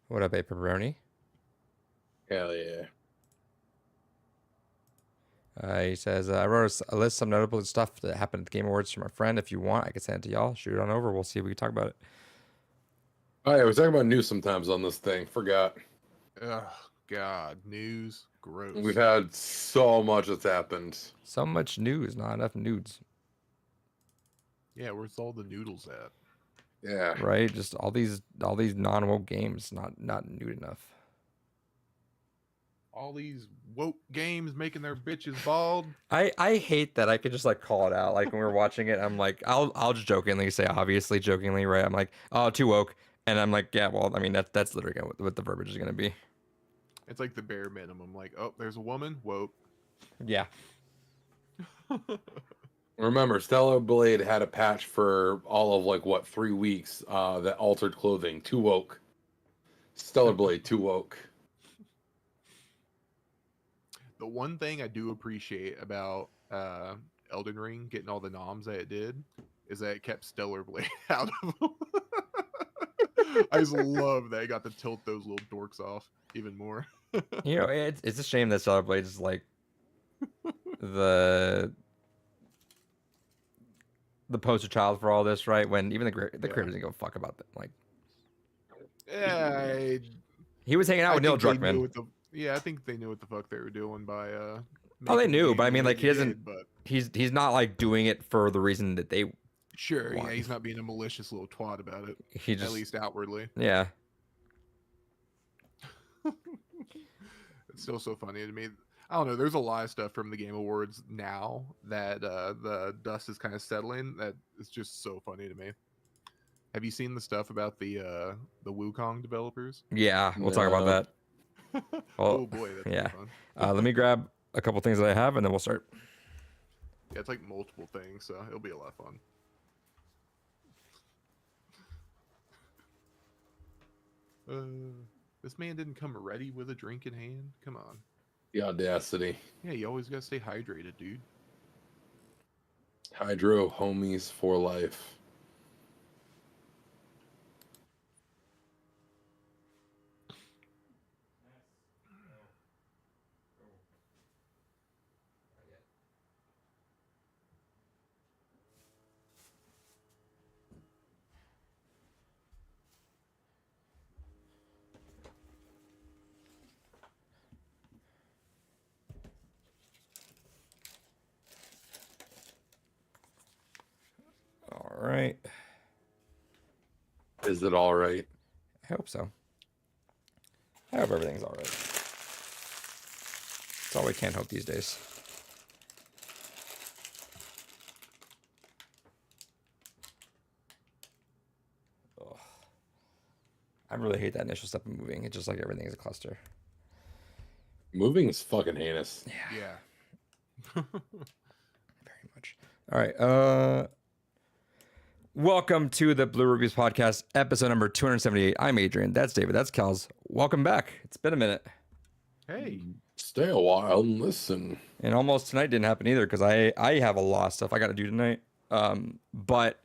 What up, a pepperoni? Hell yeah. He says, I wrote a list of some notable stuff that happened at the Game Awards from a friend. If you want, I can send it to y'all. Shoot it on over. We'll see if we can talk about it. Oh yeah, we're talking about news sometimes on this thing. Forgot. Oh God, news, gross. We've had so much that's happened. So much news, not enough nudes, Yeah, where's all the noodles at? Yeah. right? Just all these non-woke games, not nude enough. All these woke games making their bitches bald. I hate that I could just like call it out. Like when we're watching it, I'm like, I'll just jokingly say, obviously jokingly, right? I'm like, oh, too woke, and I'm like, yeah, well, I mean that's literally what the verbiage is gonna be. It's like the bare minimum. Like, oh, there's a woman, woke. Yeah. Remember, Stellar Blade had a patch for all of like what 3 weeks that altered clothing. Too woke. Stellar Blade, too woke. The one thing I do appreciate about Elden Ring getting all the noms that it did is that it kept Stellar Blade out of them. I just love that it got to tilt those little dorks off even more. You know, it's a shame that Stellar Blade is like the poster child for all this, right? When even the creator doesn't give a fuck about them. Like, Yeah, he was hanging out with Neil Druckmann. I think they knew what the fuck they were doing by Oh, they making the knew, game but I mean, the way like, he they doesn't. did, but He's not like doing it for the reason that they. sure, want. yeah, he's not being a malicious little twat about it. He just, at least outwardly. yeah. It's still so funny to me. I don't know. There's a lot of stuff from the Game Awards now that the dust is kind of settling. That is just so funny to me. Have you seen the stuff about the Wukong developers? Yeah, we'll talk about that. Oh boy, that's yeah. fun. Let me grab a couple things that I have, and then we'll start. Yeah, it's like multiple things, so it'll be a lot of fun. This man didn't come ready with a drink in hand. Come on. The audacity. Yeah, you always gotta stay hydrated, dude. Hydro homies for life. All right. Is it all right? I hope so. I hope everything's all right. That's all we can hope these days. Ugh. I really hate that initial step of moving. It's just like everything is a cluster. Moving is fucking heinous. Yeah. Very much. All right. Welcome to the Blue Rubies podcast, episode number 278. I'm Adrian. That's David. That's Kels. Welcome back. It's been a minute. Hey. Stay a while and listen. And almost tonight didn't happen either because I have a lot of stuff I got to do tonight. But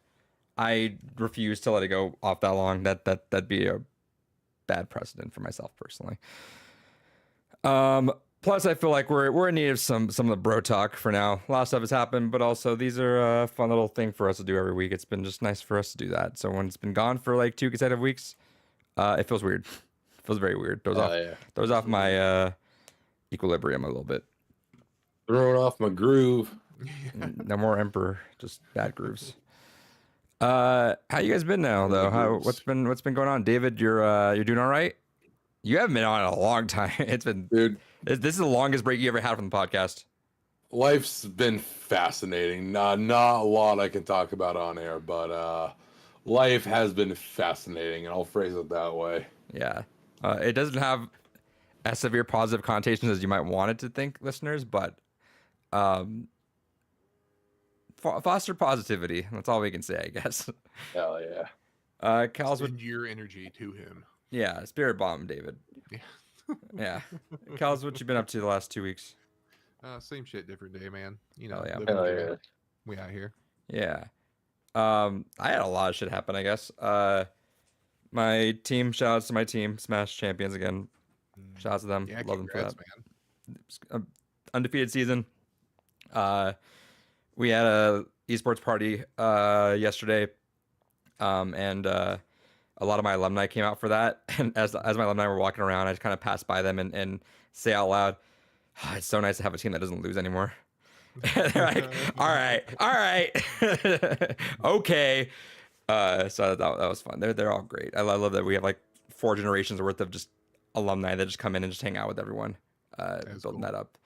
I refuse to let it go off that long. That'd be a bad precedent for myself personally. Plus, I feel like we're in need of some of the bro talk for now. A lot of stuff has happened, but also these are a fun little thing for us to do every week. It's been just nice for us to do that. So when it's been gone for like 2 consecutive weeks, it feels weird. It feels very weird. Throws off my equilibrium a little bit. Throwing off my groove. No more Emperor, just bad grooves. How you guys been now though? What's been going on? David, you're doing all right? You haven't been on in a long time. It's been, dude. This is the longest break you ever had from the podcast. Life's been fascinating. Not a lot I can talk about on air, but life has been fascinating, and I'll phrase it that way. Yeah, it doesn't have as severe positive connotations as you might want it to think, listeners, but foster positivity. That's all we can say, I guess. Hell yeah. Cal's Send your energy to him. Yeah, spirit bomb, David. Yeah. Yeah. Cal's, what you been up to the last 2 weeks? Same shit, different day, man. You know, yeah. living the dream. We out here. Yeah. I had a lot of shit happen, I guess. my team. Shout outs to my team, Smash champions again. Shout out to them. Yeah, Love them for congrats, that. Undefeated season. We had a esports party yesterday, and a lot of my alumni came out for that. And as my alumni were walking around, I just kind of passed by them and say out loud, "Oh, it's so nice to have a team that doesn't lose anymore." And they're like, all right, okay. So that was fun. They're all great. I love that we have like 4 generations worth of just alumni that just come in and just hang out with everyone, building cool. that up.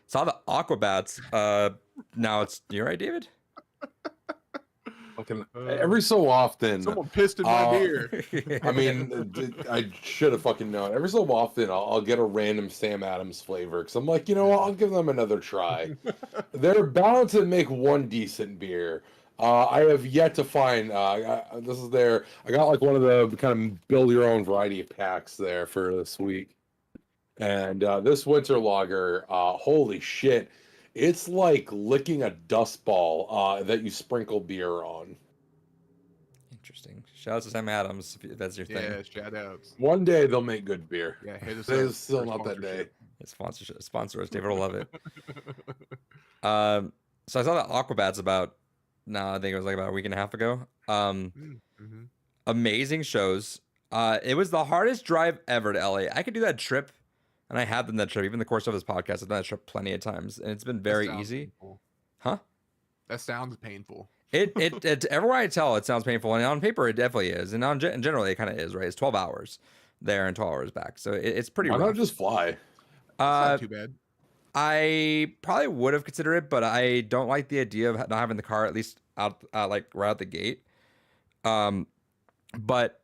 Saw the Aquabats. Now it's you, right, David? Every so often, Someone pissed in my beer. I mean, I should have fucking known. Every so often, I'll get a random Sam Adams flavor because I'm like, you know what? I'll give them another try. They're bound to make one decent beer. I have yet to find. This is their. I got like one of the kind of build your own variety packs there for this week, and this winter lager. Holy shit! It's like licking a dust ball that you sprinkle beer on. Interesting. Shout out to Sam Adams if that's your thing. Yeah, shout outs. One day they'll make good beer. Yeah, hit us It's up still for not that day. sponsorship. Sponsor us. David will love it. So I saw the Aquabats about. No, I think it was like about a week and a half ago. Mm-hmm. Amazing shows. It was the hardest drive ever to LA. I could do that trip, and I have done that trip. Even the course of this podcast, I've done that trip plenty of times, and it's been very easy. Painful. Huh? That sounds painful. It everywhere I tell, it sounds painful, and on paper, it definitely is, and generally, it kind of is, right? It's 12 hours there and 12 hours back, so it's pretty. Why rough. not just fly? It's not too bad. I probably would have considered it, but I don't like the idea of not having the car at least out like right out the gate. But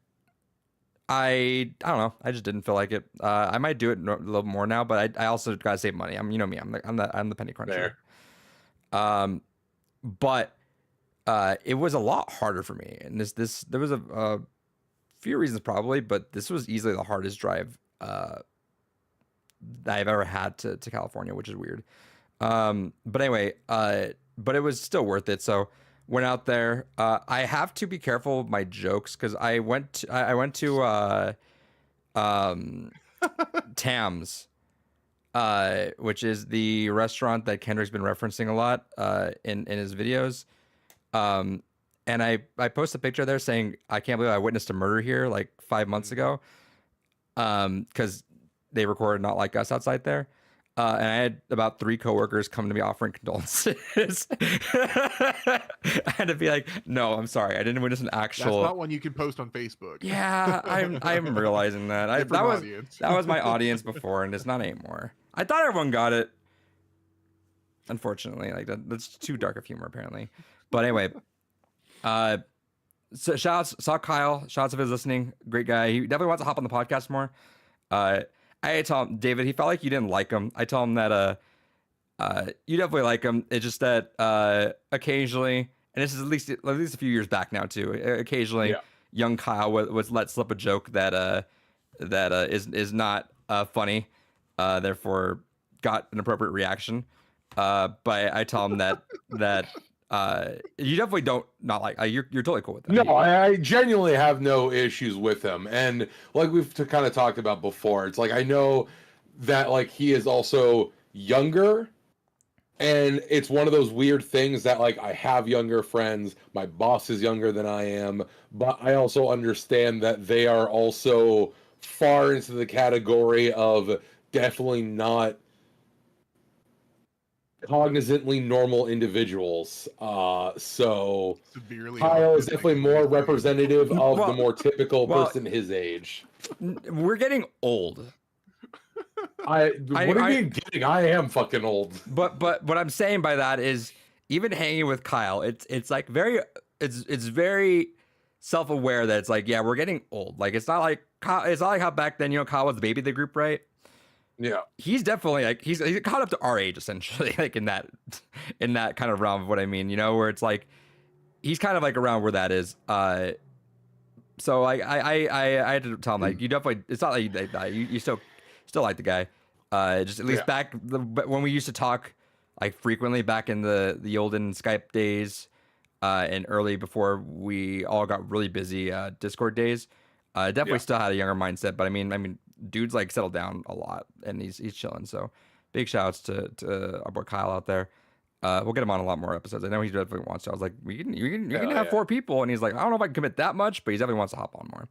I don't know. I just didn't feel like it. I might do it a little more now, but I also gotta save money. You know me. I'm the penny cruncher. But it was a lot harder for me, and there was a few reasons probably, but this was easily the hardest drive that I've ever had to California, which is weird. But anyway, but it was still worth it. So went out there. I have to be careful of my jokes because I went to Tam's, which is the restaurant that Kendrick's been referencing a lot in his videos. And I posted a picture there saying, I can't believe I witnessed a murder here like 5 months ago. Because they recorded Not Like Us outside there. And I had about 3 coworkers come to me offering condolences. I had to be like, no, I'm sorry. I didn't witness an actual. That's not one you can post on Facebook. Yeah, I'm realizing that. That was my audience before, and it's not anymore. I thought everyone got it. Unfortunately, like that's too dark of humor apparently. But anyway, so saw Kyle. Shouts if he's listening. Great guy. He definitely wants to hop on the podcast more. I told him, David, he felt like you didn't like him. I told him that you definitely like him. It's just that occasionally, and this is at least a few years back now too. Occasionally, young Kyle was let slip a joke that is not funny, therefore got an appropriate reaction. But I tell him that you definitely don't not like you're totally cool with that. No, I genuinely have no issues with him, and like we've kind of talked about before, it's like I know that like he is also younger, and it's one of those weird things that like I have younger friends, my boss is younger than I am, but I also understand that they are also far into the category of definitely not cognizantly normal individuals. So Severely Kyle is autistic. definitely more representative of Well- the more typical well- person his age. We're getting old. What are you getting? I am fucking old. But what I'm saying by that is even hanging with Kyle, it's like it's very self-aware that it's like, yeah, we're getting old. Like it's not like how back then, Kyle was the baby of the group, right? Yeah. He's definitely like he's caught up to our age essentially, like in that kind of realm of what I mean, where it's like he's kind of like around where that is. So like I had to tell him like you definitely, it's not like you still like the guy. Just at least when we used to talk like frequently back in the olden Skype days. and early before we all got really busy Discord days. Definitely Yeah. still had a younger mindset, but I mean, dude's like settled down a lot and he's chilling. So big shout outs to our boy Kyle out there. We'll get him on a lot more episodes. I know he definitely wants to. I was like, you can Hell have yeah. 4 people, and he's like, I don't know if I can commit that much, but he definitely wants to hop on more.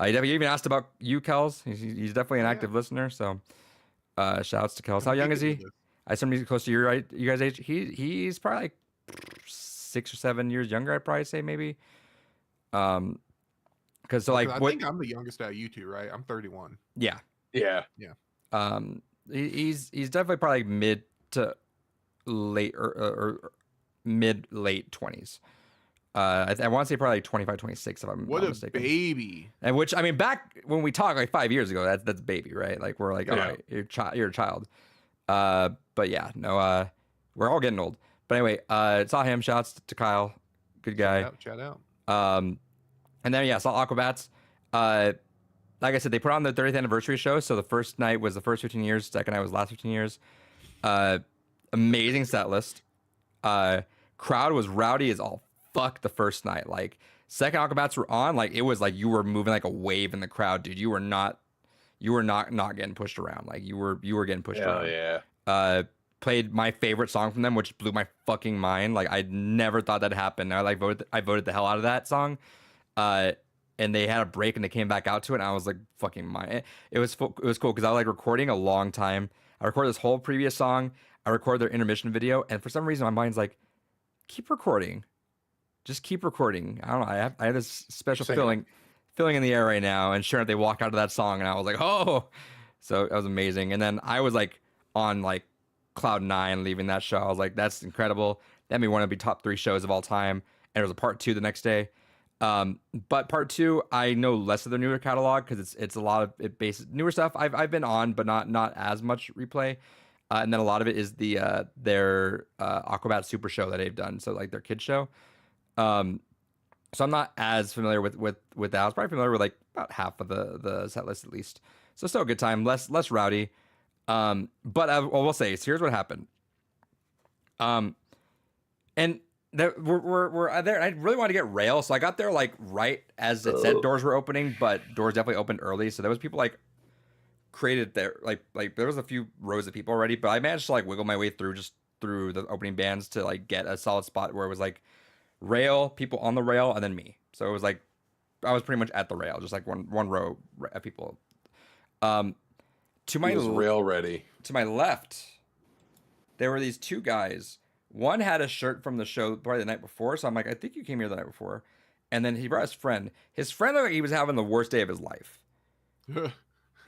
He definitely even asked about you, Kels. He's definitely an Yeah. active listener. So shout outs to Kels. How young is he? Ridiculous. I assume he's close to you guys' age. He's probably like 6 or 7 years younger. I'd probably say maybe. Because so like I what? think I'm the youngest out of you two, right? I'm 31. Yeah. Yeah. He's definitely probably mid to late or mid late 20s. I want to say probably like 25, 26 if I'm What not a mistaken. baby. And which I mean, back when we talked like 5 years ago, that's baby, right? Like we're like, all Yeah. right, you're a child. But yeah, no, we're all getting old. But anyway, saw him. Shouts to Kyle, good guy. Shout out. And then yeah, saw Aquabats. Like I said, they put on the 30th anniversary show. So the first night was the first 15 years. Second night was the last 15 years. Amazing set list. Crowd was rowdy as all fuck the first night. Like second Aquabats were on, like it was like you were moving like a wave in the crowd, dude. You were not getting pushed around. Like you were getting pushed Hell around. yeah. Played my favorite song from them, which blew my fucking mind. Like I never thought that'd happen. I voted the hell out of that song. And they had a break and they came back out to it. And I was like, fucking mine. It was cool because I was like recording a long time. I recorded this whole previous song. I recorded their intermission video, and for some reason my mind's like, keep recording, just keep recording. I don't know. I have this special Same. feeling in the air right now. And sure enough, they walk out of that song, and I was like, oh, so that was amazing. And then I was like on like cloud 9 leaving that show. I was like, that's incredible. That made one of the top 3 shows of all time. And there was a part 2 the next day. But part 2, I know less of their newer catalog because it's a lot of newer stuff I've been on, but not as much replay. And then a lot of it is their Aquabat Super Show that they've done, so like their kids show. So I'm not as familiar with that. I was probably familiar with like about half of the set list at least. So still a good time, less rowdy. But I will say, so here's what happened. And we're there. And I really wanted to get rail, so I got there like right as it said doors were opening, but doors definitely opened early. So there was people like created there, like there was a few rows of people already, but I managed to like wiggle my way through the opening bands to like get a solid spot where it was like rail, people on the rail, and then me. So it was like I was pretty much at the rail, just like one row of people. To my He was rail ready. to my left, there were these 2 guys. One had a shirt from the show probably the night before, so I'm like, I think you came here the night before. And then he brought his friend. His friend looked like he was having the worst day of his life.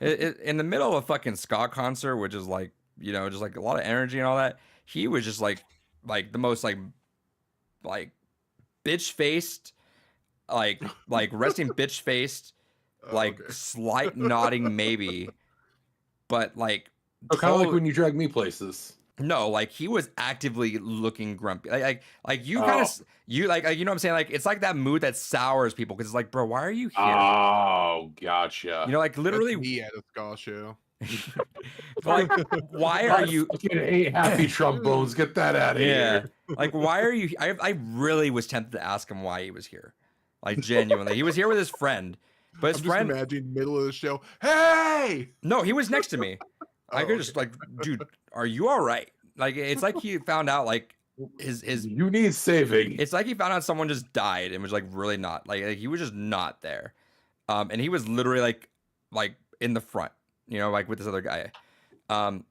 In the middle of a fucking ska concert, which is like, you know, just like a lot of energy and all that, he was just like the most like bitch faced, like resting bitch faced, like okay. slight nodding maybe, but like Oh, kind of like when you drag me places. no, like he was actively looking grumpy. Like you kind of you like you know what I'm saying? Like it's like that mood that sours people because it's like, bro, why are you here? Oh, gotcha. You know, like That's literally, me at a ska show. like why are you? fucking hate happy trombones? Get that out of Yeah, here. like why are you? I really was tempted to ask him why he was here. Like genuinely, he was here with his friend, but his I'm friend. just imagining middle of the show. Hey! No, he was next to me. I Oh, could just like, dude, are you all right? Like it's like he found out like his You need saving. it's like he found out someone just died and was like really not like he was just not there. And he was literally like in the front, you know, like with this other guy. And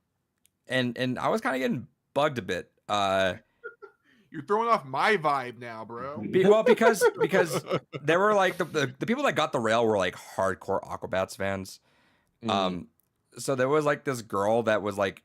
I was kind of getting bugged a bit. You're throwing off my vibe now, bro. Well, because there were like the people that got the rail were like hardcore Aquabats fans. So there was like this girl that was like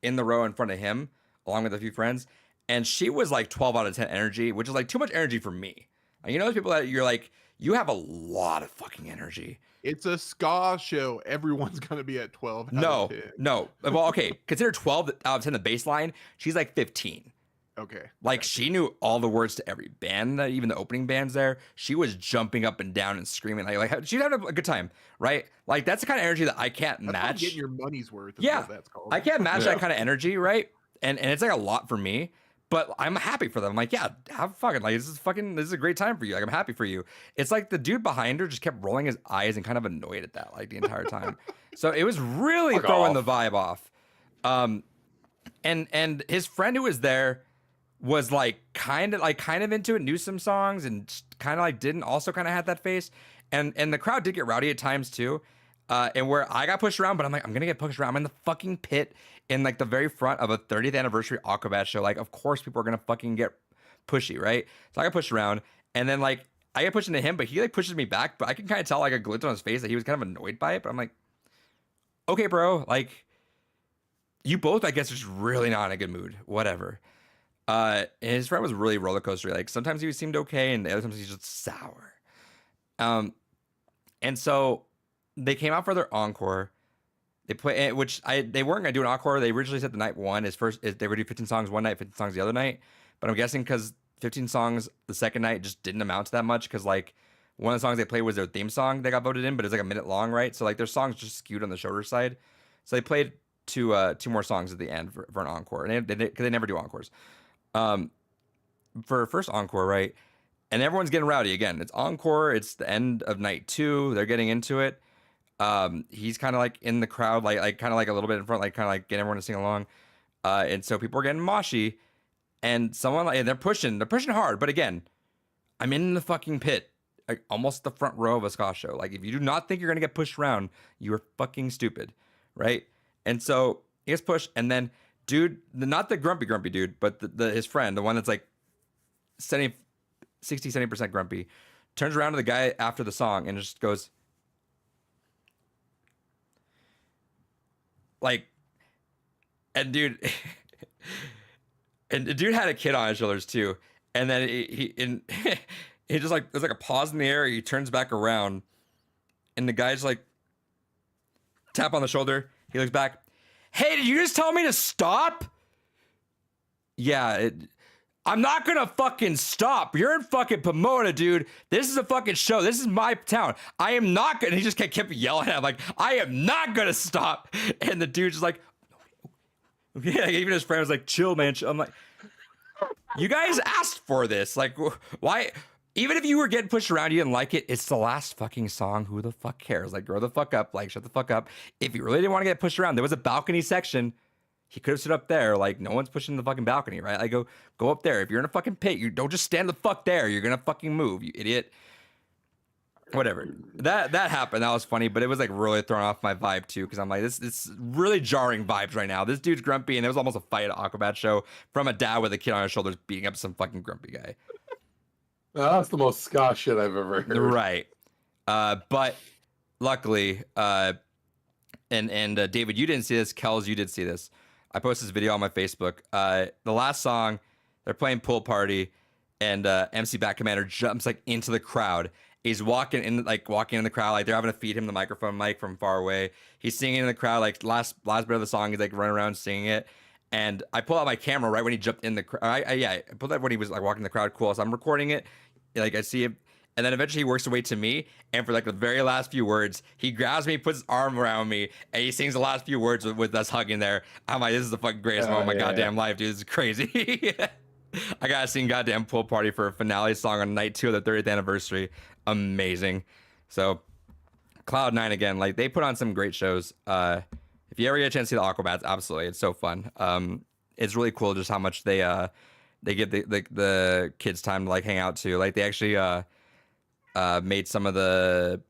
in the row in front of him, along with a few friends, and she was like 12 out of 10 energy, which is like too much energy for me. And you know those people that you're like, you have a lot of fucking energy. It's a ska show. Everyone's gonna be at 12. Out of 10. No. Well, okay, consider 12 out of 10 the baseline. She's like 15. Okay. Like she knew all the words to every band, even the opening bands there. She was jumping up and down and screaming. Like she's having a good time, right? Like that's the kind of energy that I can't That's match. getting your money's worth. Is Yeah. what that's called. I can't match Yeah. that kind of energy, right? And it's like a lot for me. but I'm happy for them. I'm like, yeah, have fucking like this is a great time for you. Like I'm happy for you. It's like the dude behind her just kept rolling his eyes and kind of annoyed at that like the entire time. So it was really Fuck throwing off. the vibe off. And his friend who was there was like kind of into it, knew some songs and kind of like didn't, also kind of had that face. And the crowd did get rowdy at times too. And where I got pushed around, but I'm like, I'm gonna get pushed around. I'm in the fucking pit in like the very front of a 30th anniversary Aquabat show. Like, of course people are gonna fucking get pushy, right? So I got pushed around, and then like I get pushed into him, but he like pushes me back. But I can kind of tell like a glint on his face that he was kind of annoyed by it. But I'm like, okay, bro, like you both, I guess, are just really not in a good mood. Whatever. And his friend was really roller coaster. Like sometimes he seemed okay, and the other times he's just sour. And so they came out for their encore. They play, they weren't gonna do an encore. They originally said the night one they were gonna do 15 songs one night, 15 songs the other night. But I'm guessing because 15 songs the second night just didn't amount to that much. Because like one of the songs they played was their theme song that got voted in, but it's like a minute long, right? So like their songs just skewed on the shorter side. So they played two more songs at the end for an encore, and they never do encores. For first encore, right? And everyone's getting rowdy again. It's encore. It's the end of night 2. They're getting into it. He's kind of like in the crowd, like kind of like a little bit in front, like kind of like getting everyone to sing along. And so people are getting moshy, and they're pushing hard. But again, I'm in the fucking pit, like almost the front row of a ska show. Like if you do not think you're gonna get pushed around, you are fucking stupid, right? And so he gets pushed, and then dude, not the grumpy dude, but his friend, the one that's like 70% grumpy, turns around to the guy after the song and just goes like, and dude, and the dude had a kid on his shoulders too. And then he just like, there's like a pause in the air. He turns back around, and the guy's like tap on the shoulder. He looks back. Hey, did you just tell me to stop? Yeah, I'm not gonna fucking stop. You're in fucking Pomona, dude. This is a fucking show. This is my town. I am not gonna. He just kept yelling at him like, I am not gonna stop. And the dude's just like, yeah. Even his friend was like, chill, man. Chill. I'm like, you guys asked for this. Like, why? Even if you were getting pushed around, you didn't like it. It's the last fucking song. Who the fuck cares? Like, grow the fuck up. Like, shut the fuck up. If you really didn't want to get pushed around, there was a balcony section. He could have stood up there. Like, no one's pushing the fucking balcony, right? Like, go up there. If you're in a fucking pit, you don't just stand the fuck there. You're gonna fucking move, you idiot. Whatever. That happened. That was funny, but it was like really throwing off my vibe too, because I'm like, this really jarring vibes right now. This dude's grumpy, and there was almost a fight at Aquabat show from a dad with a kid on his shoulders beating up some fucking grumpy guy. That's the most ska shit I've ever heard. Right. But luckily, and David, you didn't see this. Kells, you did see this. I posted this video on my Facebook. The last song, they're playing Pool Party, and MC Bat Commander jumps like into the crowd. He's walking in the crowd, like they're having to feed him the microphone mic from far away. He's singing in the crowd, like last bit of the song, he's like running around singing it. And I pulled out my camera right when he jumped in the crowd. I pulled out when he was like walking the crowd. Cool. So I'm recording it. Like I see him. And then eventually he works his way to me, and for like the very last few words, he grabs me, puts his arm around me, and he sings the last few words with us hugging there. I'm like, this is the fucking greatest moment of my goddamn life, dude. This is crazy. I gotta sing goddamn Pool Party for a finale song on night 2 of the 30th anniversary. Amazing. So Cloud9 again, like they put on some great shows. If you ever get a chance to see the Aquabats, absolutely, it's so fun. It's really cool just how much they give the kids time to like hang out too. Like they actually made some of the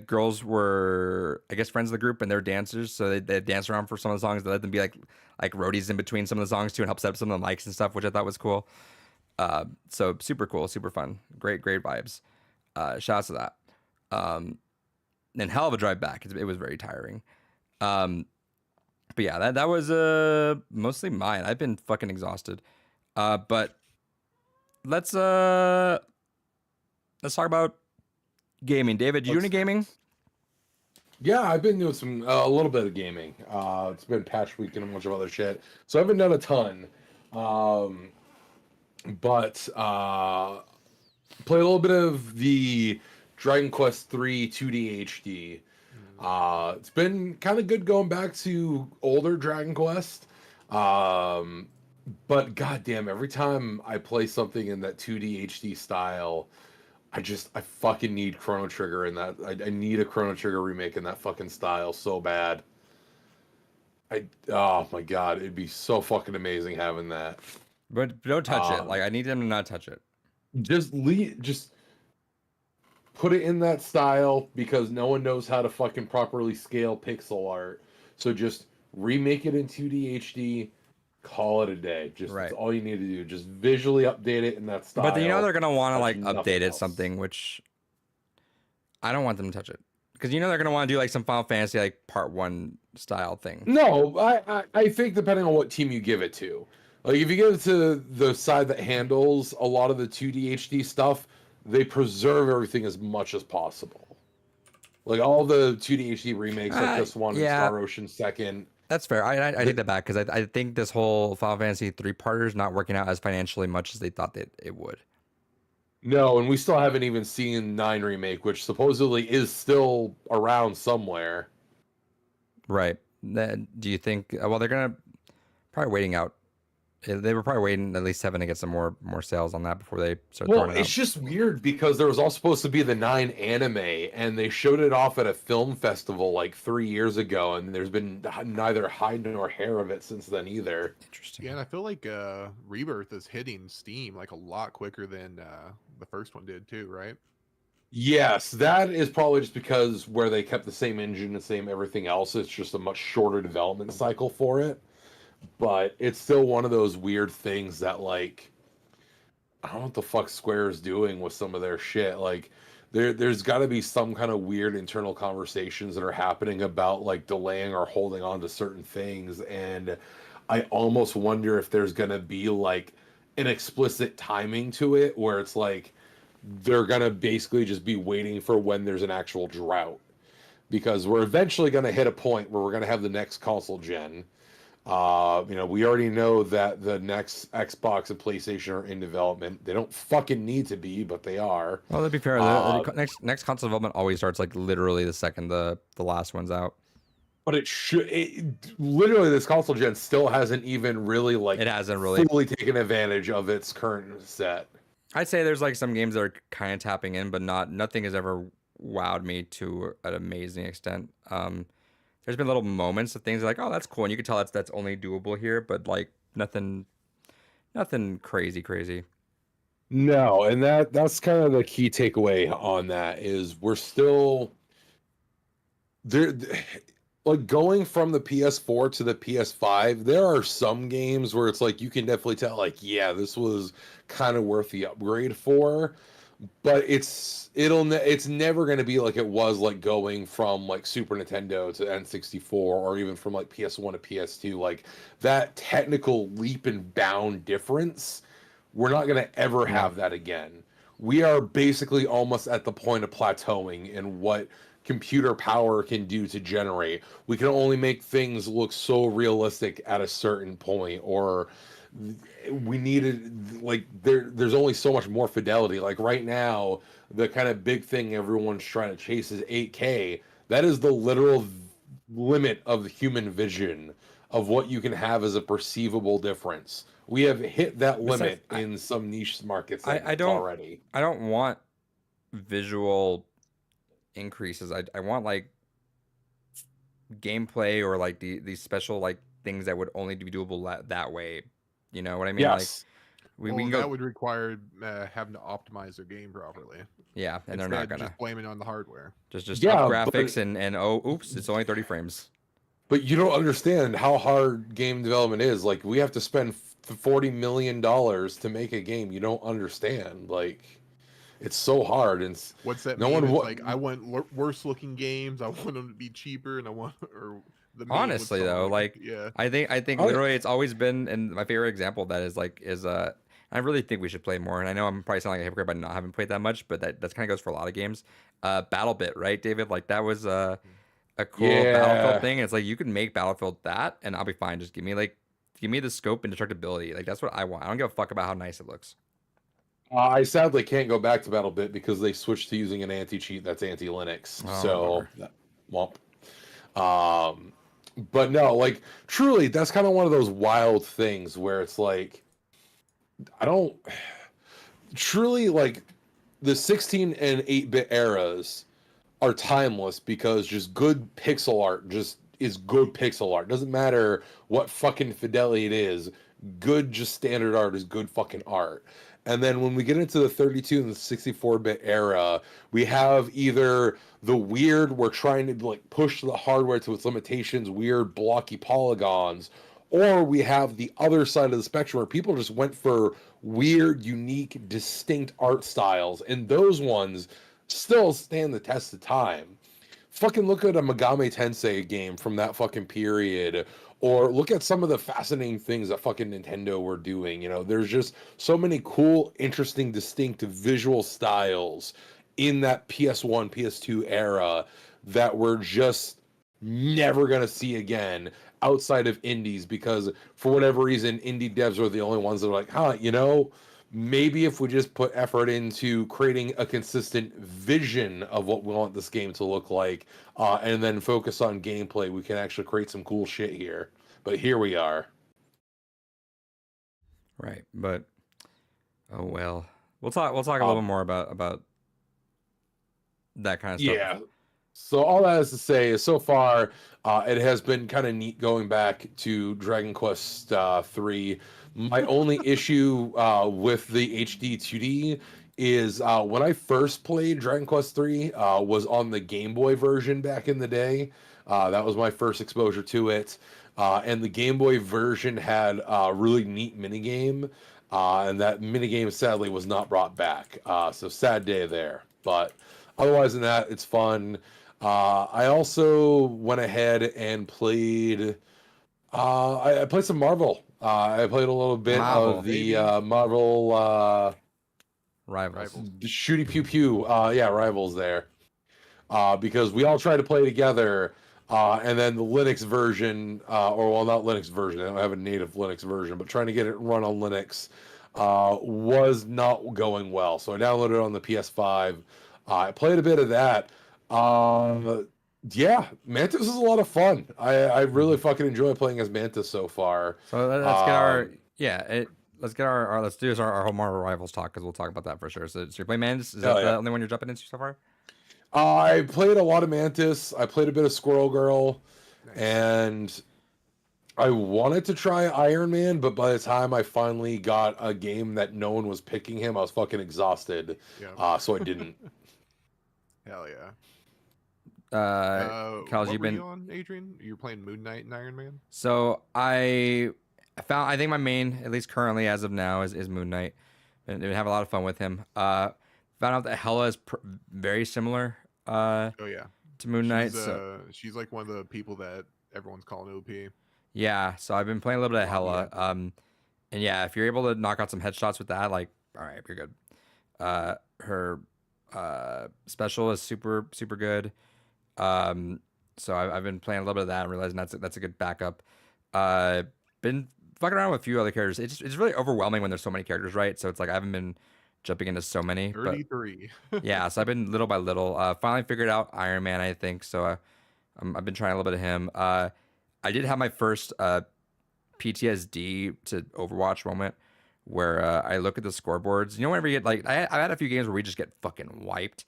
girls were, I guess, friends of the group, and they're dancers, so they dance around for some of the songs. They let them be like roadies in between some of the songs too, and help set up some of the mics and stuff, which I thought was cool. So super cool, super fun, great vibes. Shouts to that. And hell of a drive back. It was very tiring. But yeah, that was mostly mine. I've been fucking exhausted. But let's talk about gaming. David, you do any gaming? Yeah, I've been doing a little bit of gaming. It's been patch week and a bunch of other shit, so I haven't done a ton. But play a little bit of the Dragon Quest 3 2D HD. It's been kind of good going back to older Dragon Quest. But goddamn, every time I play something in that 2D HD style, I fucking need Chrono Trigger in that. I need a Chrono Trigger remake in that fucking style so bad. Oh my god, it'd be so fucking amazing having that. But don't touch it. Um, Like I need them to not touch it. just put it in that style because no one knows how to fucking properly scale pixel art. So just remake it in 2D HD, call it a day. Just Right. that's all you need to do. Just visually update it in that style. But you know they're gonna want to touch like nothing update it else. something, which I don't want them to touch it because you know they're gonna want to do like some Final Fantasy like Part 1 style thing. No, I think depending on what team you give it to. Like if you give it to the side that handles a lot of the 2D HD stuff, they preserve everything as much as possible. Like all the 2D HD remakes, like this one and yeah. Star Ocean Second. That's fair. I take that back because I think this whole Final Fantasy 3-parter is not working out as financially much as they thought that it would. No, and we still haven't even seen 9 remake, which supposedly is still around somewhere. Right. Then do you think? Well, they're gonna probably waiting out. They were probably waiting at least 7 to get some more sales on that before they start Well, throwing it it's out. just weird because there was all supposed to be the 9 anime, and they showed it off at a film festival like 3 years ago, and there's been neither hide nor hair of it since then either. Interesting. Yeah, and I feel like Rebirth is hitting Steam like a lot quicker than the first one did too, right? Yes, that is probably just because where they kept the same engine, the same everything else, it's just a much shorter development cycle for it. But it's still one of those weird things that like I don't know what the fuck Square is doing with some of their shit. Like there's got to be some kind of weird internal conversations that are happening about like delaying or holding on to certain things, and I almost wonder if there's going to be like an explicit timing to it where it's like they're going to basically just be waiting for when there's an actual drought, because we're eventually going to hit a point where we're going to have the next console gen. We already know that the next Xbox and PlayStation are in development. They don't fucking need to be, but they are. Well, to be fair, Uh, the next console development always starts like literally the second the last one's out. But literally this console gen still hasn't even really like It hasn't really. fully taken advantage of its current set. I'd say there's like some games that are kind of tapping in, but nothing has ever wowed me to an amazing extent. There's been little moments of things like, oh, that's cool, and you can tell that's only doable here, but like nothing crazy. No, and that's kind of the key takeaway on that is we're still there. Like going from the PS4 to the PS5, there are some games where it's like you can definitely tell, like, yeah, this was kind of worth the upgrade for, but it's never going to be like it was like going from like Super Nintendo to N64 or even from like PS1 to PS2. Like that technical leap and bound difference, we're not going to ever have that again. We are basically almost at the point of plateauing in what computer power can do to generate. We can only make things look so realistic at a certain point, or we needed like there's only so much more fidelity. Like right now, the kind of big thing everyone's trying to chase is 8K. That is the literal limit of the human vision of what you can have as a perceivable difference. We have hit that limit in some niche markets already. I don't want visual increases. I want like gameplay or like these special like things that would only be doable that way. You know what I mean? Yes. Like Well, we can that go. would require having to optimize their game properly. Yeah, and they're not gonna just blame it on the hardware. just Yeah, up but- graphics and oh oops, it's only 30 frames. But you don't understand how hard game development is. Like we have to spend $40 million to make a game. You don't understand. Like it's so hard. And What's that no mean? one It's wa- like I want worse looking games. I want them to be cheaper, and I want or the meme would Honestly sound though, like yeah, I think Oh, yeah. literally it's always been, and my favorite example of that is I really think we should play more, and I know I'm probably sounding like a hypocrite by not having played that much, but that kind of goes for a lot of games. BattleBit, right, David? Like that was a cool Yeah. Battlefield thing. It's like you can make Battlefield that, and I'll be fine. Just give me the scope and destructibility. Like that's what I want. I don't give a fuck about how nice it looks. I sadly can't go back to BattleBit because they switched to using an anti-cheat that's anti-Linux. Oh, So, womp. But no, like truly, that's kind of one of those wild things where it's like, I don't truly like the 16 and 8-bit eras are timeless because just good pixel art just is good pixel art. Doesn't matter what fucking fidelity it is. Good, just standard art is good fucking art. And then when we get into the 32 and the 64-bit era, we have either the weird, we're trying to like push the hardware to its limitations, weird blocky polygons, or we have the other side of the spectrum where people just went for weird, unique, distinct art styles, and those ones still stand the test of time. Fucking look at a Megami Tensei game from that fucking period, or look at some of the fascinating things that fucking Nintendo were doing. You know, there's just so many cool, interesting, distinct visual styles in that PS1, PS2 era that we're just never gonna see again outside of indies, because for whatever reason indie devs are the only ones that are like, maybe if we just put effort into creating a consistent vision of what we want this game to look like, and then focus on gameplay, we can actually create some cool shit here. But here we are. Right, but oh well. We'll talk a little bit more about that kind of stuff. Yeah. So all that is to say is, so far, it has been kind of neat going back to Dragon Quest 3. My only issue with the HD 2D is when I first played Dragon Quest 3 was on the Game Boy version back in the day. That was my first exposure to it. And the Game Boy version had a really neat minigame. And that minigame sadly was not brought back. So sad day there. But otherwise than that, it's fun. I also went ahead and played. I played some Marvel. I played a little bit Marvel, of the Marvel Rivals. the Shooty Pew Pew. Yeah, Rivals there. Because we all tried to play together, and then the Linux version, or well, not Linux version. I don't have a native Linux version, but trying to get it run on Linux was not going well. So I downloaded it on the PS5. I played a bit of that. Yeah, Mantis is a lot of fun. I really fucking enjoy playing as Mantis so far. So let's get our let's get our let's do our whole Marvel Rivals talk, because we'll talk about that for sure. So you're playing Mantis? Is that the only one you're jumping into so far? I played a lot of Mantis. I played a bit of Squirrel Girl, and I wanted to try Iron Man, but by the time I finally got a game that no one was picking him, I was fucking exhausted. Yeah. So I didn't. Hell yeah. Kyle, what you've were been you on, Adrian? You're playing Moon Knight and Iron Man? So I think my main, at least currently as of now, is Moon Knight, and have a lot of fun with him. Found out that Hela is very similar Oh yeah. to Moon Knight. She's like one of the people that everyone's calling OP. Yeah, so I've been playing a little bit of Hela. And yeah, if you're able to knock out some headshots with that, like, all right, you're good. Her special is super good. So I've been playing a little bit of that and realizing that's a good backup. Been fucking around with a few other characters. It's really overwhelming when there's so many characters, right? So it's like I haven't been jumping into so many. 33. But yeah, so I've been little by little. Finally figured out Iron Man, I think. So I've been trying a little bit of him. I did have my first PTSD to Overwatch moment where I look at the scoreboards. You know, whenever you get like, I've had a few games where we just get fucking wiped.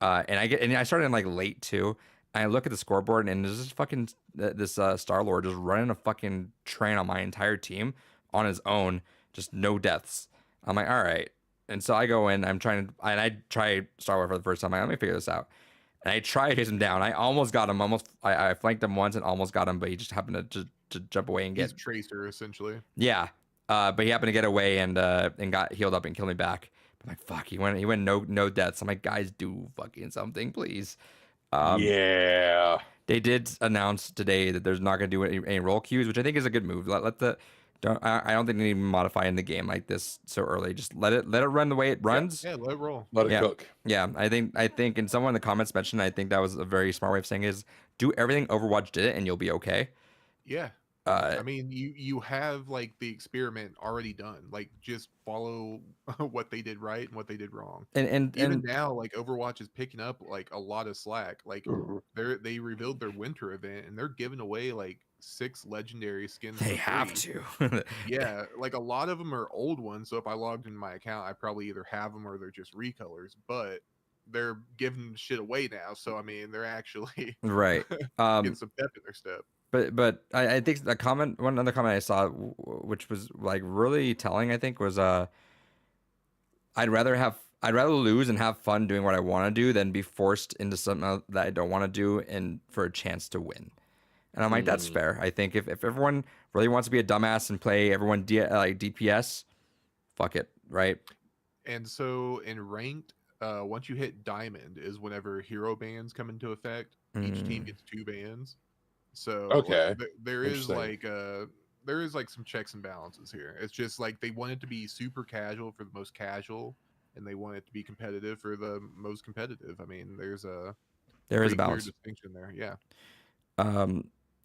And I started in like late too. And I look at the scoreboard and there's this fucking Star-Lord just running a fucking train on my entire team on his own, just no deaths. I'm like, all right. And so I go in, I try Star-Lord for the first time. I'm like, let me figure this out. And I try to chase him down. I almost got him. I flanked him once and almost got him, but he just happened to jump away and get. He's Tracer essentially. Yeah. But he happened to get away and got healed up and killed me back. I'm like, fuck, he went no deaths. I'm like, guys, do fucking something, please. Yeah. They did announce today that there's not going to do any roll queues, which I think is a good move. I don't think they need to modify in the game like this so early. Just let it run the way it runs. Yeah, let it roll. Let it cook. Yeah, I think, and someone in the comments mentioned, I think that was a very smart way of saying is do everything Overwatch did it and you'll be okay. Yeah. I mean, you have like the experiment already done. Like, just follow what they did right and what they did wrong. Even and now, like Overwatch is picking up like a lot of slack. Like they revealed their winter event and they're giving away like 6 legendary skins they for have free. to. Yeah, like a lot of them are old ones. So if I logged into my account, I probably either have them or they're just recolors. But they're giving shit away now. So I mean, they're actually Right. getting some pep in their step. But I think the comment, one other comment I saw, which was like really telling, I think, was I'd rather lose and have fun doing what I want to do than be forced into something that I don't want to do and for a chance to win. And I'm like, that's fair. I think if everyone really wants to be a dumbass and play everyone like DPS, fuck it, right? And so in ranked, once you hit diamond is whenever hero bans come into effect. Each team gets 2 bans. So Okay. like, there is Interesting. like some checks and balances here. It's just like they want it to be super casual for the most casual, and they want it to be competitive for the most competitive. I mean, there's a There is pretty a clear balance. distinction there. Yeah.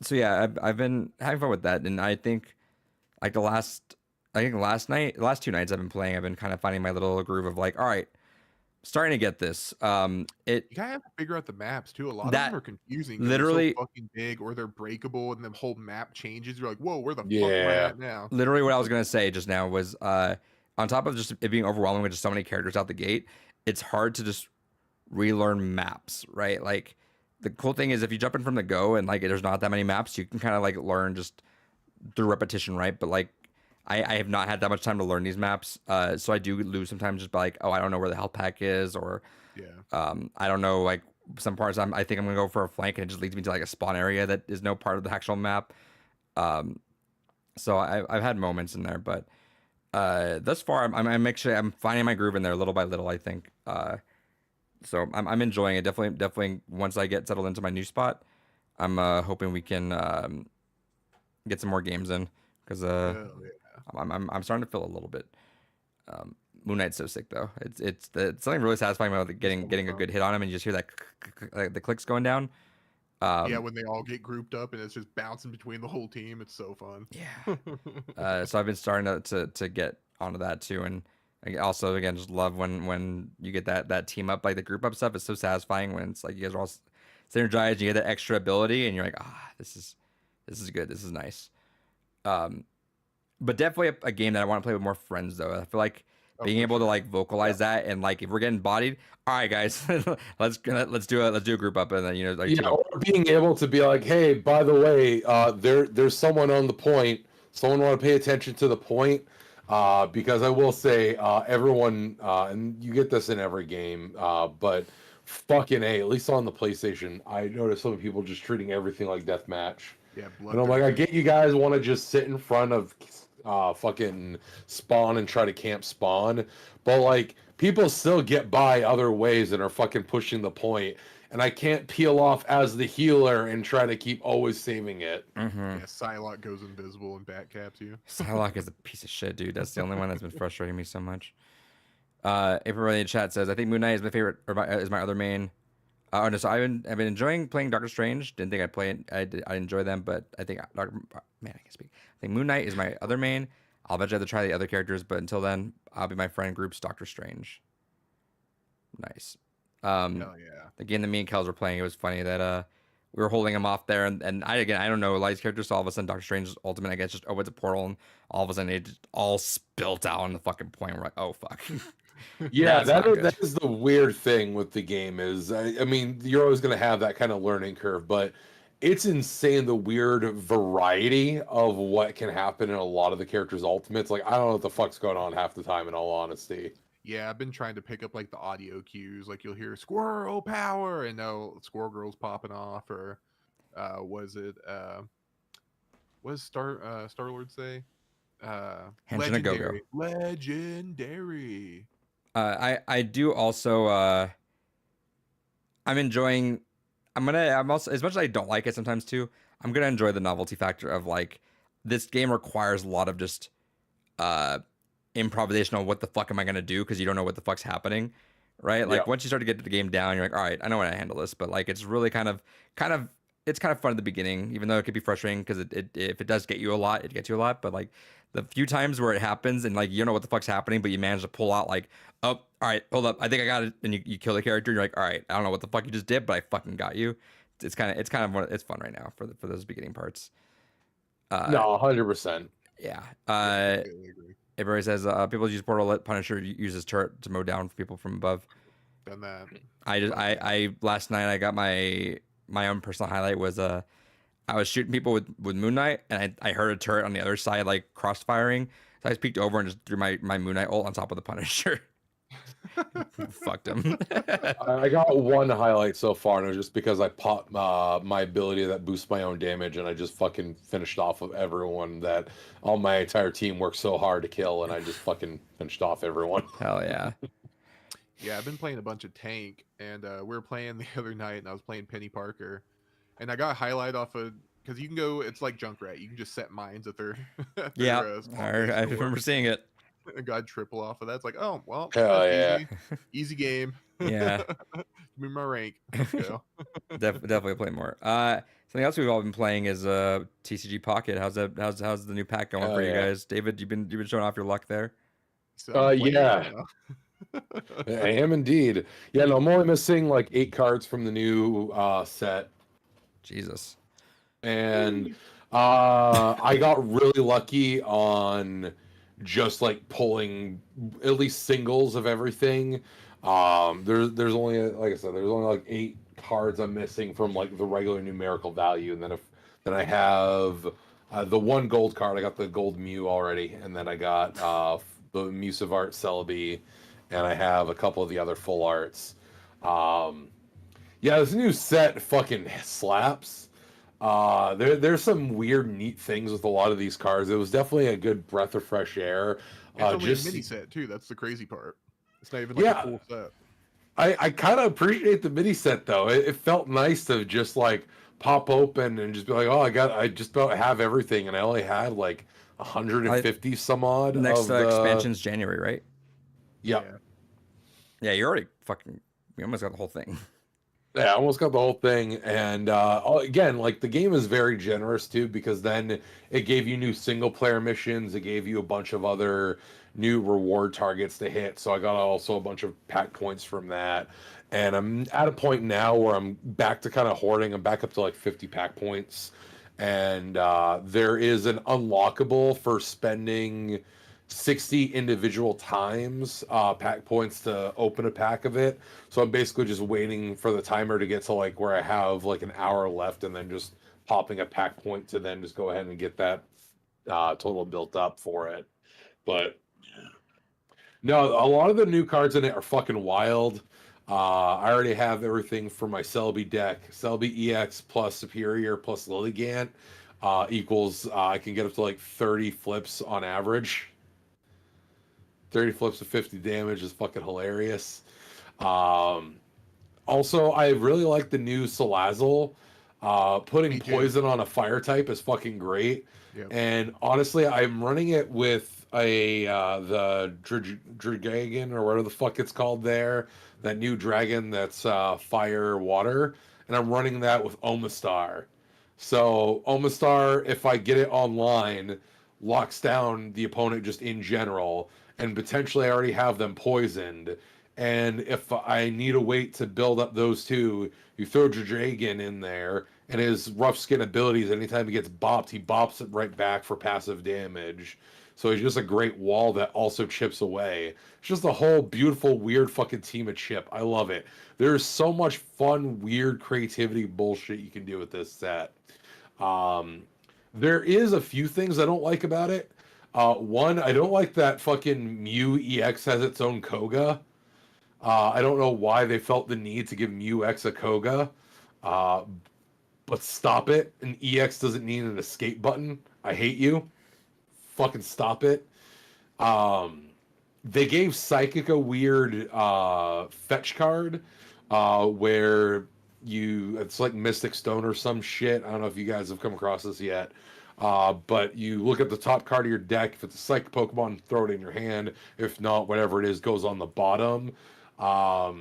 So yeah, I've been having fun with that, and I think like last 2 nights I've been playing, I've been kind of finding my little groove of like, all right, starting to get this. It You kind of have to figure out the maps too. A lot of that them are confusing. 'Cause literally they're so fucking big, or they're breakable, and the whole map changes. You're like, whoa, where the fuck am I Yeah. at now? literally what I was gonna say just now was on top of just it being overwhelming with just so many characters out the gate, it's hard to just relearn maps, right? Like the cool thing is if you jump in from the go and like there's not that many maps, you can kind of like learn just through repetition, right? But like I have not had that much time to learn these maps, so I do lose sometimes just by like, oh, I don't know where the health pack is, or Yeah. I don't know, like some parts I think I'm gonna go for a flank and it just leads me to like a spawn area that is no part of the actual map. So I've had moments in there, but thus far I'm actually I'm finding my groove in there little by little, I think. So I'm enjoying it. Definitely once I get settled into my new spot, I'm hoping we can get some more games in because Hell yeah. I'm starting to feel a little bit. Moon Knight's so sick though. It's something really satisfying about getting a good hit on him and you just hear that like the clicks going down. Yeah, when they all get grouped up and it's just bouncing between the whole team, it's so fun. Yeah. So I've been starting to get onto that too, and I also again just love when you get that team up, like the group up stuff is so satisfying when it's like you guys are all synergized, you get that extra ability, and you're like, this is good, this is nice. But definitely a game that I want to play with more friends though. I feel like being able to like vocalize that and like if we're getting bodied, all right guys, let's do a group up and then like Yeah, or being able to be like, hey, by the way, there's someone on the point. Someone want to pay attention to the point, because I will say, everyone, and you get this in every game, but fucking A, at least on the PlayStation, I noticed some people just treating everything like deathmatch. Yeah, And I'm like, I get you guys want to just sit in front of fucking spawn and try to camp spawn, but like people still get by other ways and are fucking pushing the point, and I can't peel off as the healer and try to keep always saving it. Yeah, Psylocke goes invisible and bat caps you. Psylocke is a piece of shit, dude. That's the only one that's been frustrating me so much. April in the chat says, I think Moon Knight is my favorite, or is my other main. Oh no, so I've been enjoying playing Doctor Strange. Didn't think I'd play it. I enjoy them, but I think I can speak. I think Moon Knight is my other main. I'll bet you have to try the other characters, but until then, I'll be my friend group's Doctor Strange. Nice. Hell yeah. The game that me and Kels were playing, it was funny that we were holding him off there, and I don't know a lot of these characters. So all of a sudden, Doctor Strange's ultimate, I guess, just opens a portal, and all of a sudden it just all spilt out on the fucking point. We're like, oh fuck. Yeah, That's not good. that is the weird thing with the game is, I mean, you're always going to have that kind of learning curve, but it's insane the weird variety of what can happen in a lot of the characters' ultimates. Like, I don't know what the fuck's going on half the time, in all honesty. Yeah, I've been trying to pick up like the audio cues. Like you'll hear squirrel power and no Squirrel Girl's popping off, or was it what does Star-Lord say? Henshin a Go-Go. Legendary. I do also I'm enjoying I'm also, as much as I don't like it sometimes too, I'm gonna enjoy the novelty factor of like this game requires a lot of just improvisation on what the fuck am I gonna do, because you don't know what the fuck's happening, right? Like once you start to get the game down, you're like, all right, I know how to handle this, but like it's really kind of it's kind of fun at the beginning, even though it could be frustrating because if it does get you a lot, it gets you a lot. But like the few times where it happens and like you don't know what the fuck's happening, but you manage to pull out like, oh, all right, hold up, I think I got it, and you kill the character. And you're like, all right, I don't know what the fuck you just did, but I fucking got you. It's kind of fun right now for those beginning parts. No, 100%. Yeah. I completely agree. Everybody says people use Portal. Let Punisher uses turret to mow down people from above. Done that. I last night I got my own personal highlight was I was shooting people with Moon Knight and I heard a turret on the other side like cross firing. So I just peeked over and just threw my Moon Knight ult on top of the Punisher. Fucked him. I got one highlight so far, and it was just because I popped my ability that boosts my own damage, and I just fucking finished off of everyone that all my entire team worked so hard to kill, and I just fucking finished off everyone. Hell yeah. Yeah, I've been playing a bunch of tank, and we were playing the other night, and I was playing Penny Parker, and I got a highlight off of because you can go. It's like Junkrat. You can just set mines at their. Yeah, I remember seeing it. I got triple off of that. It's like, oh well, Hell that's yeah. easy game. Yeah. Give me my rank. Let's go. Definitely play more. Something else we've all been playing is TCG Pocket. How's the new pack going for you yeah. guys? David, you've been showing off your luck there. So I'm playing yeah. right now. I am indeed. Yeah, no, I'm only missing like 8 cards from the new set. Jesus. And I got really lucky on just like pulling at least singles of everything. There's only, like I said, there's only like 8 cards I'm missing from like the regular numerical value, and then I have the 1 gold card. I got the gold Mew already, and then I got the Muse of Art Celebi, and I have a couple of the other full arts. Yeah, this new set fucking slaps. There's some weird, neat things with a lot of these cards. It was definitely a good breath of fresh air. It's only Just a mini set too. That's the crazy part. It's not even Yeah. a full set. I kind of appreciate the mini set though. It felt nice to just like pop open and just be like, oh, I just about have everything, and I only had like 150 some odd. Next of the... expansion's January, right? Yep. Yeah. Yeah, you already you almost got the whole thing. Yeah, I almost got the whole thing. And again, like the game is very generous too, because then it gave you new single player missions. It gave you a bunch of other new reward targets to hit. So I got also a bunch of pack points from that. And I'm at a point now where I'm back to kind of hoarding. I'm back up to like 50 pack points. And there is an unlockable for spending 60 individual times pack points to open a pack of it. So I'm basically just waiting for the timer to get to like where I have like an hour left, and then just popping a pack point to then just go ahead and get that total built up for it. But no, a lot of the new cards in it are fucking wild. I already have everything for my Celebi deck. Celebi EX plus Superior plus Lilligant equals I can get up to like 30 flips on average. 30 flips of 50 damage is fucking hilarious. Also, I really like the new Salazzle. Putting Me too. poison on a fire type is fucking great. Yep. And honestly, I'm running it with the Dragon or whatever the fuck it's called there. That new dragon that's fire water. And I'm running that with Omastar. So Omastar, if I get it online, locks down the opponent just in general. And potentially I already have them poisoned. And if I need a wait to build up those two, you throw Dragon in there, and his rough skin abilities, anytime he gets bopped, he bops it right back for passive damage. So he's just a great wall that also chips away. It's just a whole beautiful, weird fucking team of chip. I love it. There's so much fun, weird creativity bullshit you can do with this set. There is a few things I don't like about it. One, I don't like that fucking Mew EX has its own Koga. I don't know why they felt the need to give Mew X a Koga. But stop it. An EX doesn't need an escape button. I hate you. Fucking stop it. They gave Psychic a weird fetch card where it's like Mystic Stone or some shit. I don't know if you guys have come across this yet. But you look at the top card of your deck. If it's a Psychic Pokemon, throw it in your hand. If not, whatever it is goes on the bottom. But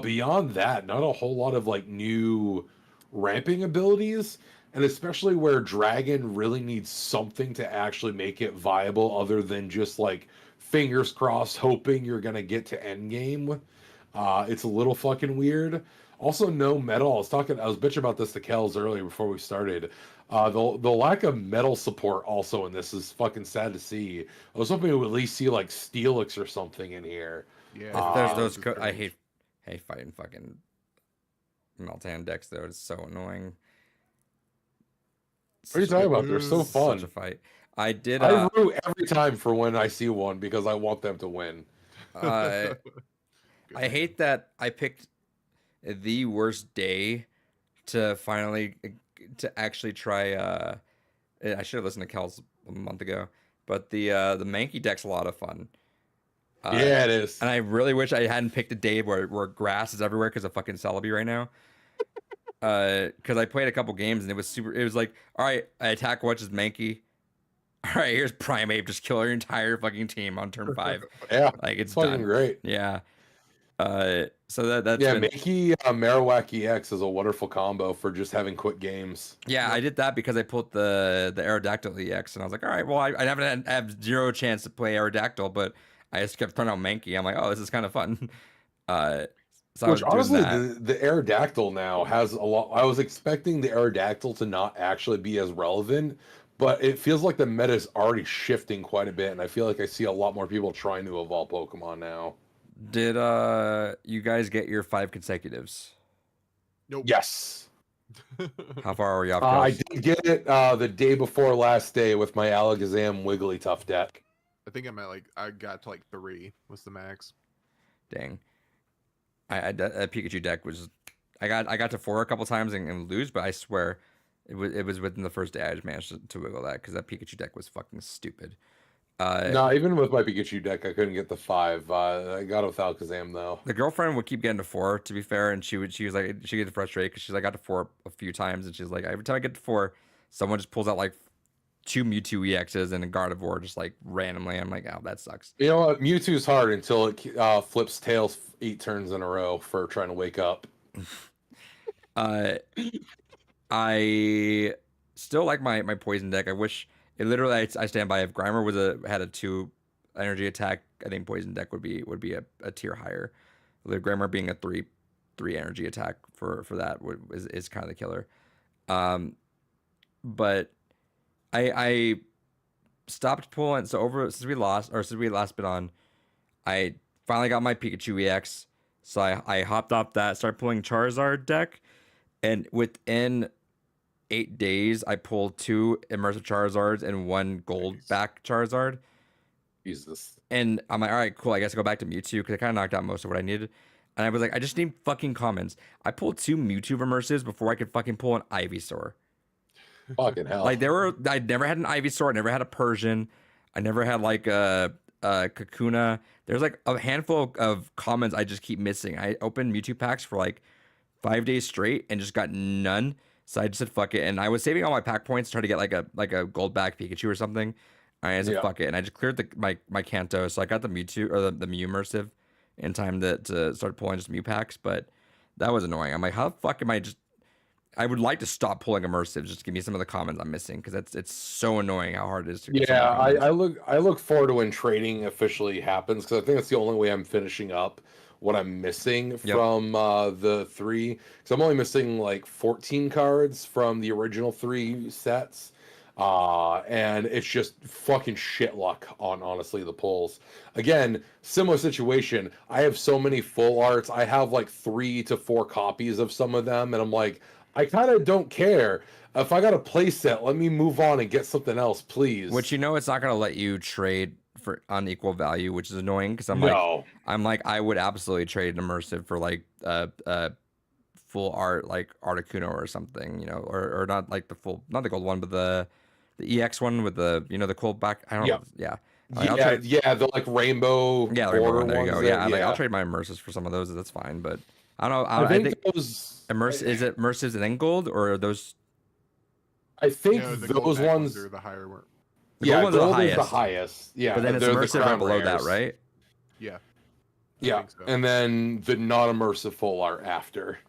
beyond that, not a whole lot of like new ramping abilities, and especially where Dragon really needs something to actually make it viable other than just like fingers crossed hoping you're gonna get to endgame. It's a little fucking weird. Also, no metal. I was bitching about this to Kells earlier before we started. The lack of metal support also in this is fucking sad to see. I was hoping we would at least see like Steelix or something in here. Yeah, There's Ah, those. this is I crazy. hate fighting fucking Meltan decks though. It's so annoying. What are you Such a- talking about? They're so Such fun. Such a fight. I did. I root every time for when I see one because I want them to win. I Good I man. hate that I picked the worst day to finally to actually try. I should have listened to Kel's a month ago, but the Mankey deck's a lot of fun. Yeah, it is. And I really wish I hadn't picked a day where grass is everywhere because of fucking Celebi right now. Because I played a couple games and it was super. It was like, all right, I attack what is Mankey. All right, here's Primeape, just kill your entire fucking team on turn 5. Yeah, Like it's it's fucking done. great. Yeah. So that's Yeah, been, Makey Marowak EX is a wonderful combo for just having quick games. yeah. I did that because I pulled the Aerodactyl EX and I was like, all right, well, I haven't have zero chance to play Aerodactyl, but I just kept throwing out Mankey. I'm like, oh, this is kind of fun. So I was Which doing honestly, that. the Aerodactyl now has a lot. I was expecting the Aerodactyl to not actually be as relevant, but it feels like the meta is already shifting quite a bit, and I feel like I see a lot more people trying to evolve Pokemon now. Did you guys get your 5 consecutives? Nope. Yes. How far are we off? I Kels? did get it the day before last day with my Alakazam Wigglytuff deck. I think I'm at like I got to like 3 was the max. Dang. That Pikachu deck was. I got to 4 a couple times and lose, but I swear it was within the first day I just managed to wiggle that because that Pikachu deck was fucking stupid. No, even with my Pikachu deck, I couldn't get the 5. I got it with Alakazam though. The girlfriend would keep getting to 4, to be fair, and she was like she get frustrated because she's like, I got to 4 a few times, and she's like, every time I get to 4, someone just pulls out like 2 Mewtwo EXs and a Gardevoir just like randomly. I'm like, oh, that sucks. You know what? Mewtwo's hard until it flips tails 8 turns in a row for trying to wake up. I still like my poison deck. I wish it literally. I stand by. If Grimer had a 2 energy attack, I think poison deck would be a tier higher. The Grimer being a 3 energy attack for that is kind of the killer. But I stopped pulling. So since we last been on, I finally got my Pikachu EX. So I hopped off that, started pulling Charizard deck, and within 8 days, I pulled 2 immersive Charizards and 1 gold Nice. back Charizard. Jesus. And I'm like, all right, cool. I guess I go back to Mewtwo because I kind of knocked out most of what I needed. And I was like, I just need fucking commons. I pulled 2 Mewtwo immersives before I could fucking pull an Ivysaur. Fucking hell. Like I never had an Ivysaur. I never had a Persian. I never had like a Kakuna. There's like a handful of commons I just keep missing. I opened Mewtwo packs for like 5 days straight and just got none. So I just said fuck it, and I was saving all my pack points to try to get like a gold back Pikachu or something. I said Yeah. fuck it, and I just cleared my Kanto, so I got the Mewtwo or the Mew immersive in time to start pulling just Mew packs. But that was annoying. I'm like, how the fuck am I just? I would like to stop pulling immersives just to give me some of the commons I'm missing because it's so annoying how hard it is to get some Yeah, of the commons. I look forward to when trading officially happens because I think that's the only way I'm finishing up what I'm missing Yep. from the 3. Because I'm only missing like 14 cards from the original 3 sets. And it's just fucking shit luck on honestly the pulls. Again, similar situation. I have so many full arts. I have like 3 to 4 copies of some of them, and I'm like, I kind of don't care. If I got a play set, let me move on and get something else, please. Which it's not gonna let you trade for unequal value, which is annoying because no. I'm like I would absolutely trade an immersive for like full art like Articuno or something, or not like not the gold one, but the EX one with the the cold back. I don't know. Yeah. Like, Yeah, the like rainbow Yeah, the rainbow border one, there you go. ones Yeah, that- I'll trade my immersives for some of those. That's fine, but I don't know. I I think think those. is it immersives and then gold, or are those? I think No, the gold those back ones. are the higher one. The Yeah, gold ones are the gold is the highest. highest. Yeah, But then it's they're the immersive right crown below that, rares. right? Yeah. I Yeah, think so. and then the non-immersive full art after,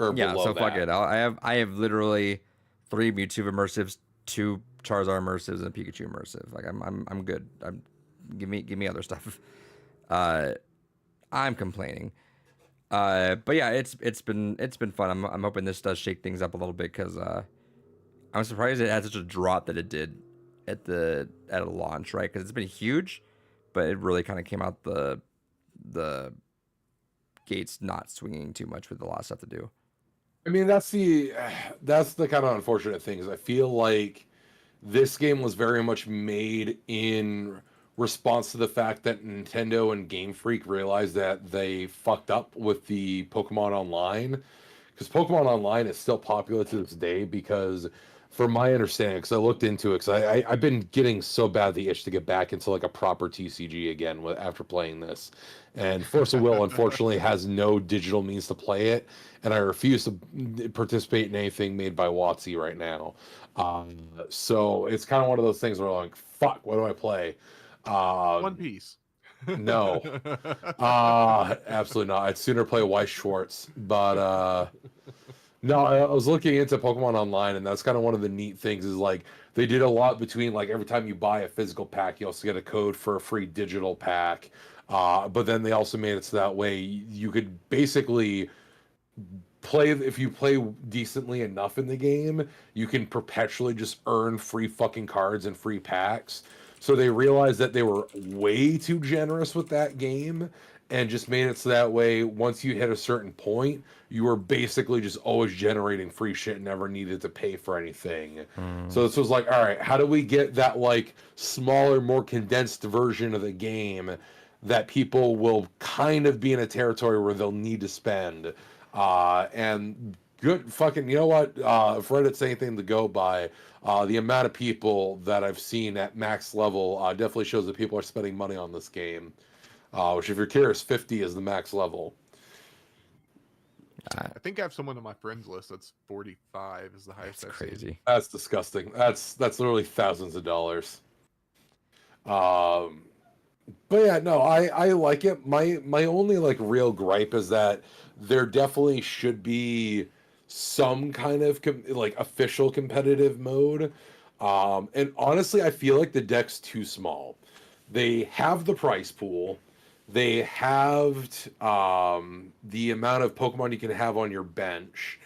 or Yeah, below so fuck that. it. I have literally 3 Mewtwo immersives, 2 Charizard immersives, and a Pikachu immersive. Like I'm good. Give me other stuff. Uh, I'm complaining. But yeah, it's been fun. I'm hoping this does shake things up a little bit because I'm surprised it had such a drop that it did at a launch, right? Because it's been huge, but it really kind of came out the gates not swinging too much with a lot of stuff to do. I mean, that's the kind of unfortunate thing is I feel like this game was very much made in response to the fact that Nintendo and Game Freak realized that they fucked up with the Pokemon Online, because Pokemon Online is still popular to this day. Because, from my understanding, because I looked into it, because I've been getting so bad the itch to get back into like a proper TCG again after playing this, and Force of Will unfortunately has no digital means to play it, and I refuse to participate in anything made by WotC right now. So it's kind of one of those things where I'm like, fuck, what do I play? One Piece. No, absolutely not. I'd sooner play Weiss Schwartz. But no, I was looking into Pokemon Online, and that's kind of one of the neat things is like they did a lot between like every time you buy a physical pack, you also get a code for a free digital pack. But then they also made it so that way you could basically play, if you play decently enough in the game, you can perpetually just earn free fucking cards and free packs. So they realized that they were way too generous with that game and just made it so that way once you hit a certain point, you were basically just always generating free shit and never needed to pay for anything. So this was like, all right, how do we get that like smaller, more condensed version of the game that people will kind of be in a territory where they'll need to spend? And good fucking, you know what? If Reddit's anything to go by, the amount of people that I've seen at max level definitely shows that people are spending money on this game. Which, if you're curious, 50 is the max level. I think I have someone on my friends list that's 45 is the highest That's I've seen. crazy. That's disgusting. That's literally thousands of dollars. But yeah, no, I like it. My only like real gripe is that there definitely should be some kind of like official competitive mode. And honestly, I feel like the deck's too small. They have the price pool. They have the amount of Pokemon you can have on your bench,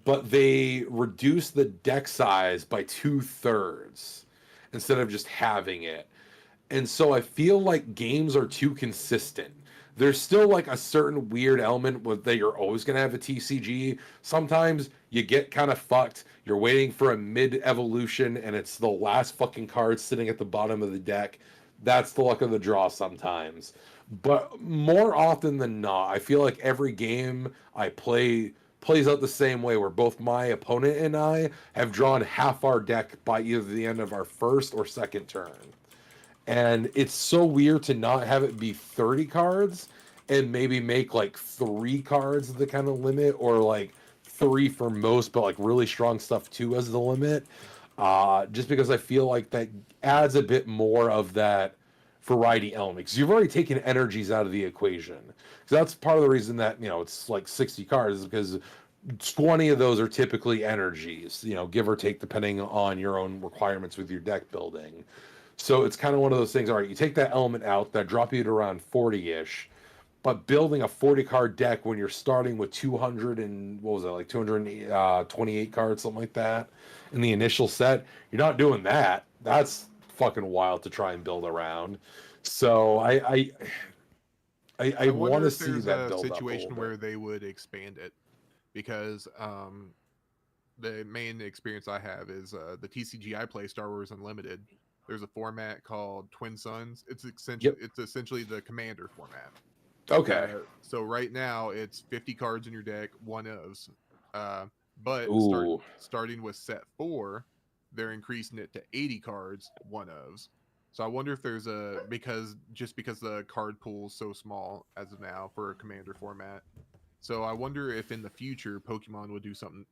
but they reduce the deck size by 2/3 instead of just having it. And so I feel like games are too consistent. There's still like a certain weird element with that you're always gonna have a TCG. Sometimes you get kind of fucked. You're waiting for a mid evolution and it's the last fucking card sitting at the bottom of the deck. That's the luck of the draw sometimes. But more often than not, I feel like every game I play plays out the same way where both my opponent and I have drawn half our deck by either the end of our first or second turn. And it's so weird to not have it be 30 cards and maybe make like 3 cards the kind of limit, or like 3 for most, but like really strong stuff too as the limit. Just because I feel like that adds a bit more of that variety element. Because you've already taken energies out of the equation. So that's part of the reason that, you know, it's like 60 cards is because 20 of those are typically energies, you know, give or take, depending on your own requirements with your deck building. So it's kind of one of those things. All right, you take that element out, that drop you to around 40-ish, but building a 40 card deck when you're starting with 200 and what was it, like 228 cards, something like that, in the initial set, you're not doing that. That's fucking wild to try and build around. So I wonder want to if see there's that a build up a situation little where bit. they would expand it, because the main experience I have is the TCG I play, Star Wars Unlimited. There's a format called Twin Suns. It's essentially the Commander format. Okay. So right now it's 50 cards in your deck, one ofs. But Ooh. starting with set 4, they're increasing it to 80 cards, one ofs. So I wonder if there's because the card pool is so small as of now for a Commander format. So I wonder if in the future Pokemon would do something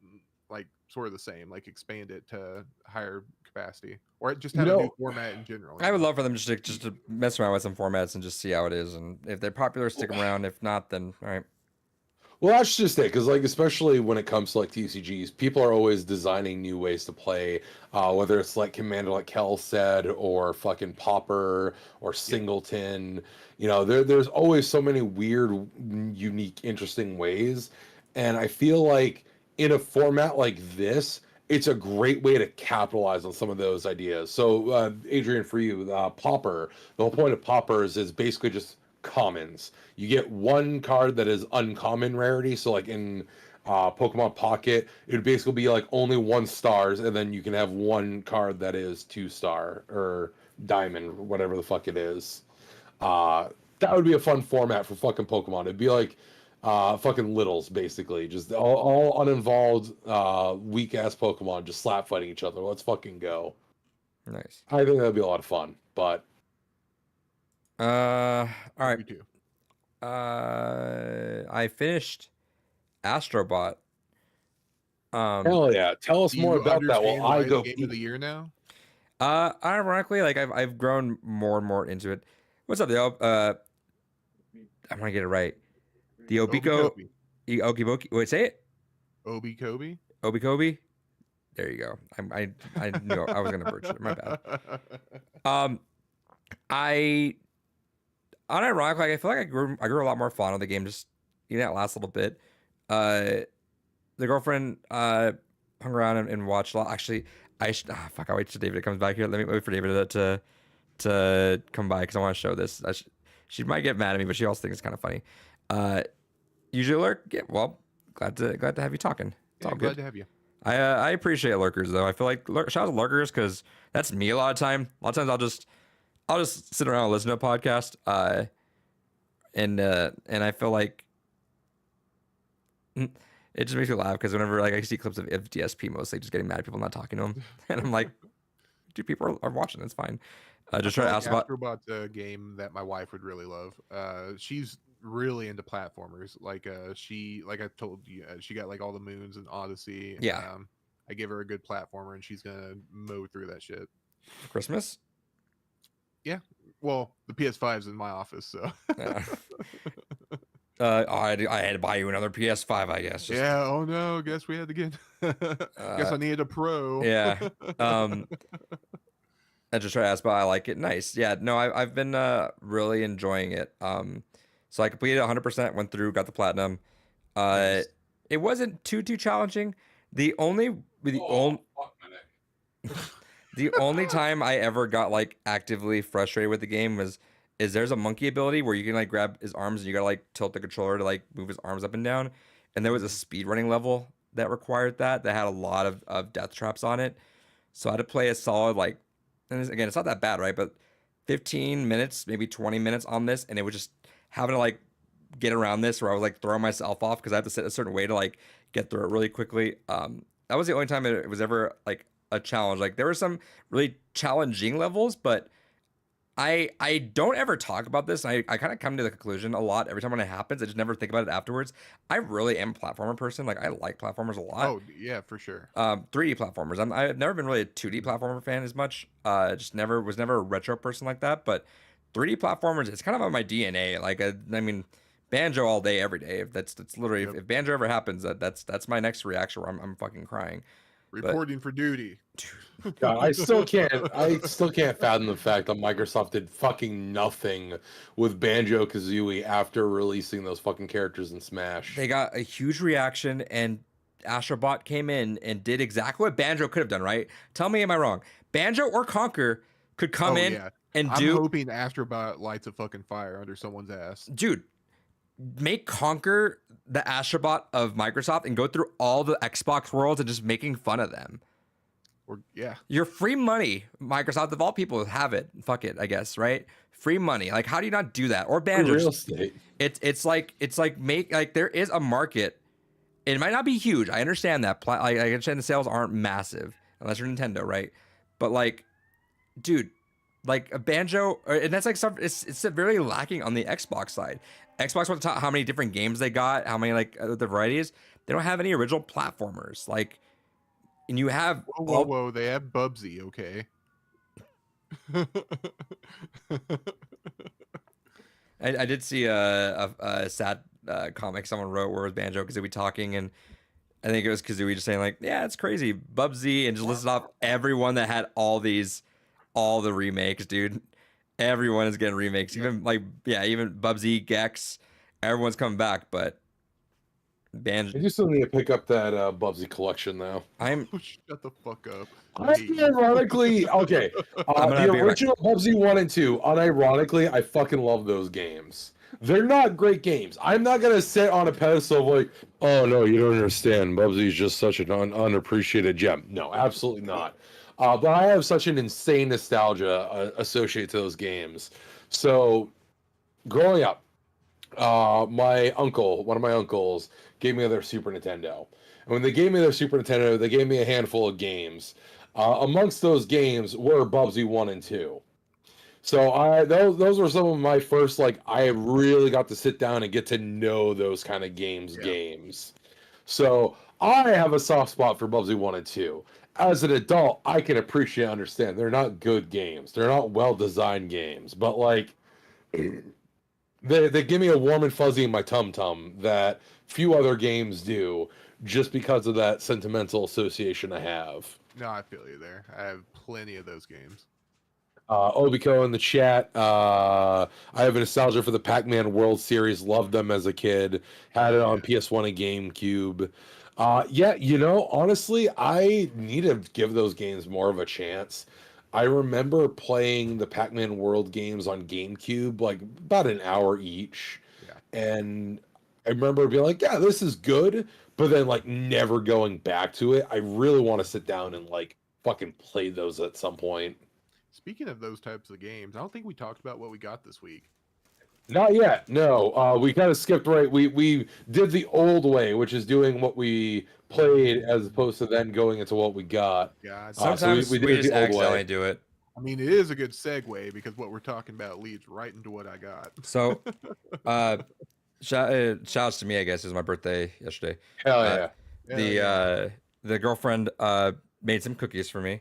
like sort of the same, like expand it to higher capacity, or just have a new format in general. I would love for them just to mess around with some formats and just see how it is, and if they're popular, stick them around. If not, then all right. Well, that's just it, because like especially when it comes to like TCGs, people are always designing new ways to play. Whether it's like Commander, like Kel said, or fucking Pauper or Singleton. There's always so many weird, unique, interesting ways, and I feel like in a format like this, it's a great way to capitalize on some of those ideas. So, Adrian, for you, Pauper, the whole point of Pauper is basically just commons. You get one card that is uncommon rarity. So like in Pokemon Pocket, it would basically be like only 1 stars, and then you can have one card that is 2 star or diamond, whatever the fuck it is. That would be a fun format for fucking Pokemon. It'd be like fucking Littles, basically. Just all uninvolved, weak ass Pokemon just slap fighting each other. Let's fucking go. Nice. I think that'd be a lot of fun, but All right. Me too. I finished Astrobot. hell yeah. Tell us Do more you about that understand while why I it's go game of the year now? Ironically, like I've grown more and more into it. What's up, yo? I want to get it right. The Obiko, Obi-Kobe. Okiboki. Wait, say it. Obi-Kobe? Obikobi. There you go. I knew I was gonna butcher it. My bad. I unironically, like, I feel like I grew a lot more fond of the game just that last little bit. The girlfriend hung around and watched a lot. Actually, I'll wait till David comes back here. Let me wait for David to come by because I want to show this. She might get mad at me, but she also thinks it's kind of funny. Usually lurk. Yeah, well, glad to have you talking. It's all glad good. to have you. I appreciate lurkers though. I feel like shout out to lurkers because that's me a lot of time. A lot of times I'll just sit around and listen to a podcast. And I feel like it just makes me laugh because whenever like I see clips of DSP mostly just getting mad at people not talking to him, and I'm like, dude, people are watching. It's fine. Just trying to ask about. Astrobot's a game that my wife would really love. She's really into platformers. Like like I told you, she got like all the moons and Odyssey. Yeah. I give her a good platformer and she's gonna mow through that shit. Christmas. Well, the PS5's in my office, so Yeah. I had to buy you another PS5, I guess. Just, yeah. Oh no, guess we had to get. Guess I needed a pro. Yeah. I just try to ask, but I like it. Nice. Yeah. No, I've been really enjoying it. So I completed 100%, went through, got the platinum. Nice. It wasn't too challenging. The only fuck my neck. the only time I ever got like actively frustrated with the game is there's a monkey ability where you can like grab his arms and you gotta like tilt the controller to like move his arms up and down. And there was a speed running level that required that had a lot of death traps on it. So I had to play a solid like, and again, it's not that bad, right? But 15 minutes, maybe 20 minutes on this, and it was just having to like get around this where I was like throwing myself off because I had to sit a certain way to like get through it really quickly. That was the only time it was ever like a challenge. Like there were some really challenging levels, but I don't ever talk about this. I kind of come to the conclusion a lot every time when it happens. I just never think about it afterwards. I really am a platformer person. Like I like platformers a lot. Oh yeah, for sure. 3D platformers. I've never been really a 2D platformer fan as much. Just was never a retro person like that. But 3D platformers, it's kind of on my DNA. Like I mean, Banjo all day, every day. That's literally Yep. if Banjo ever happens, that's my next reaction where I'm fucking crying. Reporting for duty. God, I still can't fathom the fact that Microsoft did fucking nothing with Banjo Kazooie after releasing those fucking characters in Smash. They got a huge reaction, and Astrobot came in and did exactly what Banjo could have done. Right? Tell me, am I wrong? Banjo or Conquer could come in Yeah. and I'm do. hoping Astrobot lights a fucking fire under someone's ass. Dude, make Conquer the Astrobot of Microsoft and go through all the Xbox worlds and just making fun of them. Or yeah. Your free money, Microsoft, of all people, have it. Fuck it, I guess, right? Free money. Like, how do you not do that? Or Banjo. Real estate. It's like make like there is a market. It might not be huge. I understand that. I understand the sales aren't massive unless you're Nintendo, right? But like, dude, like a Banjo, and that's like stuff. It's severely lacking on the Xbox side. Xbox wants to talk how many different games they got, how many like the varieties. They don't have any original platformers. Like, and you have Whoa, they have Bubsy, okay. I did see a sad comic someone wrote where it was Banjo Kazooie talking, and I think it was Kazooie just saying like, yeah, it's crazy, Bubsy, and just listed off everyone that had all the remakes, dude. Everyone is getting remakes, even like even Bubsy, Gex, everyone's coming back, but I Banjo. do still need to pick up that Bubsy collection though. I'm Oh, shut the fuck up. Unironically, okay. I'm gonna The be original Bubsy 1 and 2, unironically, I fucking love those games. They're not great games. I'm not gonna sit on a pedestal of like, oh no, you don't understand. Bubsy's just such an unappreciated gem. No, absolutely not. But I have such an insane nostalgia associated to those games. So, growing up, one of my uncles, gave me their Super Nintendo. And when they gave me their Super Nintendo, they gave me a handful of games. Amongst those games were Bubsy 1 and 2. So those were some of my first, like, I really got to sit down and get to know those kind of games. So I have a soft spot for Bubsy 1 and 2. As an adult, I can appreciate and understand they're not good games. They're not well-designed games. But, like, they give me a warm and fuzzy in my tum-tum that few other games do, just because of that sentimental association I have. No, I feel you there. I have plenty of those games. Obiko in the chat. I have a nostalgia for the Pac-Man World Series. Loved them as a kid. Had it on PS1 and GameCube. Honestly, I need to give those games more of a chance. I remember playing the Pac-Man World games on GameCube, like about an hour each. Yeah. And I remember being like, yeah, this is good, but then like never going back to it. I really want to sit down and like fucking play those at some point. Speaking of those types of games, I don't think we talked about what we got this week. Not yet. No, we kind of skipped right. We did the old way, which is doing what we played as opposed to then going into what we got. God, sometimes we we, did it just the old accidentally way. do it. I mean, it is a good segue because what we're talking about leads right into what I got. So, shouts to me, I guess. It was my birthday yesterday. Hell yeah. The girlfriend made some cookies for me.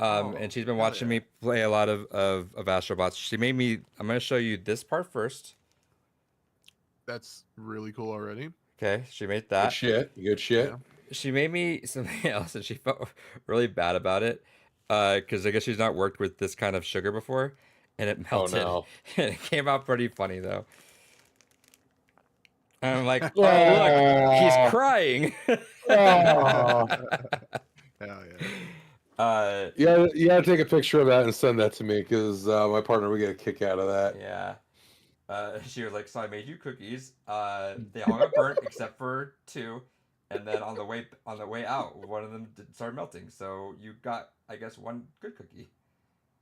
And she's been hell watching me play a lot of Astrobots. She made me. I'm gonna show you this part first. That's really cool already. Okay, she made Good that. shit. Good shit. Yeah. She made me something else, and she felt really bad about it. Because I guess she's not worked with this kind of sugar before, and it melted. no. And it came out pretty funny though. And I'm like, oh Aw. look, he's crying. Oh. Hell yeah. Yeah, you gotta take a picture of that and send that to me because my partner would get a kick out of that. Yeah. She was like, so I made you cookies. They all got burnt except for 2. And then on the way out, one of them started melting. So you got, I guess, 1 good cookie.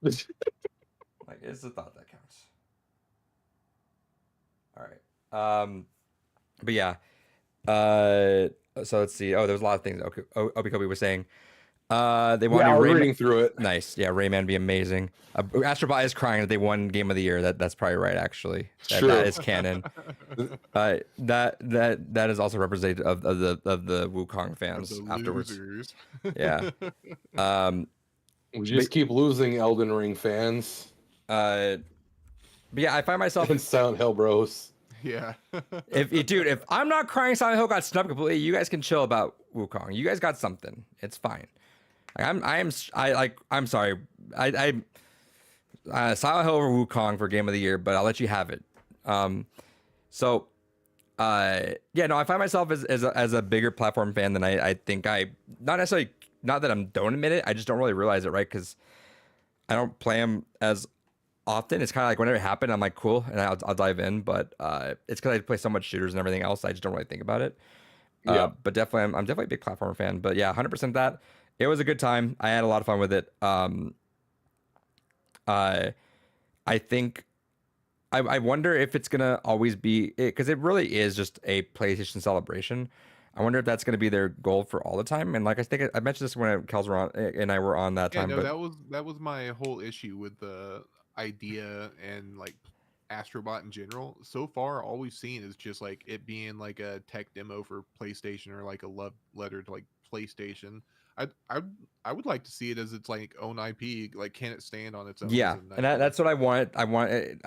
Like, it's the thought that counts. All right. But yeah. So let's see. Oh, there's a lot of things. Okay. Obi was saying. They want Yeah, to I'm reading through it. Nice. Yeah, Rayman would be amazing. Astrobot is crying that they won Game of the Year. That's probably right, actually. True. That is canon. That is also representative of the Wukong fans The afterwards. losers. Yeah. We just keep losing Elden Ring fans But yeah, I find myself and Silent Hill bros. Yeah. if I'm not crying, Silent Hill got snubbed completely. You guys can chill about Wukong. You guys got something. It's fine. I'm sorry. Silent Hill over Wukong for Game of the Year, but I'll let you have it. I find myself as a bigger platform fan than I think not necessarily, not that I don't admit it. I just don't really realize it, right? Because I don't play them as often. It's kind of like whenever it happened, I'm like, cool, and I'll dive in. But it's because I play so much shooters and everything else. I just don't really think about it. Yeah. But definitely, I'm definitely a big platformer fan. But yeah, 100% that. It was a good time. I had a lot of fun with it. I think I wonder if it's gonna always be it, because it really is just a PlayStation celebration. I wonder if that's gonna be their goal for all the time. And like I think I mentioned this when Kels were on and I were on that Yeah, time. no, But that was my whole issue with the idea and like Astrobot in general. So far, all we've seen is just like it being like a tech demo for PlayStation or like a love letter to like PlayStation. I would like to see it as its like own IP. Like, can it stand on its own? yeah, and that's what I want. I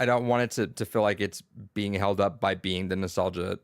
don't want it to feel like it's being held up by being the nostalgia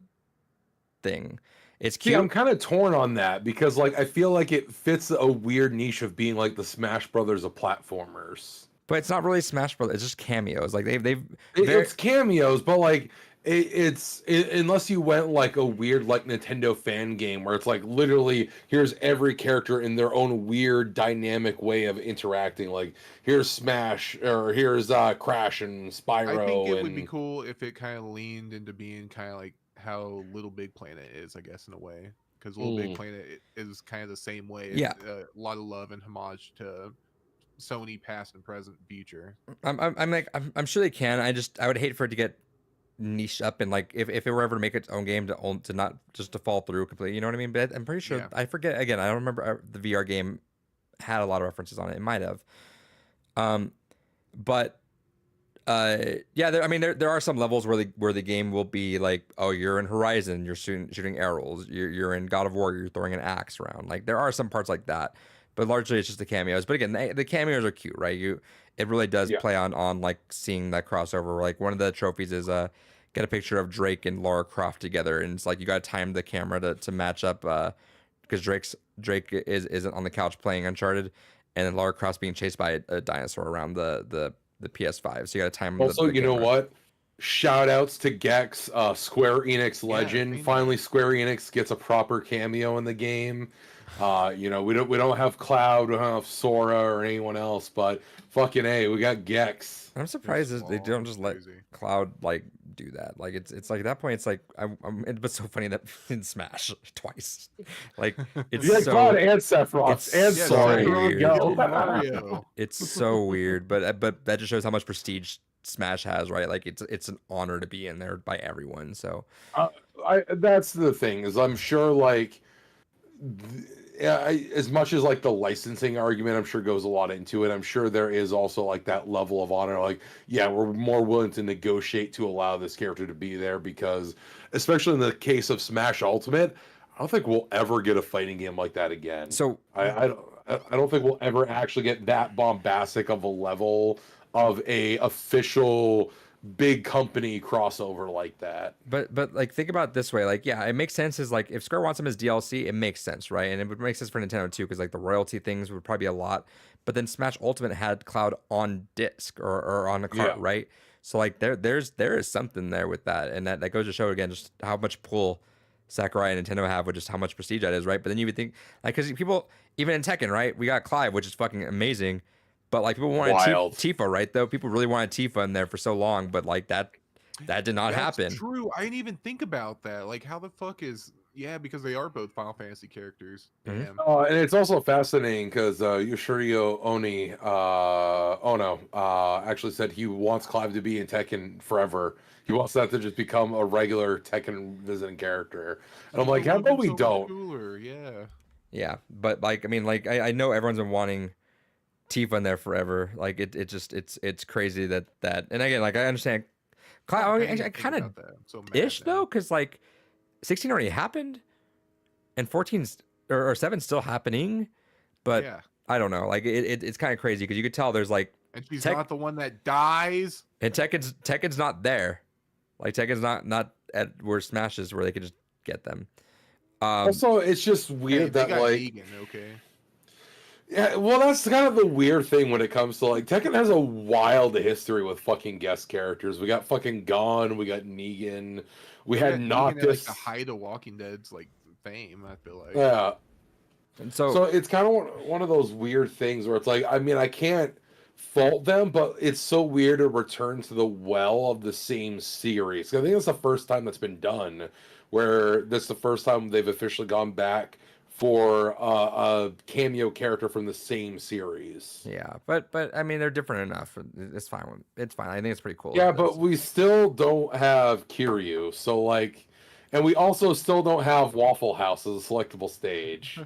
thing. It's See, cute. I'm kind of torn on that because like I feel like it fits a weird niche of being like the Smash Brothers of platformers. But it's not really Smash Bros. It's just cameos. Like they've very, It's cameos, but like unless you went like a weird like Nintendo fan game where it's like literally here's every character in their own weird dynamic way of interacting. Like here's Smash or here's Crash and Spyro. I think it would and be cool if it kind of leaned into being kind of like how Little Big Planet is, I guess, in a way. Because Little Big Planet is kind of the same way. Yeah. A lot of love and homage to Sony past and present future. I'm sure they can. I would hate for it to get niche up and like if it were ever to make its own game to not just to fall through completely. You know what I mean? But I'm pretty sure. Yeah. I forget again. I don't remember the VR game had a lot of references on it. It might have. But yeah, there are some levels where the game will be like, oh, you're in Horizon, you're shooting arrows, you're in God of War, you're throwing an axe around. Like there are some parts like that, but largely it's just the cameos. But again, the cameos are cute, right? It really does play on like seeing that crossover. Like one of the trophies is get a picture of Drake and Lara Croft together, and it's like you got to time the camera to match up because Drake isn't on the couch playing Uncharted, and then Lara Croft's being chased by a dinosaur around the PS5. So you got to time. Also, the you know camera. what? Shout outs to Gex, Square Enix legend. Finally, Square Enix gets a proper cameo in the game. You know, we don't have Cloud, we don't have Sora or anyone else, but fucking A, we got Gex. I'm surprised that they don't just let Cloud like do that. Like it's like at that point, it's like it's so funny that in Smash twice, like it's Yeah, so Cloud and Sephiroth it's and so Sora. weird. Mario. It's so weird, but that just shows how much prestige Smash has, right? Like it's an honor to be in there by everyone. So That's the thing is I'm sure like as much as like the licensing argument I'm sure goes a lot into it, I'm sure there is also like that level of honor, like yeah, we're more willing to negotiate to allow this character to be there because especially in the case of Smash Ultimate, I don't think we'll ever get a fighting game like that again. So I don't think we'll ever actually get that bombastic of a level of a official big company crossover like that. But like think about it this way, like yeah, it makes sense. Is like if Square wants them as DLC, it makes sense, right? And it would make sense for Nintendo too, because like the royalty things would probably be a lot. But then Smash Ultimate had Cloud on disc or on a cart, right? So like there is something there with that, and that goes to show again just how much pull Sakurai and Nintendo have with just how much prestige that is, right? But then you would think like because people even in Tekken, right? We got Clive, which is fucking amazing. But like people wanted Tifa, right? Though people really wanted Tifa in there for so long, but like that did not happen. True. I didn't even think about that. Like how the fuck is because they are both Final Fantasy characters. Mm-hmm. And it's also fascinating because Yoshirio Ono actually said he wants Clive to be in Tekken forever. He wants that to just become a regular Tekken visiting character. And I'm like, how about we don't? Cooler. Yeah, but like I mean, like I know everyone's been wanting Tifa in there forever. Like it's crazy that and again, like I understand I kind of ish though, because like 16 already happened and 14 or 7 still happening, but I don't know, like it's kind of crazy because you could tell there's like, and she's not the one that dies, and Tekken's not there, like Tekken's not at where Smash is where they could just get them. Also, it's just weird that like Negan, yeah, well, that's kind of the weird thing when it comes to like Tekken has a wild history with fucking guest characters. We got fucking Gon, we got Negan, we had Noctis. Like the height of Walking Dead's like fame, I feel like. Yeah, and so it's kind of one of those weird things where it's like, I mean, I can't fault them, but it's so weird to return to the well of the same series. I think that's the first time that's been done, where that's the first time they've officially gone back for a cameo character from the same series. Yeah, but I mean they're different enough. It's fine. It's fine. I think it's pretty cool. Yeah, but we still don't have Kiryu, so like, and we also still don't have Waffle House as a selectable stage.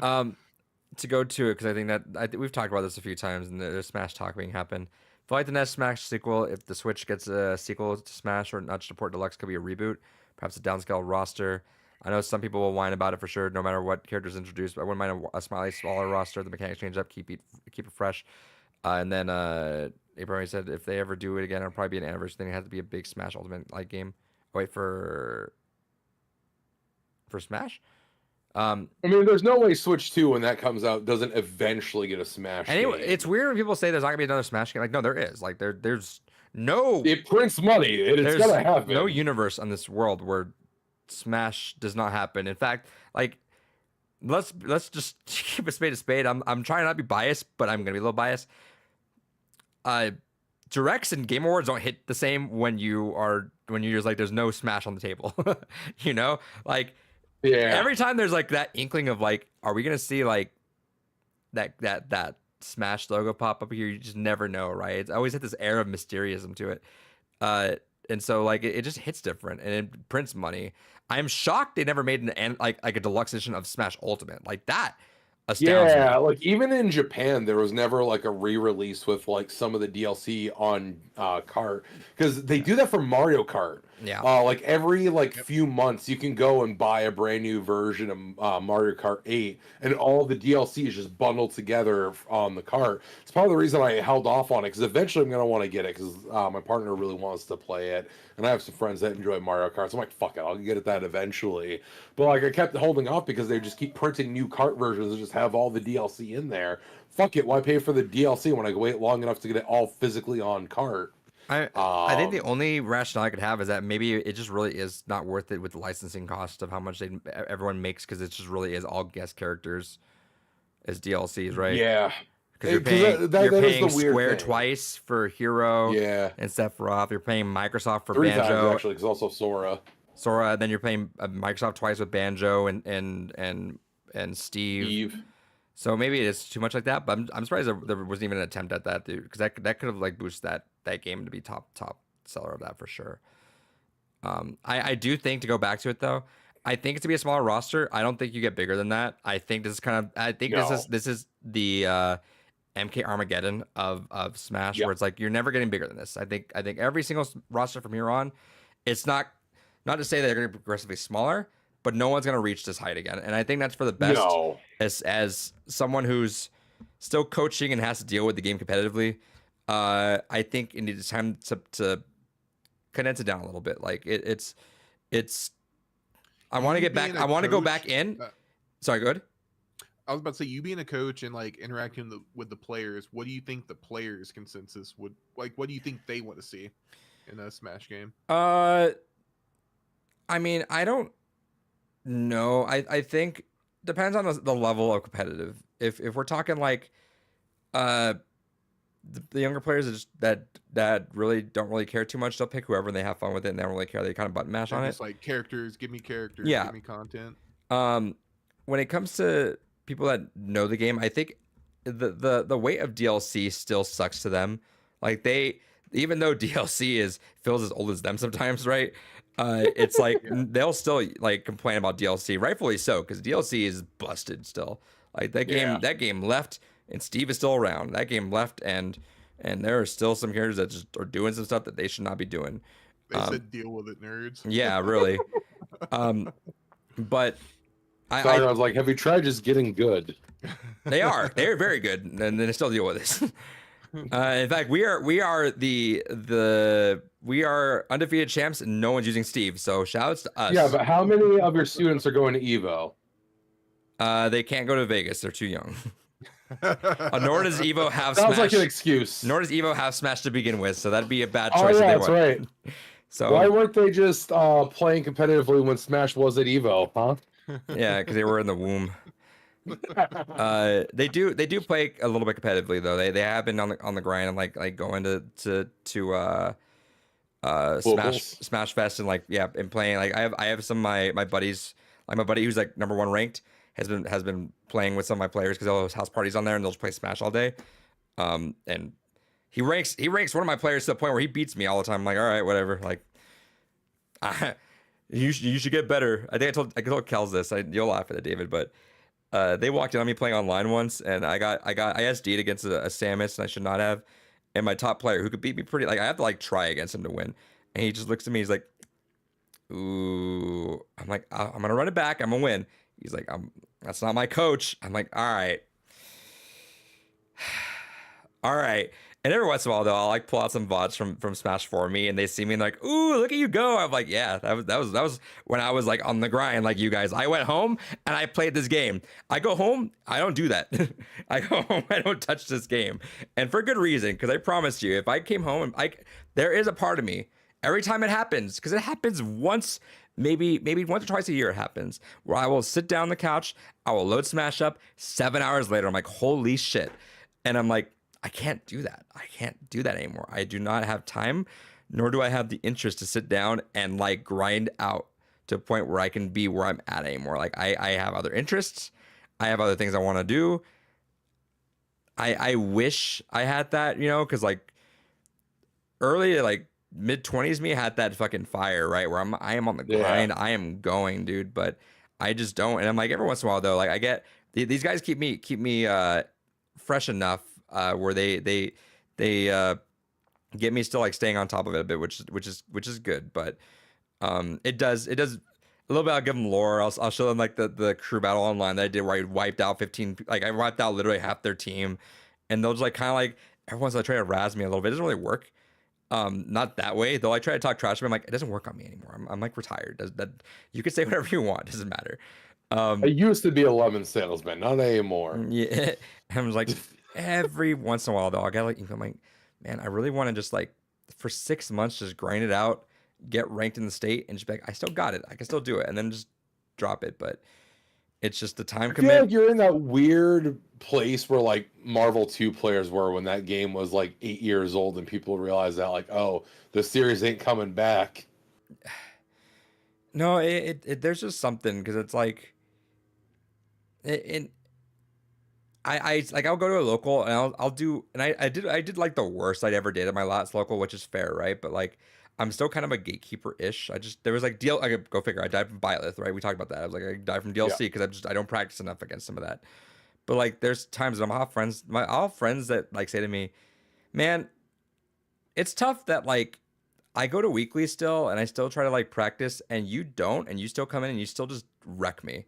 To go to it because I think that we've talked about this a few times and there's Smash talk being happen. If I like the next Smash sequel, if the Switch gets a sequel to Smash or Nudge Support Deluxe, could be a reboot, perhaps a downscaled roster. I know some people will whine about it for sure, no matter what characters introduced. But I wouldn't mind a slightly smaller roster. The mechanics change up, keep it fresh. And then Abraham said if they ever do it again, it'll probably be an anniversary thing. It has to be a big Smash Ultimate like game. Oh, wait for for Smash. I mean, there's no way Switch 2 when that comes out doesn't eventually get a Smash Anyway, game. it's weird when people say there's not gonna be another Smash game. Like, no, there is. Like, there's no. It prints money. It's There's gonna happen. no universe on this world where Smash does not happen. In fact, like, let's just keep a spade. I'm trying not to be biased, but I'm gonna be a little biased. Directs and Game Awards don't hit the same when you're just like there's no Smash on the table. You know, like Yeah. every time there's like that inkling of like, are we gonna see like that Smash logo pop up here? You just never know, right? It's always had this air of mysteriousism to it. And so like it just hits different and it prints money. I'm shocked they never made like a deluxe edition of Smash Ultimate. Like that astounds me. Yeah, like even in Japan, there was never like a re-release with like some of the DLC on Kart because they do that for Mario Kart. Yeah. Like every like few months, you can go and buy a brand new version of Mario Kart 8, and all the DLC is just bundled together on the cart. It's part of the reason I held off on it because eventually I'm gonna want to get it because my partner really wants to play it, and I have some friends that enjoy Mario Kart. So I'm like, fuck it, I'll get it that eventually. But like I kept holding off because they just keep printing new cart versions and just have all the DLC in there. Fuck it, why pay for the DLC when I can wait long enough to get it all physically on cart? I think the only rationale I could have is that maybe it just really is not worth it with the licensing cost of how much everyone makes because it just really is all guest characters as DLCs, right? Yeah. Because you're 'Cause paying, that you're is paying the weird Square thing. twice for Hero Yeah. and Sephiroth. You're paying Microsoft for 3 times Banjo, actually, because also Sora. Sora. And then you're paying Microsoft twice with Banjo and Steve. Eve. So maybe it is too much like that. But I'm surprised there wasn't even an attempt at that, dude. Because that could have like boosted that game to be top seller of that for sure. I do think, to go back to it though, I think it's to be a smaller roster. I don't think you get bigger than that. I think this is this is the MK Armageddon of Smash, Yep. where it's like you're never getting bigger than this. I think every single roster from here on, it's not to say that they're going to be progressively smaller, but no one's going to reach this height again. And I think that's for the best. No. As someone who's still coaching and has to deal with the game competitively, I think it needs time to condense it down a little bit. Like it's. I want to get back. I want to go back in. Sorry, good. I was about to say, you being a coach and like interacting with the players, what do you think the players' consensus would like? What do you think they want to see in a Smash game? I mean, I don't know. I think depends on the level of competitive. If we're talking like, the younger players that really don't really care too much, they'll pick whoever and they have fun with it and they don't really care. They kind of button mash on They're it. just like characters, give me characters, Yeah. give me content. When it comes to people that know the game, I think the weight of DLC still sucks to them. Like even though DLC feels as old as them sometimes, right? It's like they'll still like complain about DLC, rightfully so, because DLC is busted still. Like that game left, and Steve is still around. That game left, and there are still some characters that just are doing some stuff that they should not be doing. They said, "Deal with it, nerds." Yeah, really. But I was like, have you tried just getting good? they're very good, and they still deal with this. In fact, we are undefeated champs, and no one's using Steve. So shoutouts to us. Yeah, but how many of your students are going to Evo? They can't go to Vegas; they're too young. Nor does Evo have Sounds Smash. like an excuse. Nor does Evo have Smash to begin with, so that'd be a bad Oh choice. yeah, if that's they went. right. So Why weren't they just playing competitively when Smash was at Evo? Huh? yeah, because they were in the womb. They do play a little bit competitively though. They have been on the grind and like going to Smash Fest and like and playing. Like I have some of my buddies, like my buddy who's like #1 ranked has been playing with some of my players because they'll have house parties on there and they'll just play Smash all day. And he ranks one of my players to the point where he beats me all the time. I'm like, all right, whatever. Like, you should get better. I think I told Kels this. You'll laugh at it, David, but they walked in on me playing online once, and I SD'd against a Samus, and I should not have. And my top player, who could beat me pretty, like I have to like try against him to win, and he just looks at me. He's like, "Ooh," I'm like, "I'm gonna run it back. I'm gonna win." He's like, "That's not my coach." I'm like, "All right." All right. And every once in a while, though, I'll like pull out some bots from Smash for me, and they see me and like, "Ooh, look at you go!" I'm like, "Yeah, that was when I was like on the grind, like you guys. I went home and I played this game. I go home, I don't do that. I go home, I don't touch this game, and for good reason. Because I promise you, if I came home and there is a part of me every time it happens, because it happens once, maybe once or twice a year. It happens where I will sit down on the couch, I will load Smash up. 7 hours later, I'm like, "Holy shit!" And I'm like, I can't do that. I can't do that anymore. I do not have time, nor do I have the interest to sit down and like grind out to a point where I can be where I'm at anymore. Like I have other interests. I have other things I want to do. I wish I had that, because like early, like mid-20s me had that fucking fire, right? Where I am on the grind. I am going, dude, but I just don't. And I'm like, every once in a while though, like I get these guys keep me fresh enough where they get me still like staying on top of it a bit, which is good. But it does a little bit. I'll give them lore. I'll show them like the crew battle online that I did where I wiped out 15. Like I wiped out literally half their team, and they'll just like kind of like everyone's like try to razz me a little bit. It doesn't really work. Not that way though. I try to talk trash to me. I'm like, it doesn't work on me anymore. I'm like retired. That you can say whatever you want. It doesn't matter. I used to be a lemon salesman, not anymore. Yeah, I was like. Every once in a while, though, I gotta like, I'm like, man, I really want to just like for 6 months just grind it out, get ranked in the state, and just be like, I still got it, I can still do it, and then just drop it. But it's just the time I feel commitment. like you're in that weird place where like Marvel 2 players were when that game was like 8 years old, and people realized that like, oh, the series ain't coming back. No, there's just something because it's like, I like I'll go to a local and I'll do, and I did like the worst I'd ever did at my last local, which is fair, right? But like I'm still kind of a gatekeeper ish. There was like I could go figure. I died from Byleth, right? We talked about that. I was like I died from DLC because I don't practice enough against some of that. But like there's times that I'll have friends that like say to me, man, it's tough that like I go to weekly still and I still try to like practice and you don't, and you still come in and you still just wreck me.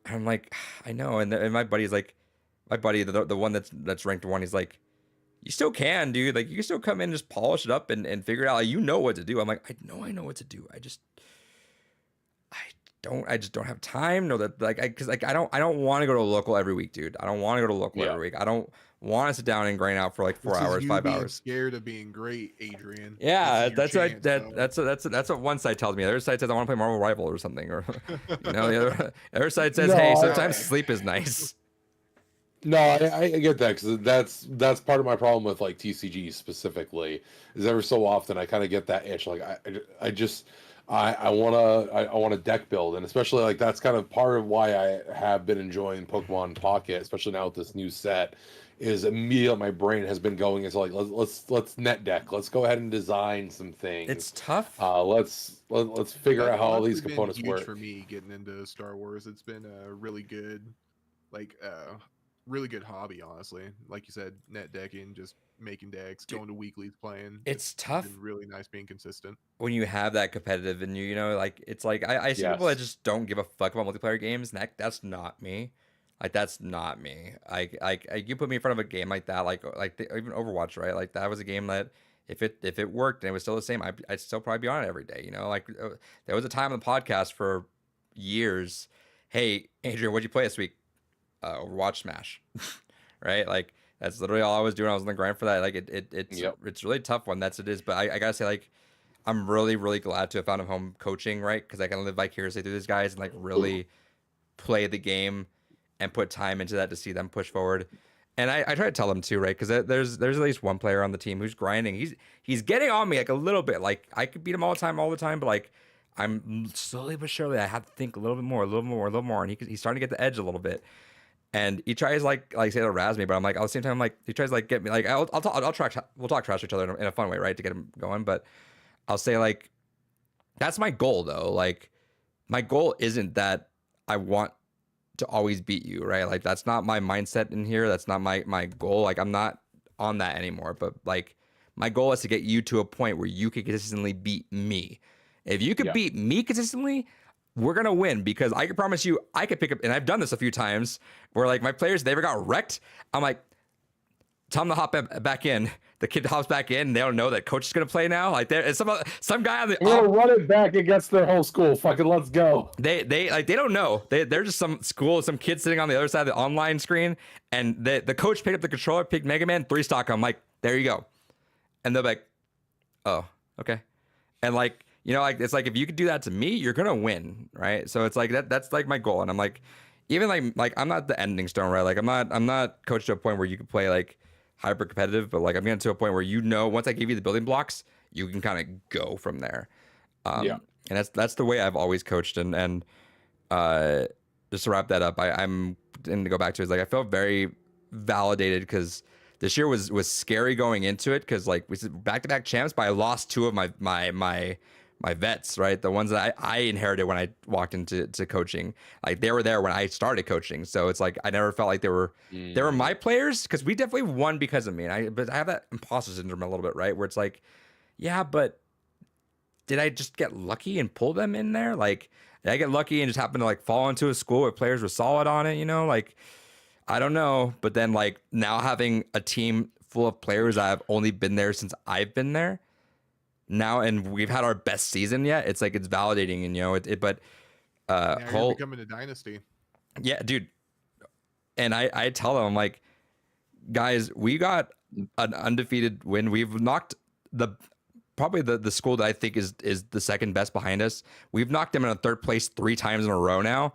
And I'm like, I know. And my buddy's like, my buddy, the one that's ranked 1, he's like, you still can, dude. Like you can still come in and just polish it up and figure it out. Like, you know what to do. I'm like, I know what to do. I just don't have time. No, that like because like I don't want to go to a local every week, dude. I don't want to go to a local every week. I don't want to sit down and grind out for like 4 hours, 5 hours. Scared of being great, Adrian. Yeah, that's what one site tells me. The other site says I want to play Marvel Rival or something, or the other site says, hey, sometimes sleep is nice. No, I get that because that's part of my problem with like TCG specifically is every so often I kind of get that itch. Like I want to deck build, and especially like that's kind of part of why I have been enjoying Pokemon Pocket, especially now with this new set. Is immediately my brain has been going into like let's net deck. Let's go ahead and design some things. It's tough. Let's figure out how all these components work. For me, getting into Star Wars, it's been a really good, really good hobby, honestly. Like you said, net decking, just making decks, going to weeklies, playing. It's tough. Been really nice being consistent. When you have that competitive and you know, like it's like I see people that just don't give a fuck about multiplayer games, and that's not me. Like that's not me. You put me in front of a game like that, even Overwatch, right? Like that was a game that if it worked and it was still the same, I'd still probably be on it every day. You know, like there was a time on the podcast for years. Hey, Adrian, what'd you play this week? Overwatch, Smash, right? Like that's literally all I was doing. I was on the grind for that. Like it's really tough one. It is. But I gotta say, like I'm really really glad to have found a home coaching, right? Because I can live vicariously through these guys and like really play the game and put time into that to see them push forward. And I try to tell them too, right? Because there's at least one player on the team who's grinding. He's getting on me like a little bit. Like I could beat him all the time, but like I'm slowly but surely I have to think a little bit more, and he's starting to get the edge a little bit. And he tries like say to razz me, but I'm like at the same time like he tries like get me like we'll talk trash to each other in a fun way, right, to get him going. But I'll say like that's my goal though. Like my goal isn't that I want to always beat you, right? Like that's not my mindset in here. That's not my goal. Like I'm not on that anymore. But like my goal is to get you to a point where you can consistently beat me. If you could beat me consistently, we're gonna win, because I can promise you I could pick up, and I've done this a few times where like my players, they ever got wrecked. I'm like, tell them to hop back in. The kid hops back in. They don't know that coach is gonna play now. Like there is some guy on the. I'm gonna run it back against their whole school. Fucking let's go. They don't know. They're just some school, some kid sitting on the other side of the online screen, and the coach picked up the controller, picked Mega Man 3 stock. I'm like, there you go, and they're like, oh, okay, and like like it's like if you could do that to me, you're gonna win, right? So it's like that's like my goal, and I'm like, even like I'm not the ending stone, right? Like I'm not coached to a point where you can play like hyper competitive, but like I'm getting to a point where once I give you the building blocks, you can kind of go from there. Yeah. And that's the way I've always coached. And just to wrap that up, I'm and to go back to is like I felt very validated because this year was scary going into it because like we said back-to-back champs, but I lost two of my vets, right? The ones that I inherited when I walked into coaching. Like they were there when I started coaching. So it's like I never felt like they were my players because we definitely won because of me. But I have that imposter syndrome a little bit, right? Where it's like, yeah, but did I just get lucky and pull them in there? Like, did I get lucky and just happen to like fall into a school where players were solid on it, Like, I don't know. But then like now having a team full of players that have only been there since I've been there now, and we've had our best season yet. It's like it's validating, and but Now you're becoming a dynasty. yeah, dude. And I tell them, I'm like, guys, we got an undefeated win. We've knocked probably the school that I think is the second best behind us. We've knocked them in a third place 3 times in a row now.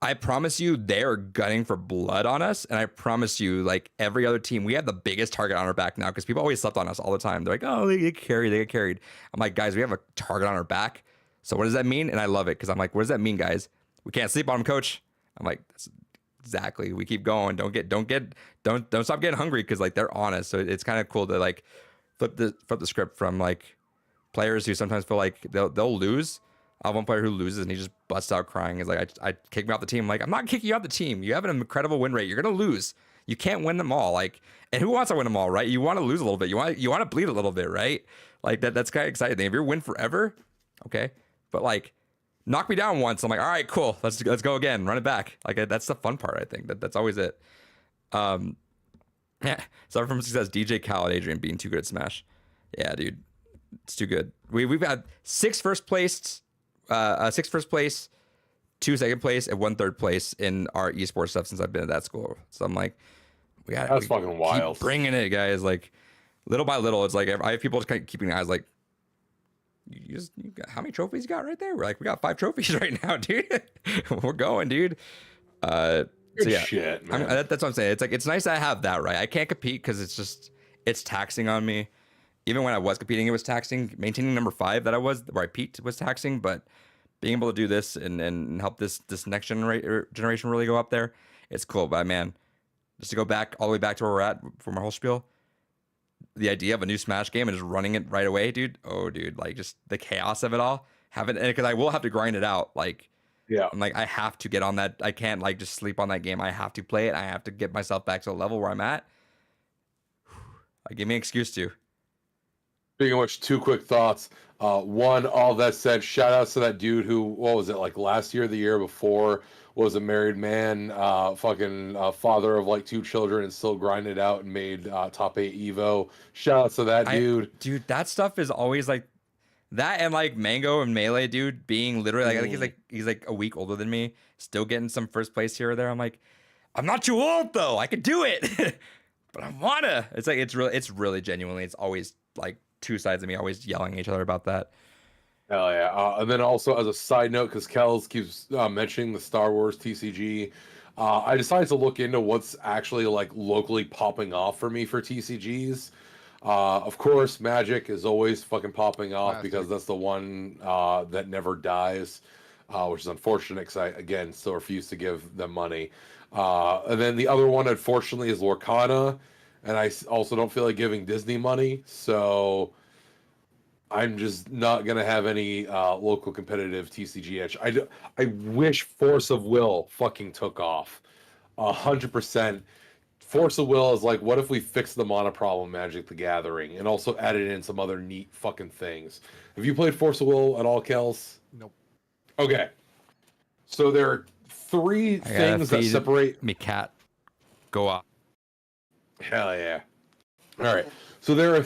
I promise you they are gunning for blood on us. And I promise you, like every other team, we have the biggest target on our back now because people always slept on us all the time. They're like, oh, they get carried. I'm like, guys, we have a target on our back. So what does that mean? And I love it because I'm like, what does that mean, guys? We can't sleep on them, coach. I'm like, that's exactly. We keep going. Don't stop getting hungry because like they're on us. So it's kind of cool to like flip the script from like players who sometimes feel like they'll lose. I have one player who loses and he just busts out crying. He's like, I kick me off the team. I'm like, I'm not kicking you off the team. You have an incredible win rate. You're gonna lose. You can't win them all. Like, and who wants to win them all, right? You want to lose a little bit. You want to bleed a little bit, right? Like that's kind of exciting. If you win forever, okay. But like, knock me down once. I'm like, all right, cool. Let's go again. Run it back. Like that's the fun part. I think that's always it. Yeah. Sorry from success. DJ Khaled, Adrian being too good at Smash. Yeah, dude, it's too good. We've had 6 first place, 2 second place, and 1 third place in our esports stuff since I've been at that school. So I'm like, That's fucking wild. Keep bringing it, guys. Like little by little, it's like I have people just kind of keeping eyes like, you got, how many trophies you got right there? We're like, we got 5 trophies right now, dude. We're going, dude. Good so yeah, shit, man. that's what I'm saying. It's like it's nice to have that, right? I can't compete because it's taxing on me. Even when I was competing, it was taxing. Maintaining number 5 that I was, where I peaked, was taxing. But being able to do this and help this next generation really go up there, it's cool. But man, just to go back all the way back to where we're at for my whole spiel, the idea of a new Smash game and just running it right away, dude. Oh, dude, like just the chaos of it all. Because I will have to grind it out. Like, yeah, I'm like, I have to get on that. I can't like just sleep on that game. I have to play it. I have to get myself back to the level where I'm at. Like, give me an excuse to. Speaking of which, 2 quick thoughts. One, all that said, shout outs to that dude who, what was it, like last year, the year before, was a married man, father of like 2 children and still grinded out and made top 8 Evo. Shout outs to that dude. Dude, that stuff is always like that, and like Mango and Melee, dude, being literally like, I think he's like a week older than me, still getting some first place here or there. I'm like, I'm not too old though. I could do it. But I wanna. It's like it's really genuinely. It's always like 2 sides of me always yelling at each other about that. Hell yeah. And then also as a side note, because Kels keeps mentioning the Star Wars TCG, I decided to look into what's actually like locally popping off for me for TCGs. Of course, Magic is always fucking popping off Classic. because that's the one that never dies, which is unfortunate because I, again, still refuse to give them money. And then the other one, unfortunately, is Lorcana. And I also don't feel like giving Disney money. So I'm just not going to have any local competitive TCG edge. I wish Force of Will fucking took off. 100%. Force of Will is like, what if we fixed the mana problem Magic the Gathering and also added in some other neat fucking things? Have you played Force of Will at all, Kels? Nope. Okay. So there are 3 things that separate... me cat. Go up. Hell yeah. All right. So there are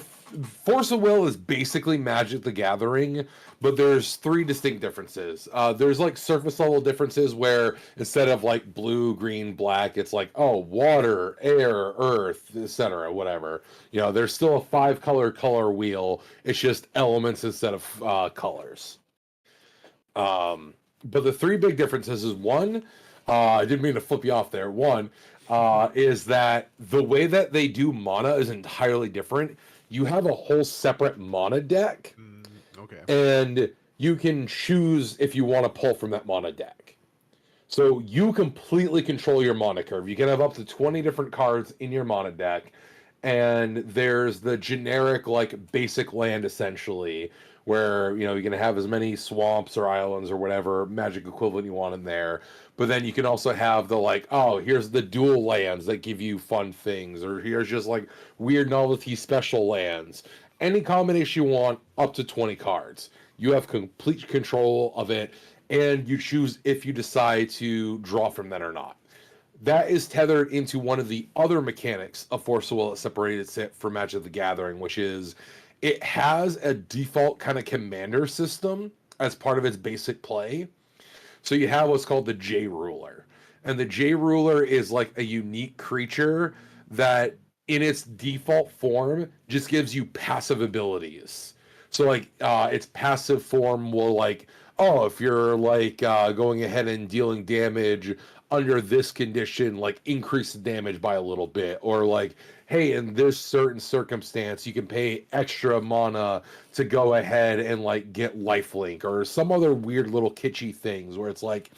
Force of Will is basically Magic the Gathering, but there's three distinct differences. There's like surface level differences where instead of like blue, green, black, it's like, oh, water, air, earth, etc. Whatever. You know, there's still a 5-color wheel. It's just elements instead of colors. But the three big differences is one, I didn't mean to flip you off there. One, is that the way that they do mana is entirely different. You have a whole separate mana deck, Okay. and you can choose if you want to pull from that mana deck. So you completely control your mana curve. You can have up to 20 different cards in your mana deck, and there's the generic, like, basic land, essentially, where, you know, you can have as many swamps or islands or whatever magic equivalent you want in there. But then you can also have the, like, oh, here's the dual lands that give you fun things, or here's just like weird novelty special lands. Any combination you want, up to 20 cards. You have complete control of it, and you choose if you decide to draw from that or not. That is tethered into one of the other mechanics of Force of Will that separated it from Magic the Gathering, which is it has a default kind of commander system as part of its basic play. So you have what's called the J Ruler. And the J Ruler is like a unique creature that in its default form just gives you passive abilities. So like its passive form will like, oh, if you're like going ahead and dealing damage under this condition, like increase the damage by a little bit, or like, hey, in this certain circumstance, you can pay extra mana to go ahead and like get lifelink, or some other weird little kitschy things where it's like,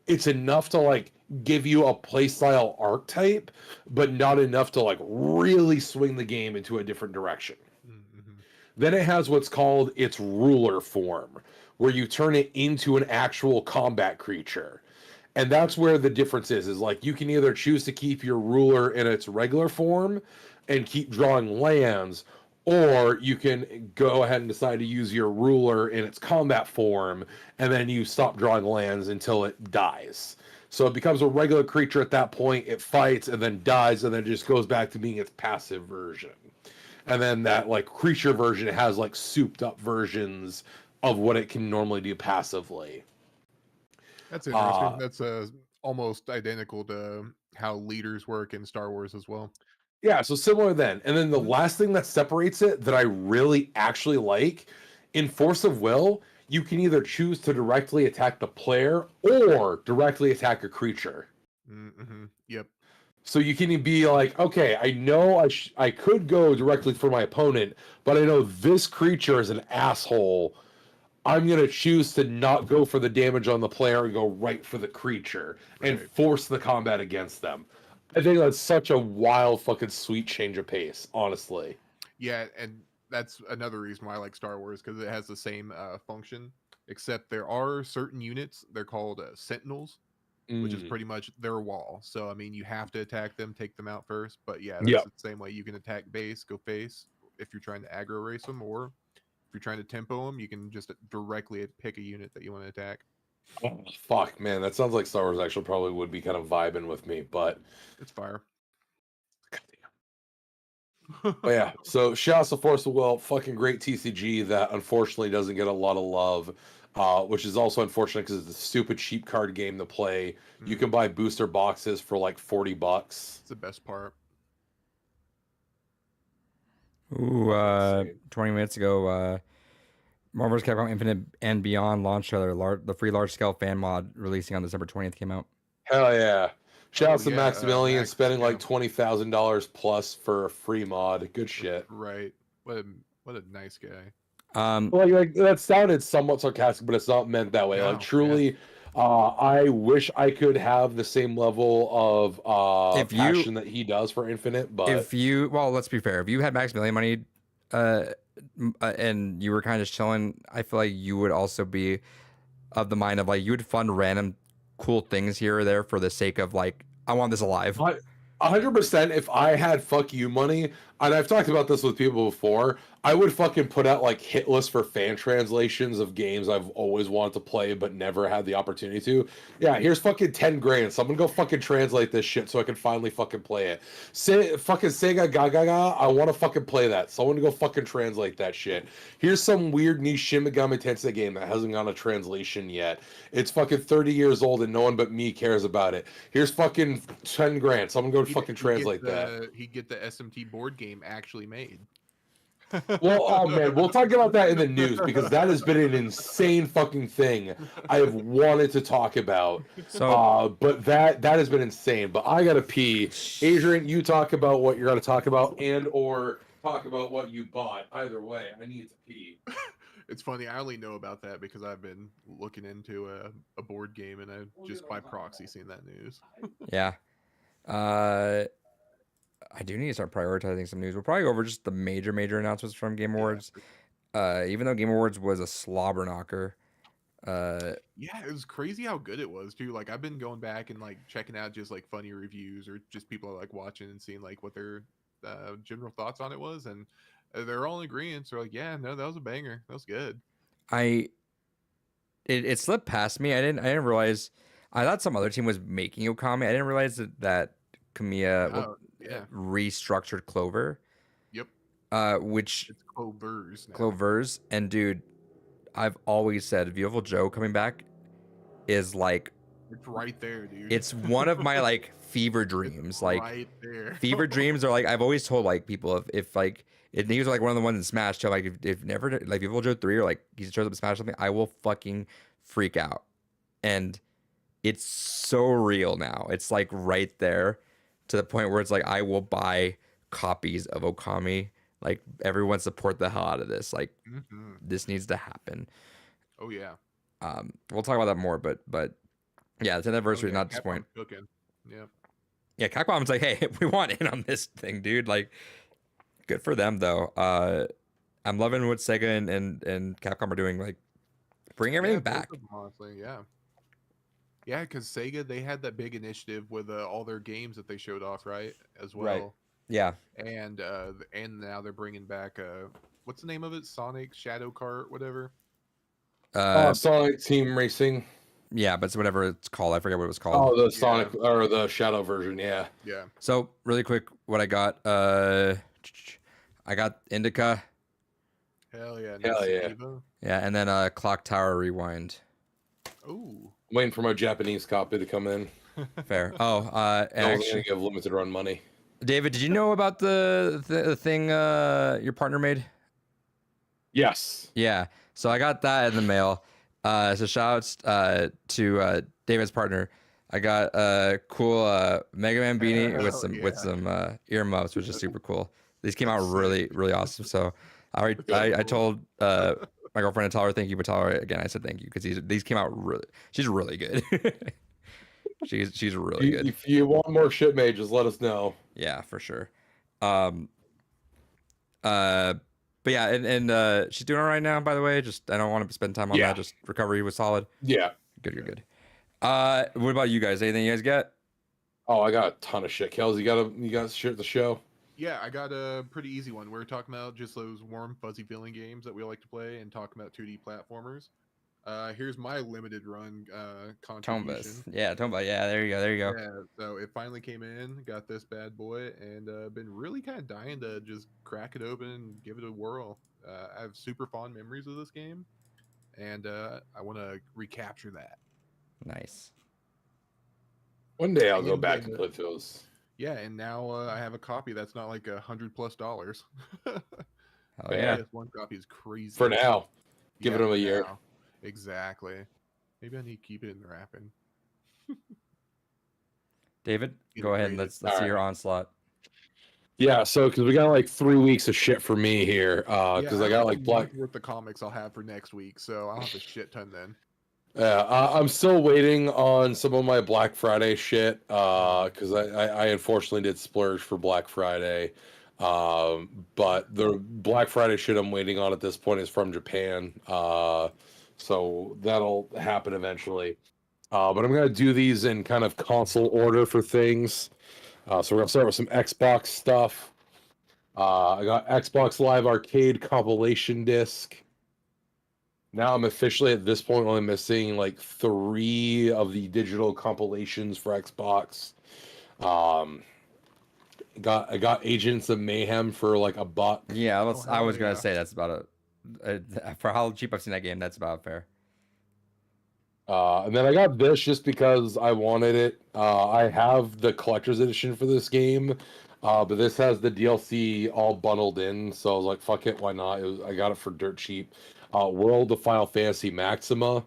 it's enough to like give you a playstyle archetype, but not enough to like really swing the game into a different direction. Mm-hmm. Then it has what's called its ruler form, where you turn it into an actual combat creature. And that's where the difference is like you can either choose to keep your ruler in its regular form and keep drawing lands, or you can go ahead and decide to use your ruler in its combat form, and then you stop drawing lands until it dies. So it becomes a regular creature at that point, it fights and then dies, and then it just goes back to being its passive version. And then that like creature version has like souped up versions of what it can normally do passively. That's interesting. That's almost identical to how leaders work in Star Wars as well. Yeah, so similar then. And then the last thing that separates it that I really actually like, in Force of Will, you can either choose to directly attack the player or directly attack a creature. Mm-hmm. Yep. So you can be like, okay, I know I could go directly for my opponent, but I know this creature is an asshole. I'm going to choose to not go for the damage on the player and go right for the creature and force the combat against them. I think that's such a wild fucking sweet change of pace, honestly. Yeah, and that's another reason why I like Star Wars, because it has the same function, except there are certain units, they're called Sentinels, which is pretty much their wall. So, I mean, you have to attack them, take them out first. But yeah, that's the same way. You can attack base, go face, if you're trying to aggro race them, or if you're trying to tempo them, you can just directly pick a unit that you want to attack. Oh, fuck, man, that sounds like Star Wars actually probably would be kind of vibing with me, but it's fire. But yeah, so shouts to Force of Will, fucking great TCG that unfortunately doesn't get a lot of love, which is also unfortunate because it's a stupid cheap card game to play. You can buy booster boxes for like $40. It's the best part. Ooh, 20 minutes ago, Marvel vs. Capcom Infinite and Beyond launch trailer, the free large-scale fan mod releasing on December 20th came out. Hell yeah. Shouts to yeah, Maximilian Max, spending like $20,000 plus for a free mod. Good shit. Right. What a nice guy. Like that sounded somewhat sarcastic, but it's not meant that way. No, like truly, I wish I could have the same level of passion that he does for Infinite. But well, let's be fair. If you had Maximilian money, and you were kind of just chilling, I feel like you would also be of the mind of like you would fund random cool things here or there for the sake of like I want this alive. 100%. If I had fuck you money, and I've talked about this with people before. I would fucking put out like hit lists for fan translations of games I've always wanted to play but never had the opportunity to. Yeah, here's fucking 10 grand. Someone go fucking translate this shit so I can finally fucking play it. Say fucking Sega Gaga, I want to fucking play that. Someone go fucking translate that shit. Here's some weird niche Shin Megami Tensei game that hasn't gone a translation yet. It's fucking 30 years old and no one but me cares about it. Here's fucking 10 grand. Someone go fucking translate that. He'd get the SMT board game actually made. Well, oh man, we'll talk about that in the news because that has been an insane fucking thing I have wanted to talk about. So But that has been insane. But I gotta pee. Adrian, you talk about what you're gonna talk about, and or talk about what you bought. Either way, I need to pee. It's funny. I only know about that because I've been looking into a board game, and I've just by proxy seen that news. yeah. I do need to start prioritizing some news. We'll probably go over just the major announcements from Game Awards. Even though Game Awards was a slobber knocker. Yeah, it was crazy how good it was too. Like I've been going back and like checking out just like funny reviews or just people like watching and seeing like what their general thoughts on it was, and they're all in agreement. So like, yeah, no, that was a banger. That was good. It slipped past me. I didn't realize. I thought some other team was making Okami. I didn't realize that Kamiya Yeah. restructured Clover. Yep. Which It's Clovers now. Clovers, and dude, I've always said Beautiful Joe coming back is like It's right there, dude. it's one of my like fever dreams. Like right there. fever dreams are like I've always told like people if like if he was like one of the ones in Smash, so like if never like Beautiful Joe 3 or like he shows up in Smash or something, I will fucking freak out. And it's so real now. It's like right there to the point where it's like I will buy copies of Okami. Like everyone support the hell out of this. Like this needs to happen. Oh yeah. We'll talk about that more, but yeah, the 10th anniversary is yeah, not disappointing. Cooking. Yep. Yeah, Capcom's like, hey, we want in on this thing, dude. Like, good for them though. I'm loving what Sega and Capcom are doing. Like, bring everything both back. of them, honestly, yeah. Yeah, because Sega, they had that big initiative with all their games that they showed off, right? As well. Right. Yeah. And now they're bringing back what's the name of it? Sonic Shadow Kart, whatever. Sonic Team Racing. Yeah, but it's whatever it's called. I forget what it was called. Oh, the Sonic or the Shadow version. Yeah. Yeah. So really quick, what I got? I got Indica. Hell yeah. Hell yeah. Nintendo. Yeah, and then Clock Tower Rewind. Ooh. Waiting for my Japanese copy to come in. Fair. Oh, and I was gonna actually, give limited run money. David, did you know about the thing your partner made? Yes. Yeah. So I got that in the mail. So shout outs to David's partner. I got a cool Mega Man beanie with some earmuffs, which is super cool. These came out really awesome. So I told my girlfriend to tell her thank you, but tell her again I said thank you because these came out really. She's really good. she's really good. If you want more shit made, just let us know. Yeah, for sure. But yeah, and she's doing all right now, by the way. Just I don't want to spend time on that. Just recovery was solid. Yeah. Good. What about you guys? Anything you guys get? Oh, I got a ton of shit. Kels, you got shit at the show? Yeah, I got a pretty easy one. We're talking about just those warm, fuzzy feeling games that we like to play and talking about 2D platformers. Here's my limited run contribution. Tomba. Yeah, there you go. Yeah, so it finally came in, got this bad boy, and been really kind of dying to just crack it open and give it a whirl. I have super fond memories of this game, and I want to recapture that. Nice. One day I'll go back and play those. Yeah, and now I have a copy that's not like $100+. Hell yeah. This one copy is crazy. For now. Give it Yeah, them a year. now. Exactly. Maybe I need to keep it in the wrapping. David, go ahead and let's see your onslaught. Yeah, so because we got like 3 weeks of shit for me here, because I got like Black worth the comics I'll have for next week, so I'll have a shit ton then. Yeah, I'm still waiting on some of my Black Friday shit, because I unfortunately did splurge for Black Friday, but the Black Friday shit I'm waiting on at this point is from Japan, so that'll happen eventually. But I'm gonna do these in kind of console order for things. So we're gonna start with some Xbox stuff. I got Xbox Live Arcade compilation disc. Now I'm officially at this point only missing like 3 of the digital compilations for Xbox. Um, I got Agents of Mayhem for like $1. Yeah, I hell was gonna yeah. say that's about for how cheap I've seen that game. That's about fair. And then I got this just because I wanted it. I have the collector's edition for this game, but this has the DLC all bundled in, so I was like, "Fuck it, why not?" I got it for dirt cheap. World of Final Fantasy Maxima.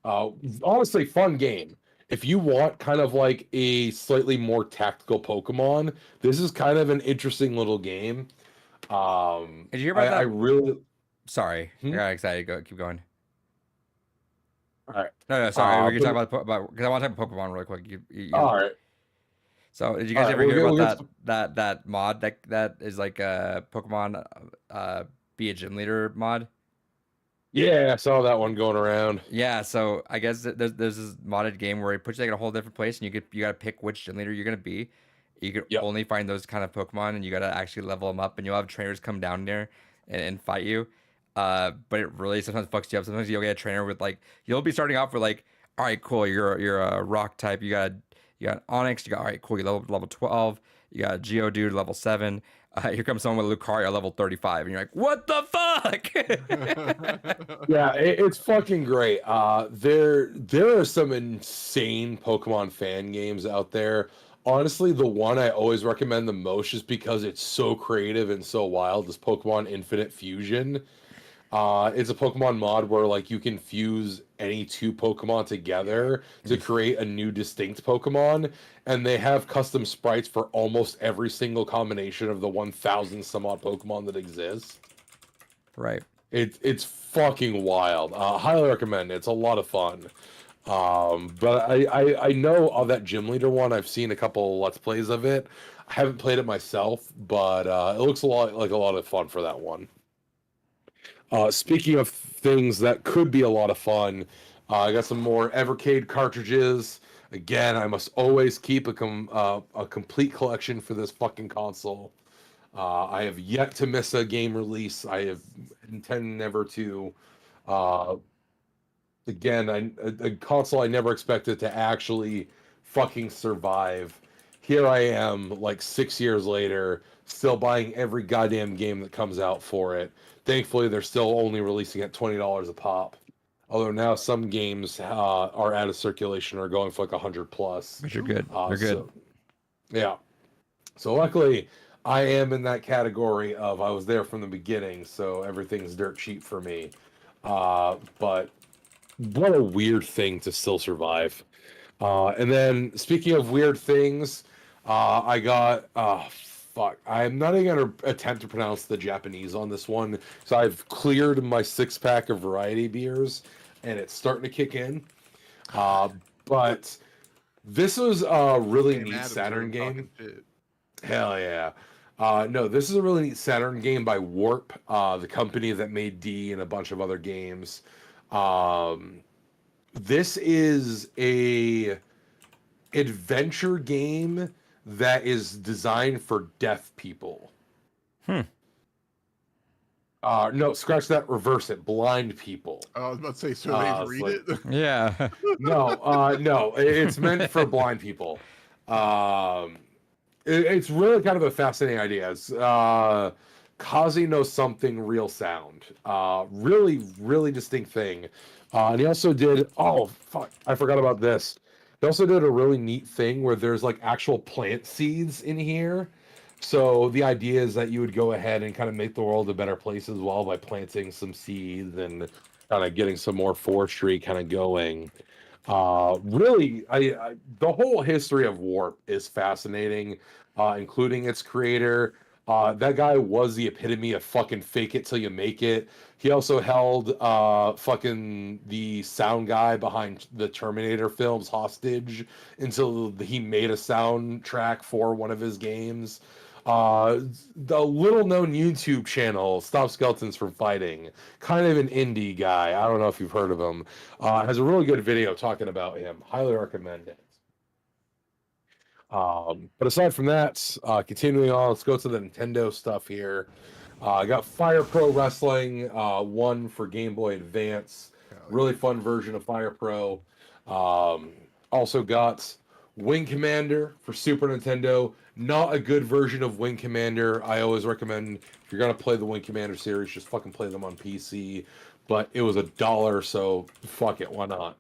Honestly, fun game. If you want kind of like a slightly more tactical Pokemon, this is kind of an interesting little game. Did you hear about I that? really. Sorry, I Hmm? got excited. Go, keep going. All right. No, sorry. We can But, talk about because I want to talk about Pokemon really quick. all right. So, did you All guys right. ever We'll hear get, about we'll get that mod that is like a Pokemon be a gym leader mod? Yeah, I saw that one going around. Yeah, so I guess there's this modded game where it puts you like in a whole different place, and you gotta pick which gym leader you're gonna be. You can Yep. only find those kind of Pokemon, and you gotta actually level them up, and you'll have trainers come down there and fight you. But it really sometimes fucks you up. Sometimes you'll get a trainer with like you'll be starting off with like, all right, cool, you're a rock type. You got Onyx. You got all right, cool. You level 12. You got Geodude level 7. Here comes someone with Lucario level 35, and you're like, what the fuck? Yeah, it's fucking great. There are some insane Pokemon fan games out there. Honestly, the one I always recommend the most just because it's so creative and so wild is Pokemon Infinite Fusion. It's a Pokemon mod where like you can fuse any 2 Pokemon together to create a new distinct Pokemon, and they have custom sprites for almost every single combination of the 1,000 some odd Pokemon that exists. Right. It's fucking wild. Highly recommend it. It's a lot of fun. But I know of that gym leader one. I've seen a couple Let's Plays of it. I haven't played it myself, but it looks a lot like a lot of fun for that one. Speaking of things that could be a lot of fun, I got some more Evercade cartridges. Again, I must always keep a complete collection for this fucking console. I have yet to miss a game release. I have intend never to. Uh, Again, a console I never expected to actually fucking survive. Here I am, like 6 years later, still buying every goddamn game that comes out for it. Thankfully, they're still only releasing at $20 a pop. Although now some games are out of circulation or going for like 100 plus. But you're good. You're good. So, yeah. So luckily, I am in that category of I was there from the beginning, so everything's dirt cheap for me. But what a weird thing to still survive. And then speaking of weird things, I got fuck. I'm not even gonna attempt to pronounce the Japanese on this one. So I've cleared my 6-pack of variety beers, and it's starting to kick in. But this was a really Damn, neat Adam's Saturn really talking game. shit. Hell yeah. No, this is a really neat Saturn game by Warp, the company that made D and a bunch of other games. This is a adventure game that is designed for deaf people. Hmm. No, scratch that, reverse it. Blind people. I was about to say, so they it's read like- it. Yeah. No, it's meant for blind people. It's really kind of a fascinating idea. It's Kazi knows something real sound. Really, really distinct thing. And he also did, oh fuck, I forgot about this. He also did a really neat thing where there's like actual plant seeds in here. So the idea is that you would go ahead and kind of make the world a better place as well by planting some seeds and kind of getting some more forestry kind of going. Really, the whole history of Warp is fascinating, including its creator. That guy was the epitome of fucking fake it till you make it. He also held fucking the sound guy behind the Terminator films hostage until he made a soundtrack for one of his games. The little known YouTube channel, Stop Skeletons from Fighting, kind of an indie guy. I don't know if you've heard of him. Has a really good video talking about him. Highly recommend it. But aside from that, continuing on, let's go to the Nintendo stuff here. I got Fire Pro Wrestling 1 for Game Boy Advance. Really fun version of Fire Pro. Also got Wing Commander for Super Nintendo. Not a good version of Wing Commander. I always recommend, if you're going to play the Wing Commander series, just fucking play them on PC. But it was $1, so fuck it, why not?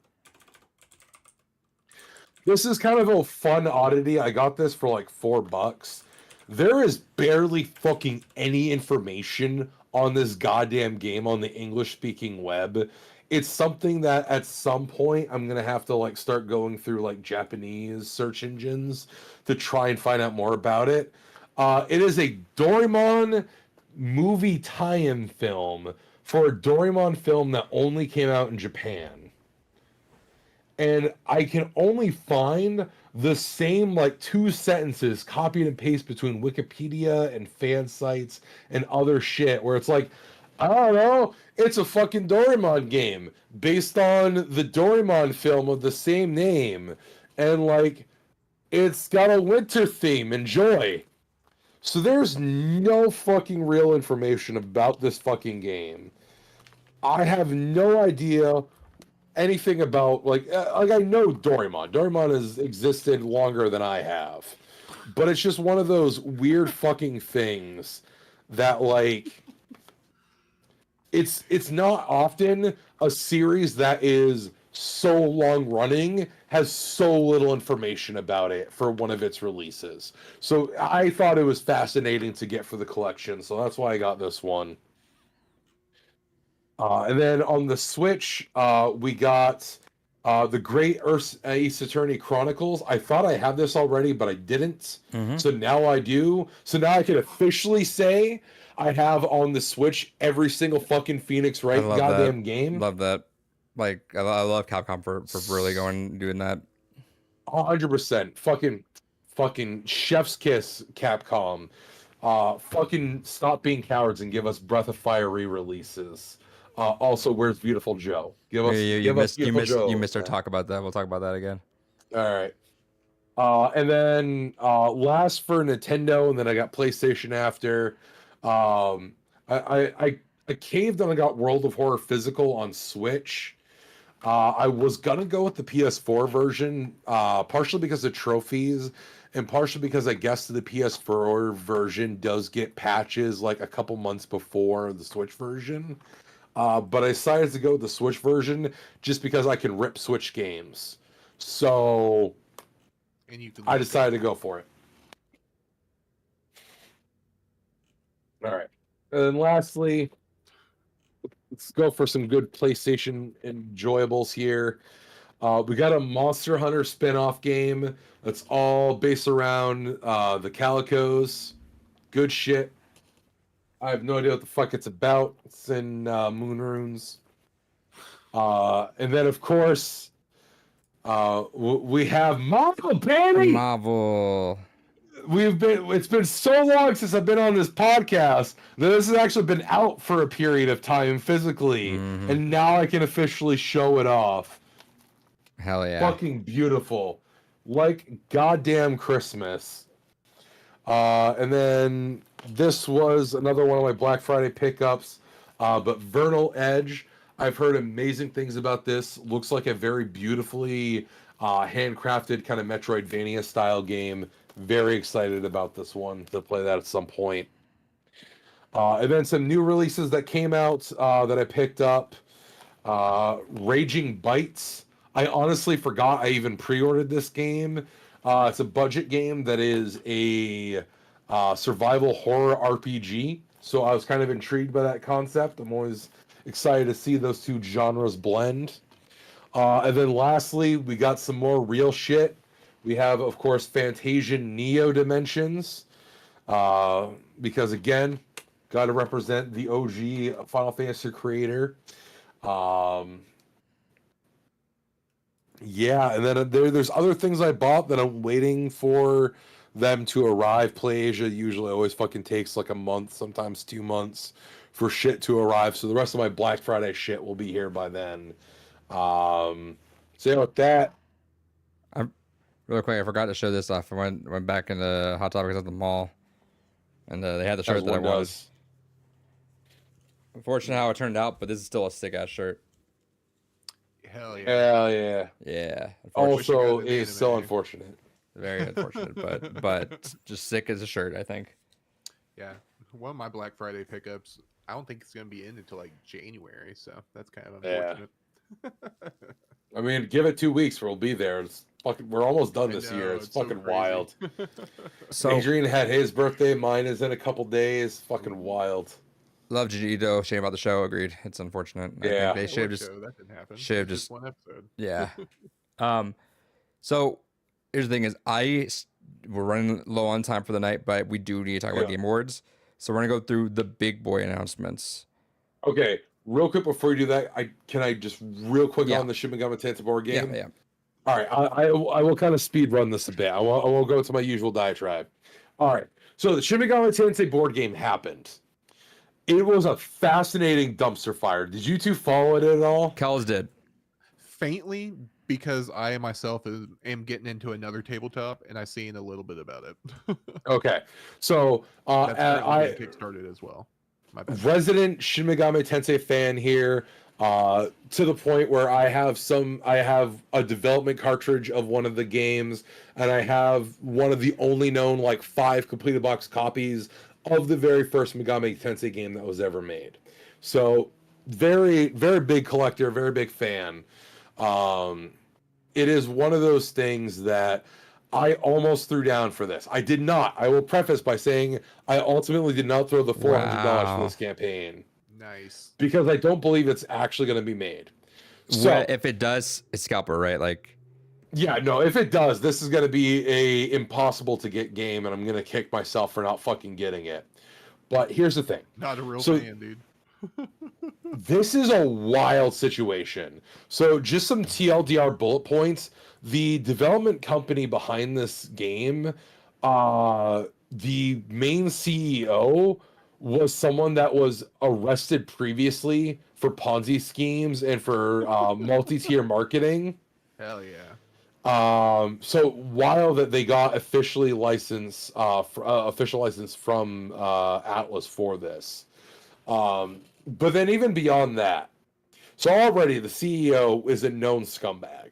This is kind of a fun oddity. I got this for like $4. There is barely fucking any information on this goddamn game on the English-speaking web. It's something that at some point I'm gonna have to like start going through like Japanese search engines to try and find out more about it. It is a Doraemon movie tie-in film for a Doraemon film that only came out in Japan. And I can only find the same like 2 sentences copied and pasted between Wikipedia and fan sites and other shit where it's like, I don't know, it's a fucking Doraemon game based on the Doraemon film of the same name. And like, it's got a winter theme, enjoy. So there's no fucking real information about this fucking game. I have no idea anything about like I know Doraemon. Doraemon has existed longer than I have, but it's just one of those weird fucking things that like it's not often a series that is so long running has so little information about it for one of its releases. So I thought it was fascinating to get for the collection, so that's why I got this one. And then on the Switch, we got the Great Ace Attorney Chronicles. I thought I had this already, but I didn't. So now I do. So now I can officially say I have on the Switch every single fucking Phoenix Wright goddamn game. Love that. Like, I love Capcom for really doing that. 100%. Fucking chef's kiss, Capcom. Fucking stop being cowards and give us Breath of Fire re-releases. Also, where's Beautiful Joe? Give us, you missed our talk about that. We'll talk about that again. All right. And then last for Nintendo, and then I got PlayStation after. I caved and I got World of Horror Physical on Switch. I was gonna go with the PS4 version, partially because of trophies, and partially because I guess the PS4 version does get patches like a couple months before the Switch version. But I decided to go with the Switch version just because I can rip Switch games. So I decided to go for it. All right. And then lastly, let's go for some good PlayStation enjoyables here. We got a Monster Hunter spin-off game that's all based around the Calicos. Good shit. I have no idea what the fuck it's about. It's in Moon Runes. And then, of course, we have Marvel, baby! Marvel. It's been so long since I've been on this podcast that this has actually been out for a period of time physically, and now I can officially show it off. Hell yeah. Fucking beautiful. Like goddamn Christmas. And then this was another one of my Black Friday pickups, but Vernal Edge. I've heard amazing things about this. Looks like a very beautifully handcrafted kind of Metroidvania style game. Very excited about this one to play that at some point. And then some new releases that came out that I picked up. Raging Bites. I honestly forgot I even pre-ordered this game. It's a budget game that is a survival horror RPG. So I was kind of intrigued by that concept. I'm always excited to see those two genres blend. And then lastly, we got some more real shit. We have, of course, Fantasian Neo Dimensions. Because, again, got to represent the OG Final Fantasy creator. Yeah, and then there's other things I bought that I'm waiting for them to arrive. PlayAsia usually always fucking takes like a month, sometimes 2 months for shit to arrive. So the rest of my Black Friday shit will be here by then. So yeah, with that, Real quick, I forgot to show this off. I went back into Hot Topics at the mall, and they had the As shirt that I one wanted. does. Unfortunate how it turned out, but this is still a sick ass shirt. Hell yeah. Hell yeah. Yeah. wish you Also, got an it's so anime. unfortunate. Very unfortunate, but just sick as a shirt, I think. Yeah. One of my Black Friday pickups, I don't think it's gonna be in until like January, so that's kind of Yeah. unfortunate. I mean, give it 2 weeks, we'll be there. It's fucking. We're almost done I this know, year. It's so fucking crazy. wild. So Adrian had his birthday. Mine is in a couple days. Fucking wild. love Jujito. Shame about the show. Agreed. It's unfortunate. I Yeah. think they should have just That didn't happen. should have It was just- one episode. yeah. So here's the thing: is we're running low on time for the night, but we do need to talk about Yeah. Game Awards. So we're gonna go through the big boy announcements. Okay, real quick before you do that, can I just real quick Yeah. on the Shin Megami Tensei board game? Yeah. All right, I will kind of speed run this a bit. I won't go to my usual diatribe. All right, so the Shin Megami Tensei board game happened. It was a fascinating dumpster fire. Did you two follow it at all? Kells did. Faintly, because I myself am getting into another tabletop, and I've seen a little bit about it. Okay, so That's currently I being kickstarted as well. My bad. resident Shin Megami Tensei fan here, to the point where I have a development cartridge of one of the games, and I have one of the only known like 5 completed box copies of the very first Megami Tensei game that was ever made. So very, very big collector, very big fan. It is one of those things that I almost threw down for this. I did not. I will preface by saying I ultimately did not throw the $400 Wow. for this campaign Nice. because I don't believe it's actually going to be made. So So if it does, it's scalper, right? Like, yeah, no, if it does, this is going to be a impossible to get game, and I'm going to kick myself for not fucking getting it. But here's the thing. Not a real So- fan, dude. This is a wild situation. So, just some TLDR bullet points. The development company behind this game, the main CEO was someone that was arrested previously for Ponzi schemes and for multi-tier marketing. Hell yeah. So while that they got officially license, official license from Atlas for this, but then even beyond that, so already the CEO is a known scumbag.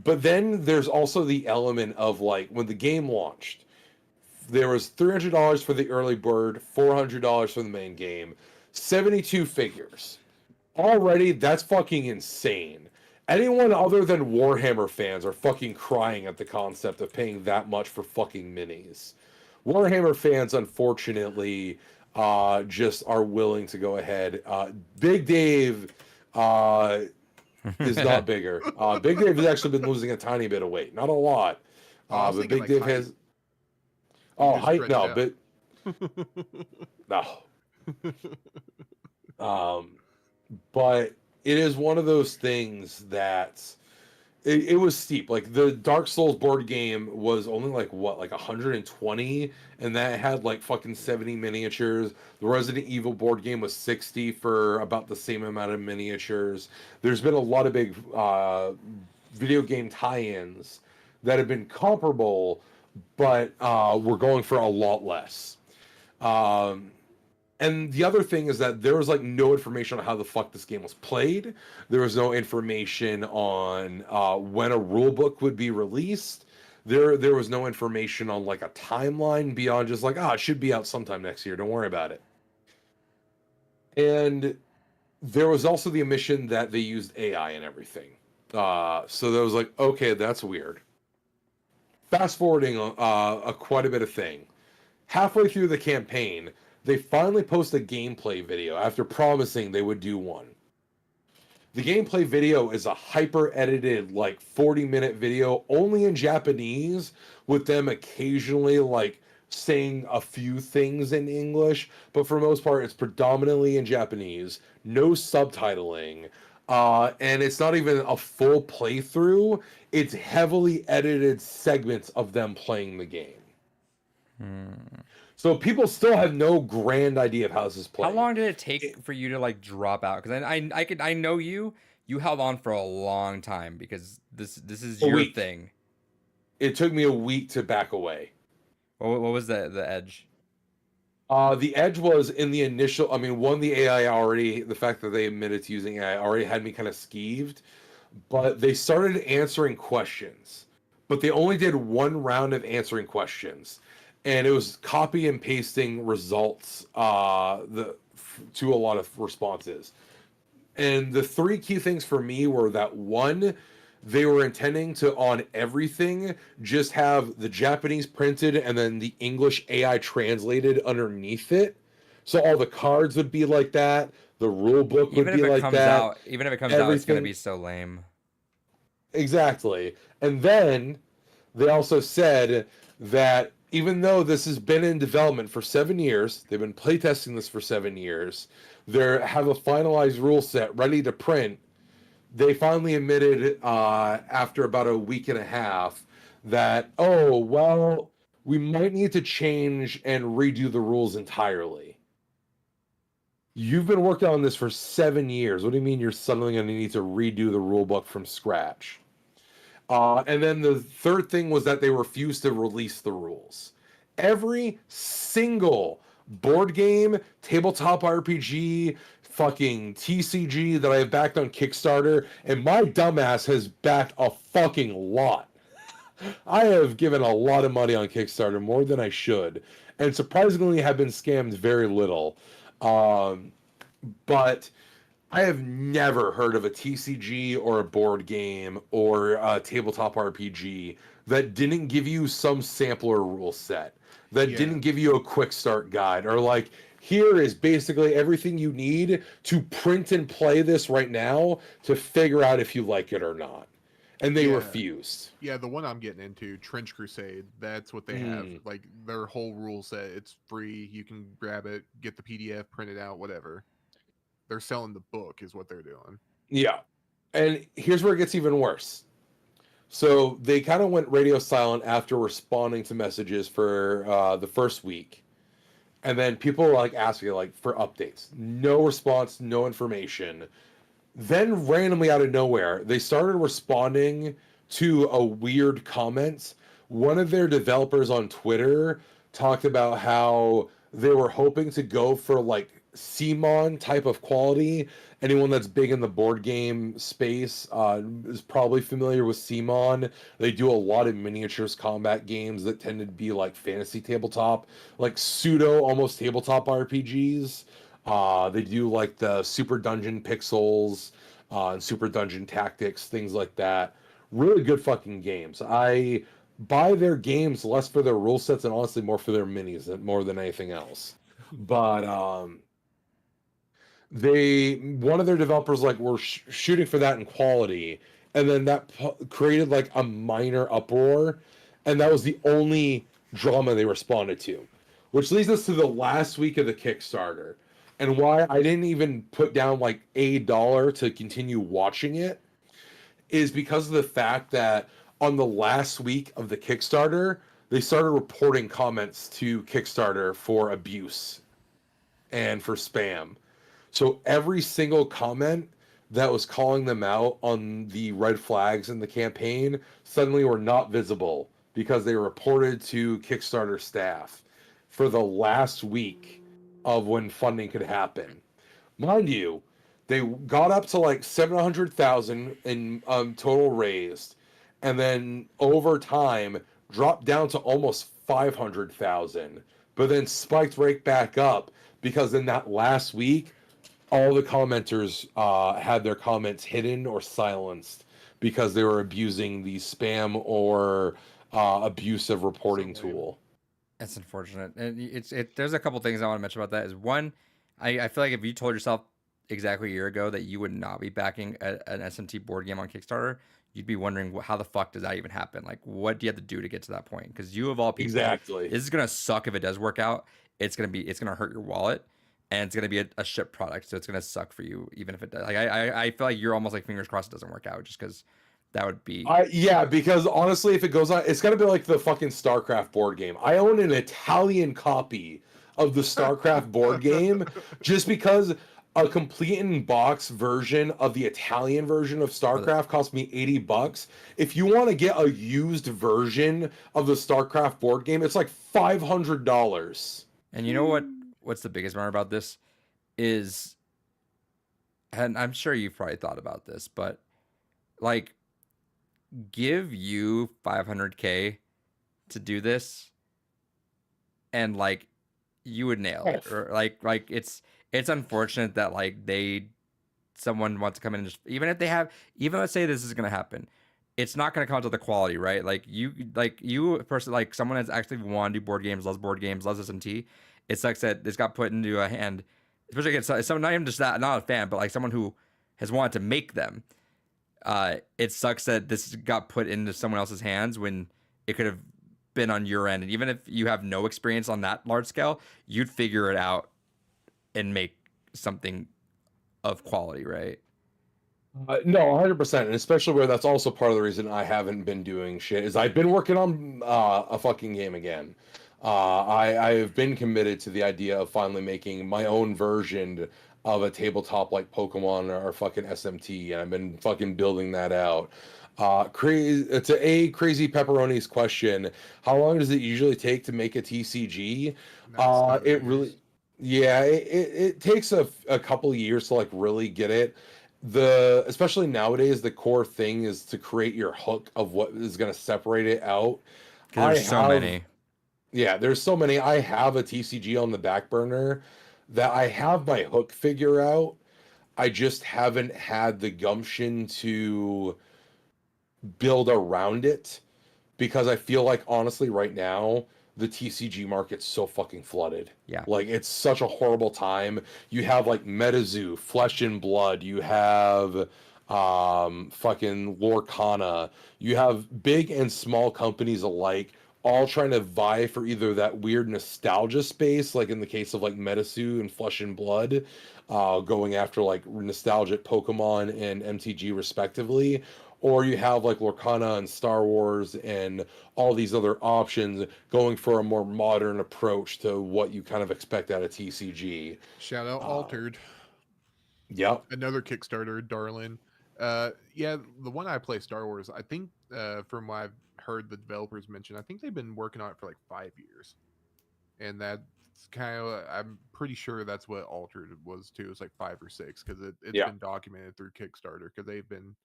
But then there's also the element of like when the game launched, there was $300 for the early bird, $400 for the main game, 72 figures. Already, that's fucking insane. Anyone other than Warhammer fans are fucking crying at the concept of paying that much for fucking minis. Warhammer fans, unfortunately, just are willing to go ahead. Big Dave is not bigger. Big Dave has actually been losing a tiny bit of weight, not a lot. I was But thinking, Big like, Dave height. has. Oh, Just height, stretch no, it but no. But it is one of those things that it was steep. Like the Dark Souls board game was only like what, like 120, and that had like fucking 70 miniatures. The Resident Evil board game was 60 for about the same amount of miniatures. There's been a lot of big video game tie-ins that have been comparable, but we're going for a lot less. And the other thing is that there was like no information on how the fuck this game was played. There was no information on when a rule book would be released. There was no information on like a timeline beyond just like, it should be out sometime next year. Don't worry about it. And there was also the omission that they used AI and everything. So there was like, okay, that's weird. Fast forwarding quite a bit of thing. Halfway through the campaign, they finally post a gameplay video after promising they would do one. The gameplay video is a hyper edited, like 40-minute video only in Japanese, with them occasionally like saying a few things in English, but for the most part, it's predominantly in Japanese, no subtitling, and it's not even a full playthrough. It's heavily edited segments of them playing the game. So people still have no grand idea of how this is played. how long did it take for you to like drop out? Because I know you held on for a long time because this is A your week. thing. it took me a week to back away. What was the edge? The edge was in the initial. I mean, one, the AI already, the fact that they admitted to using AI already had me kind of skeeved, but they started answering questions, but they only did one round of answering questions, and it was copy and pasting results to a lot of responses. And the three key things for me were that one, they were intending to, on everything, just have the Japanese printed and then the English AI translated underneath it. So all the cards would be like that. The rule book would be like that. Even if it comes out, it's going to be so lame. Exactly. And then they also said that even though this has been in development for 7 years, they've been playtesting this for 7 years, they have a finalized rule set ready to print. They finally admitted after about a week and a half that, oh, well, we might need to change and redo the rules entirely. You've been working on this for 7 years. What do you mean you're suddenly going to need to redo the rule book from scratch? And then the third thing was that they refused to release the rules. Every single board game, tabletop RPG, fucking TCG that I have backed on Kickstarter, and my dumbass has backed a fucking lot. I have given a lot of money on Kickstarter, more than I should, and surprisingly have been scammed very little. But I have never heard of a TCG or a board game or a tabletop RPG that didn't give you some sampler rule set, that didn't give you a quick start guide, or like, here is basically everything you need to print and play this right now to figure out if you like it or not. And they refused. Yeah, the one I'm getting into, Trench Crusade, that's what they have. Like, their whole rule set, it's free. You can grab it, get the PDF, print it out, whatever. They're selling the book is what they're doing. Yeah. And here's where it gets even worse. So they kind of went radio silent after responding to messages for the first week. And then people were like asking like for updates. No response, no information. Then randomly out of nowhere, they started responding to a weird comment. One of their developers on Twitter talked about how they were hoping to go for like CMON type of quality. Anyone that's big in the board game space is probably familiar with CMON. They do a lot of miniatures combat games that tend to be like fantasy tabletop, like pseudo almost tabletop RPGs. They do like the Super Dungeon Pixels and Super Dungeon Tactics, things like that. Really good fucking games. I buy their games less for their rule sets and honestly more for their minis more than anything else. But one of their developers like were shooting for that in quality, and then that created like a minor uproar, and that was the only drama they responded to, which leads us to the last week of the Kickstarter, and why I didn't even put down like $1 to continue watching it is because of the fact that on the last week of the Kickstarter, they started reporting comments to Kickstarter for abuse and for spam. So every single comment that was calling them out on the red flags in the campaign suddenly were not visible because they reported to Kickstarter staff for the last week of when funding could happen. Mind you, they got up to like 700,000 in total raised, and then over time dropped down to almost 500,000, but then spiked right back up because in that last week, all the commenters had their comments hidden or silenced because they were abusing the spam or abusive reporting tool. It's unfortunate, and there's a couple things I want to mention about that. Is one, I feel like if you told yourself exactly a year ago that you would not be backing an SMT board game on Kickstarter, you'd be wondering how the fuck does that even happen? Like, what do you have to do to get to that point? Because you of all people, exactly, this is gonna suck if it does work out. It's gonna hurt your wallet. And it's gonna be a shipped product, so it's gonna suck for you, even if it does. Like I feel like you're almost like fingers crossed it doesn't work out, just because that would be. Yeah, because honestly, if it goes on, it's gonna be like the fucking StarCraft board game. I own an Italian copy of the StarCraft board game just because a complete in box version of the Italian version of StarCraft cost me $80. If you want to get a used version of the StarCraft board game, it's like $500. And you know what's the biggest part about this is, and I'm sure you've probably thought about this, but like, give you 500K to do this, and like, you would nail it. Or like it's unfortunate that like someone wants to come in and just, even if they have, even let's say this is gonna happen, it's not gonna come to the quality, right? Like you a person, like someone that's actually want to do board games, loves SMT. It sucks that this got put into a hand, especially against someone not even just that, not a fan, but like someone who has wanted to make them. It sucks that this got put into someone else's hands when it could have been on your end. And even if you have no experience on that large scale, you'd figure it out and make something of quality, right? No, 100%, and especially where that's also part of the reason I haven't been doing shit is I've been working on a fucking game again. I have been committed to the idea of finally making my own version of a tabletop like Pokemon or fucking SMT, and I've been fucking building that out. To Crazy Pepperoni's question, how long does it usually take to make a TCG? It really, yeah, it takes a couple of years to like really get it. Especially nowadays, the core thing is to create your hook of what is going to separate it out. Because there's so many. Yeah, there's so many. I have a TCG on the back burner that I have my hook figure out. I just haven't had the gumption to build around it because I feel like honestly right now the TCG market's so fucking flooded. Yeah. Like it's such a horrible time. You have like MetaZoo, Flesh and Blood, you have fucking Lorcana. You have big and small companies alike all trying to vie for either that weird nostalgia space, like in the case of like MetaZoo and Flesh and Blood, going after like nostalgic Pokemon and MTG respectively, or you have like Lorcana and Star Wars and all these other options going for a more modern approach to what you kind of expect out of TCG. Shout out Altered. Yep. Another Kickstarter, darling. Yeah, the one I play, Star Wars, I think from what I've heard the developers mention, I think they've been working on it for like 5 years. And that's kind of, I'm pretty sure that's what Altered was too. It's like 5 or 6 because it's been documented through Kickstarter because they've been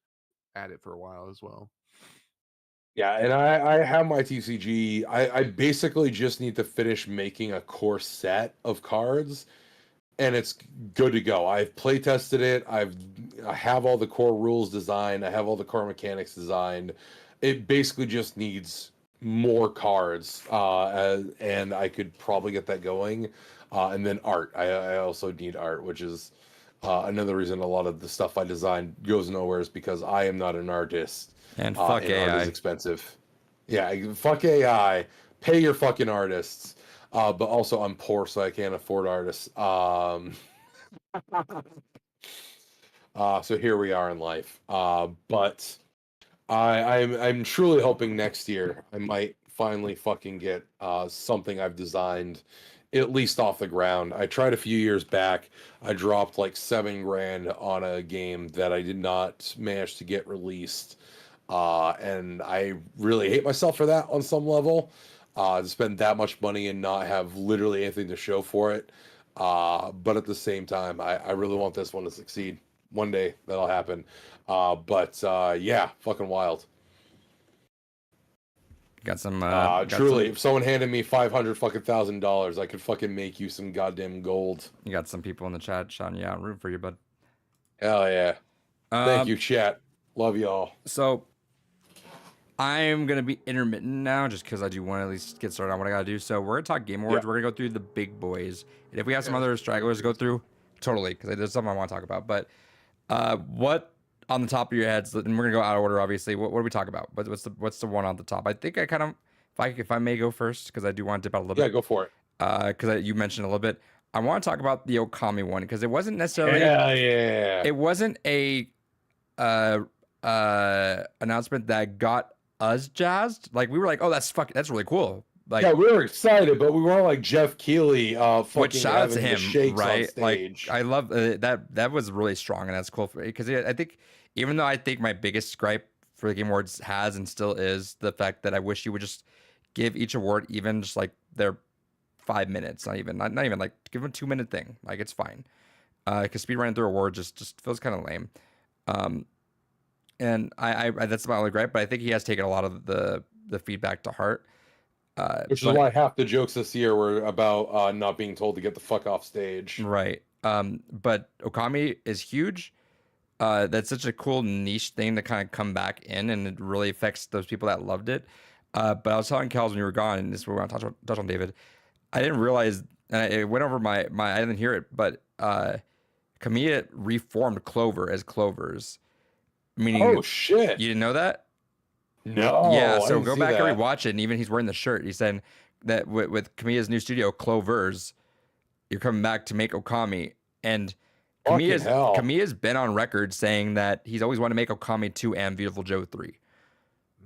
at it for a while as well. Yeah, and I have my TCG. I basically just need to finish making a core set of cards, and it's good to go. I've play tested it. I have all the core rules designed. I have all the core mechanics designed. It basically just needs more cards, and I could probably get that going. And then art. I also need art, which is another reason a lot of the stuff I design goes nowhere is because I am not an artist. And fuck AI. Art is expensive. Yeah, fuck AI. Pay your fucking artists. But also I'm poor, so I can't afford artists. So here we are in life. But I'm truly hoping next year I might finally fucking get something I've designed at least off the ground. I tried a few years back. I dropped like $7,000 on a game that I did not manage to get released. And I really hate myself for that on some level. To spend that much money and not have literally anything to show for it. But at the same time, I really want this one to succeed. One day that'll happen. Yeah, fucking wild. Got some. Truly, if someone handed me $500,000, I could fucking make you some goddamn gold. You got some people in the chat shouting you out, room for you, bud. Hell yeah! Thank you, chat. Love y'all. So I'm gonna be intermittent now, just because I do want to at least get started on what I gotta do. So we're gonna talk Game Awards. We're gonna go through the big boys, and if we have some other stragglers to go through, totally, because there's something I want to talk about. But what on the top of your heads, and we're gonna go out of order, obviously. What do we talk about? What's the one on the top? I think I kind of, if I may go first, because I do want to dip out a little bit. Yeah, go for it. Because you mentioned a little bit. I want to talk about the Okami one because it wasn't necessarily. Hell yeah! It wasn't a announcement that got us jazzed. Like we were like, oh, that's really cool. Like, yeah, we were excited, but we weren't like Jeff Keighley, which fucking shout out to having the him, shakes on right? Like, stage. I love that was really strong, and that's cool because I think even though I think my biggest gripe for the Game Awards has and still is the fact that I wish you would just give each award even just like their 5 minutes, not even like give them a 2 minute thing, like it's fine. Because speed running through awards just feels kind of lame. And I that's my only gripe, but I think he has taken a lot of the feedback to heart. Which is but- why half the jokes this year were about not being told to get the fuck off stage. Right. But Okami is huge. That's such a cool niche thing to kind of come back in, and it really affects those people that loved it. But I was telling Kels when you were gone, and this is what we want to touch on, David. I didn't realize, and it went over my I didn't hear it, but Kamiya reformed Clover as Clovers, meaning Oh shit! you didn't know that? No. Yeah, I so didn't go see back that. and rewatch it, and even he's wearing the shirt. He's saying that with Kamiya's new studio, Clovers, you're coming back to make Okami. And Fucking hell. Kamiya's been on record saying that he's always wanted to make Okami 2 and Beautiful Joe 3.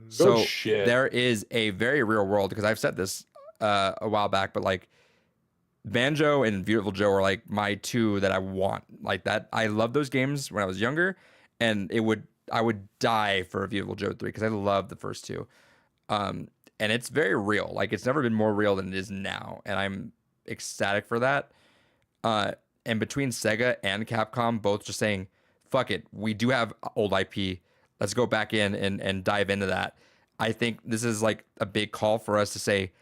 So shit. there is a very real world, because I've said this a while back, but like Banjo and Beautiful Joe are like my two that I want. Like that, I love those games when I was younger, and I would die for a Beautiful Joe 3 because I love the first two. And it's very real. Like it's never been more real than it is now, and I'm ecstatic for that. And between Sega and Capcom both just saying, fuck it, we do have old IP. Let's go back in and dive into that. I think this is like a big call for us to say,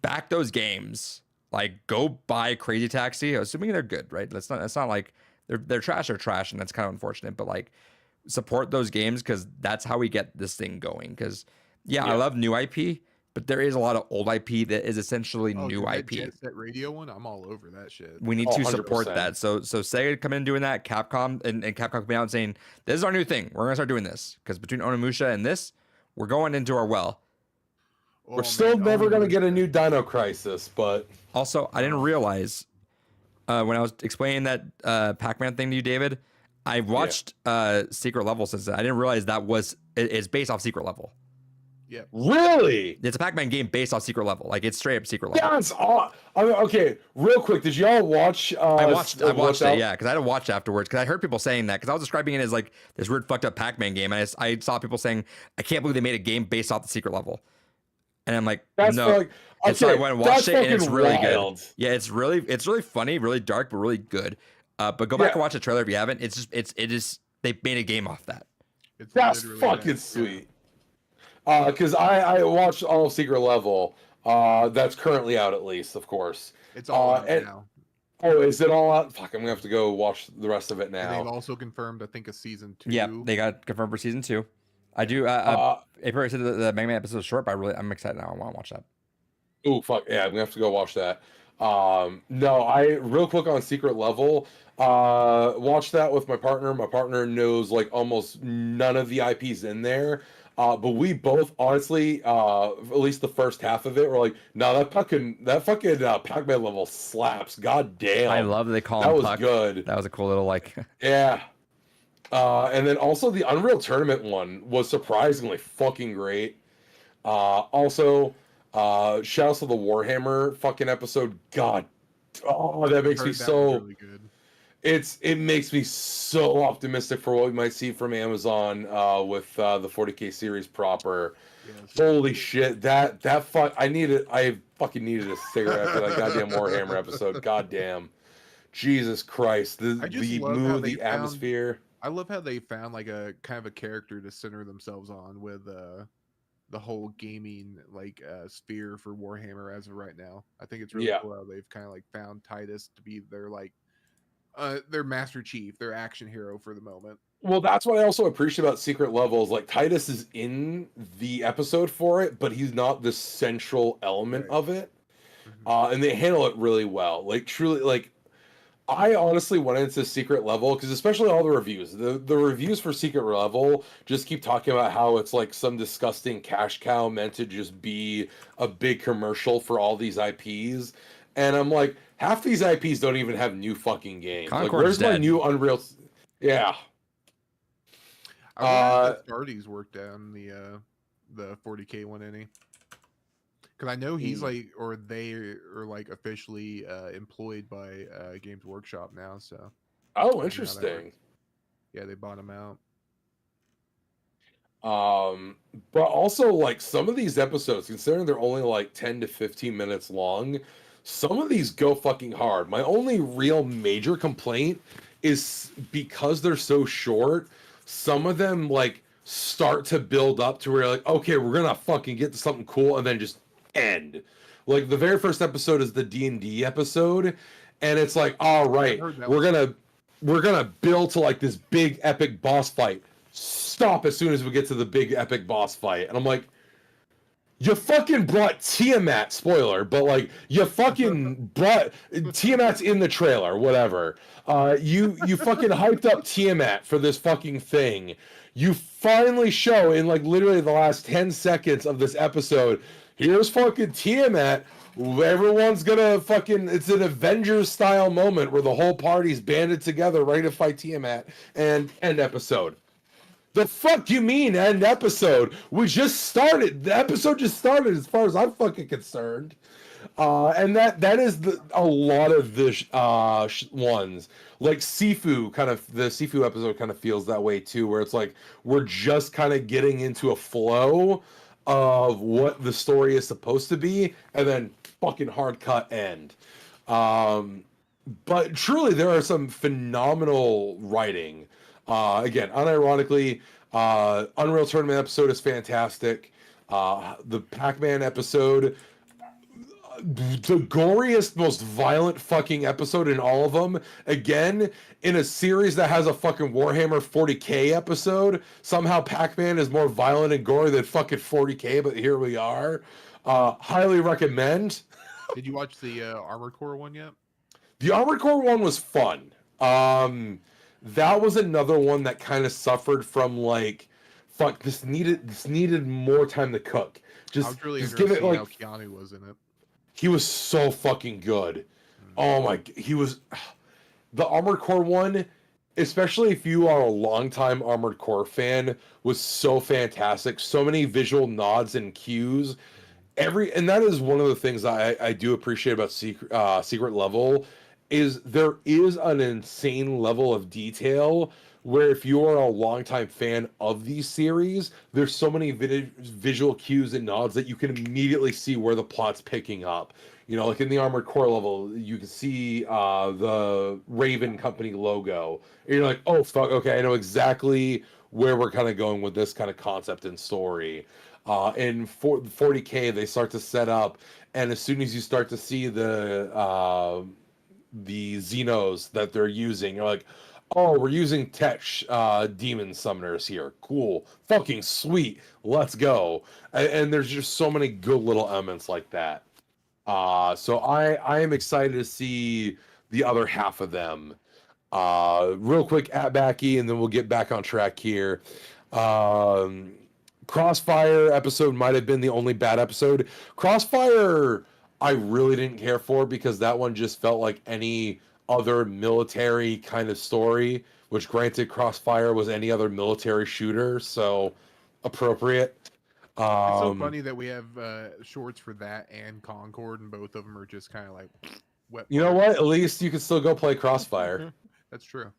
back those games. Like go buy Crazy Taxi, assuming they're good, right? That's not like they're trash or trash, and that's kind of unfortunate. But like support those games, because that's how we get this thing going. Because I love new IP, but there is a lot of old IP that is essentially new dude, that IP. Jet Set Radio one, I'm all over that shit. We need to support 100%. that. So Sega coming in doing that, Capcom and Capcom coming out and saying, this is our new thing. We're gonna start doing this. Because between Onimusha and this, we're going into our well. We're still never gonna get a new Dino Crisis, but Also, I didn't realize when I was explaining that Pac-Man thing to you, David, I watched Secret Level since then. I didn't realize that is based off Secret Level. Yeah. really, It's a Pac-Man game based off Secret Level. Like it's straight up Secret Level. that's all. I mean, okay, real quick, did y'all watch? I watched what's it, out? yeah, because I had to watch afterwards. Because I heard people saying that, because I was describing it as like this weird fucked up Pac-Man game, and I saw people saying, "I can't believe they made a game based off the Secret Level," and I'm like, That's no. like, And so I okay, went and watched that's it, and it's fucking really wild. good. Yeah, it's really funny, really dark, but really good. But go back Yeah. and watch the trailer if you haven't. It is they made a game off that. It's That's literally fucking that. sweet. Because I watched all of Secret Level. That's currently out, at least, of course. It's all out and- now. Oh, is it all out? Fuck, I'm gonna have to go watch the rest of it And they've now. also confirmed, I think, a season 2. Yeah, they got confirmed for season 2. I do. April said the Mega Man episode is short, but I'm excited now. I want to watch that. Oh fuck yeah, I'm gonna have to go watch that. No, I real quick on Secret Level. Watched that with my partner. My partner knows like almost none of the IPs in there. But we both honestly, at least the first half of it, were like, no, that fucking Pac-Man level slaps. God damn. I love that they call that him was Puck. good. That was a cool little like. Yeah. And then also the Unreal Tournament one was surprisingly fucking great. Also, shouts to the Warhammer fucking episode. God, that makes me Heard that was so. really good. It makes me so optimistic for what we might see from Amazon with the 40K series proper. Yes. Holy shit, that fuck! I fucking needed a cigarette after that goddamn Warhammer episode. Goddamn, Jesus Christ, I just the love how mood, they the found- atmosphere. I love how they found like a kind of a character to center themselves on with the whole gaming like sphere for Warhammer as of right now. I think it's really Yeah. cool how they've kind of like found Titus to be their like their Master Chief, their action hero for the moment. Well, that's what I also appreciate about Secret Levels. Like Titus is in the episode for it, but he's not the central element Right. of it. Mhm. And they handle it really well. Like truly, like I honestly went into Secret Level because especially all the reviews, the reviews for Secret Level just keep talking about how it's like some disgusting cash cow meant to just be a big commercial for all these IPs. And I'm like, half these IPs don't even have new fucking games. Like, Concord's where's my dead. new Unreal? Yeah. I wonder if Astartes worked on the 40K one any. Because I know he's Mm. like, or they are like officially employed by Games Workshop now. So Oh, I don't know how that works. interesting. Yeah, they bought him out. But also like some of these episodes, considering they're only like 10 to 15 minutes long, some of these go fucking hard. My only real major complaint is because they're so short, some of them like start to build up to where you're like, okay, we're gonna fucking get to something cool and then just end. Like the very first episode is the D&D episode, and it's like, all right, heard that we're gonna build to like this big epic boss fight. Stop as soon as we get to the big epic boss fight. And I'm like, you fucking brought Tiamat, spoiler, but like you fucking brought Tiamat's in the trailer, whatever. You fucking hyped up Tiamat for this fucking thing. You finally show in like literally the last 10 seconds of this episode, here's fucking Tiamat. Everyone's gonna fucking, it's an Avengers style moment where the whole party's banded together ready to fight Tiamat, and end episode. The fuck do you mean end episode? We just started. The episode just started as far as I'm fucking concerned. And that is a lot of the ones. Like Sifu, kind of, the Sifu episode kind of feels that way too, where it's like we're just kind of getting into a flow of what the story is supposed to be, and then fucking hard cut end. But truly, there are some phenomenal writing. Again, unironically, Unreal Tournament episode is fantastic. The Pac-Man episode, the goriest, most violent fucking episode in all of them. Again, in a series that has a fucking Warhammer 40k episode, somehow Pac-Man is more violent and gory than fucking 40k, but here we are. Highly recommend. Did you watch the Armored Core one yet? The Armored Core one was fun. That was another one that kind of suffered from like, fuck, this needed more time to cook. I was really just interested give it to see like, how Keanu was in it. he was so fucking good. Oh my, he was, the Armored Core one, especially if you are a longtime Armored Core fan, was so fantastic. So many visual nods and cues. And that is one of the things I do appreciate about Secret Level, is there is an insane level of detail where if you are a longtime fan of these series, there's so many visual cues and nods that you can immediately see where the plot's picking up. You know, like in the Armored Core level, you can see the Raven Company logo. And you're like, oh, fuck, okay, I know exactly where we're kind of going with this kind of concept and story. In 40K, they start to set up, and as soon as you start to see the Xenos that they're using, you're like, oh, we're using Tech demon summoners here. Cool. Fucking sweet. Let's go. And there's just so many good little elements like that. So I am excited to see the other half of them. Real quick at Backy, and then we'll get back on track here. Crossfire episode might have been the only bad episode. Crossfire, I really didn't care for because that one just felt like any other military kind of story, which granted Crossfire was any other military shooter, so appropriate. It's so funny that we have shorts for that and Concord, and both of them are just kind of like wet. You know what? At least you can still go play Crossfire. That's true.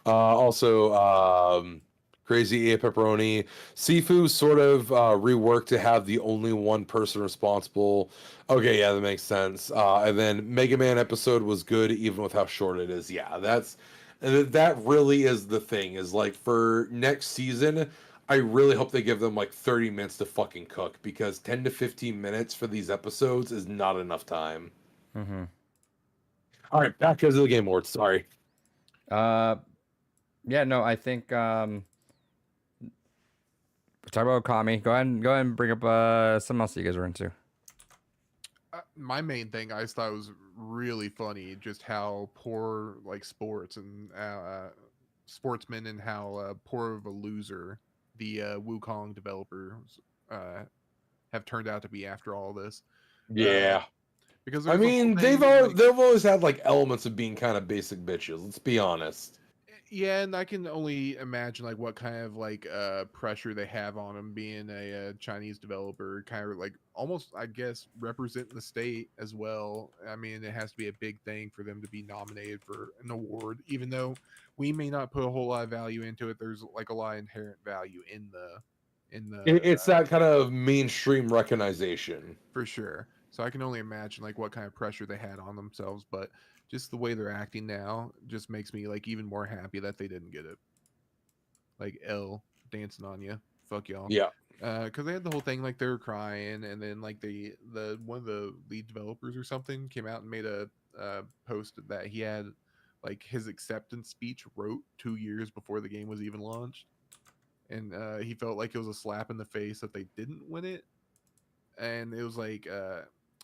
Also, Crazy A Pepperoni. Sifu sort of reworked to have the only one person responsible. Okay, yeah, that makes sense. And then Mega Man episode was good even with how short it is. Yeah, that really is the thing, is like for next season, I really hope they give them like 30 minutes to fucking cook, because 10 to 15 minutes for these episodes is not enough time. Mm-hmm. All right, back to the Game Awards. Sorry. Yeah, no, I think talk about Okami. Go ahead and bring up something else that you guys were into. My main thing I just thought was really funny, just how poor like sports and sportsmen, and how poor of a loser the Wukong developers have turned out to be after all this. Yeah. Because I mean, they've always had like elements of being kind of basic bitches. Let's be honest. Yeah, and I can only imagine like what kind of like pressure they have on them being a Chinese developer, kind of like almost I guess representing the state as well. I mean, it has to be a big thing for them to be nominated for an award, even though we may not put a whole lot of value into it. There's like a lot of inherent value in the It's that kind of mainstream recognition. for sure. So I can only imagine like what kind of pressure they had on themselves, but just the way they're acting now just makes me like even more happy that they didn't get it. Like L dancing on you, fuck y'all. Yeah. Because they had the whole thing like they were crying, and then like the one of the lead developers or something came out and made a post that he had like his acceptance speech wrote 2 years before the game was even launched, and he felt like it was a slap in the face that they didn't win it, and it was like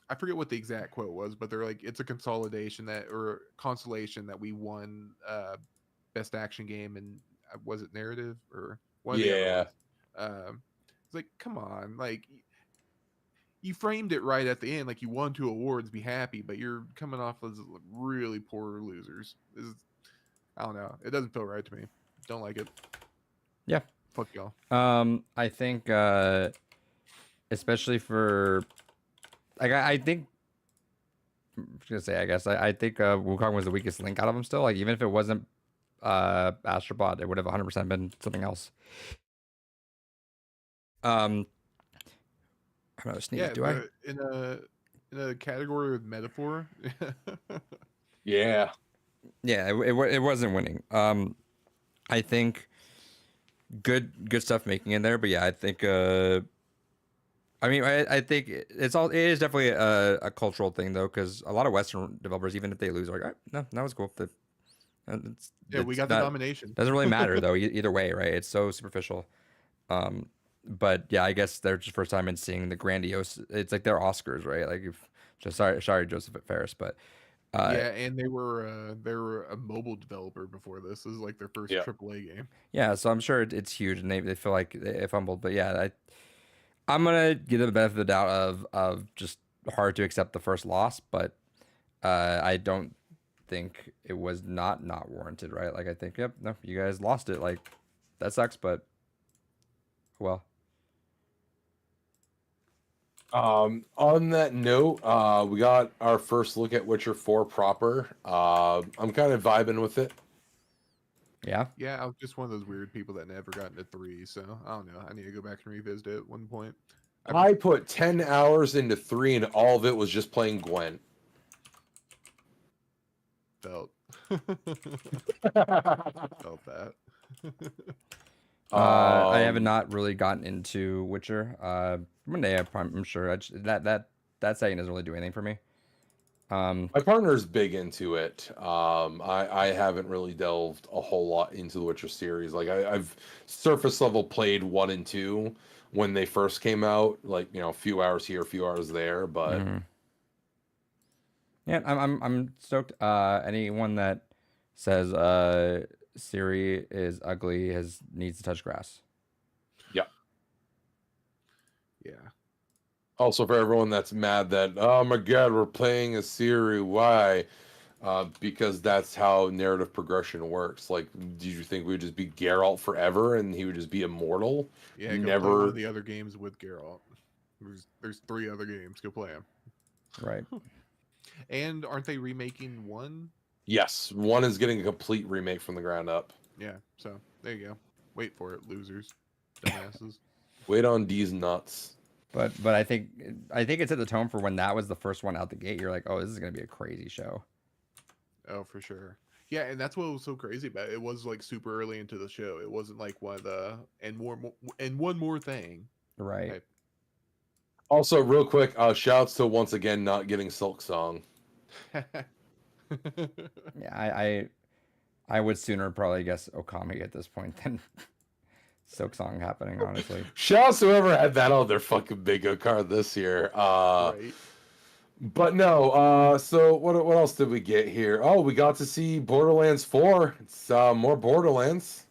I forget what the exact quote was, but they're like it's a consolidation that or consolation that we won best action game and was it narrative or one of the other Yeah. ones. It's like come on, like you framed it right at the end, like you won 2 awards, be happy, but you're coming off as really poor losers. This is, I don't know, it doesn't feel right to me. Don't like it. Yeah. Fuck y'all. I think especially for like I think I was gonna say I guess I think Wukong was the weakest link out of them still. Like even if it wasn't Astrobot, it would have 100% been something else. I'm not sneeze, Yeah, do I? in a category with metaphor. Yeah. Yeah, it wasn't winning. I think good stuff making in there, but yeah, I think I mean I think it is definitely a cultural thing though, because a lot of Western developers, even if they lose, are like, no, that was cool. Yeah, we It's got the not nomination. doesn't really matter though either way, right? It's so superficial. But yeah, I guess they're just first time in seeing the grandiose. It's like their Oscars, right? Like if just sorry Joseph Ferris, but Yeah, and they were a mobile developer before this. This is like their first Yeah. AAA game. yeah, so I'm sure it's huge, and they feel like they fumbled. But yeah, I'm gonna give them the benefit of the doubt of just hard to accept the first loss, but I don't think it was not warranted, right? Like I think, yep, no, you guys lost it. Like that sucks, but well, On that note, we got our first look at Witcher 4 proper. I'm kind of vibing with it. yeah, Yeah, I was just one of those weird people that never got into 3, so I don't know. I need to go back and revisit it at one point. I put 10 hours into 3 and all of it was just playing Gwen. Felt felt that. I have Um, not really gotten into Witcher. One day I'm sure. That setting doesn't really do anything for me. My partner's big into it. I haven't really delved a whole lot into the Witcher series. Like I've surface level played 1 and 2 when they first came out, like, you know, a few hours here, a few hours there, but Mhm. Yeah, I'm stoked. Anyone that says Siri is ugly needs to touch grass. Yeah. also for everyone that's mad that, oh my god, we're playing a Siri, why? Because that's how narrative progression works. Like, did you think we'd just be Geralt forever and he would just be immortal? Yeah, go play one Never. of the other games with Geralt. There's 3 other games. Go play them. Right. And aren't they remaking 1? Yes, 1 is getting a complete remake from the ground up. Yeah, so there you go. Wait for it, losers. Dumbasses. Wait on these nuts. But I think it set the tone for when that was the first one out the gate. You're like, oh, this is gonna be a crazy show. Oh, for sure. Yeah, and that's what was so crazy about it. It was like super early into the show. It wasn't like one of the and one more thing. Right. type. Also, real quick, shouts to once again not getting Silk Song. Yeah, I would sooner probably guess Okami at this point than Silk Song happening, honestly. Shouts to whoever had that on their fucking bingo card this year. Right. But no, so what else did we get here? Oh, we got to see Borderlands 4. It's more Borderlands.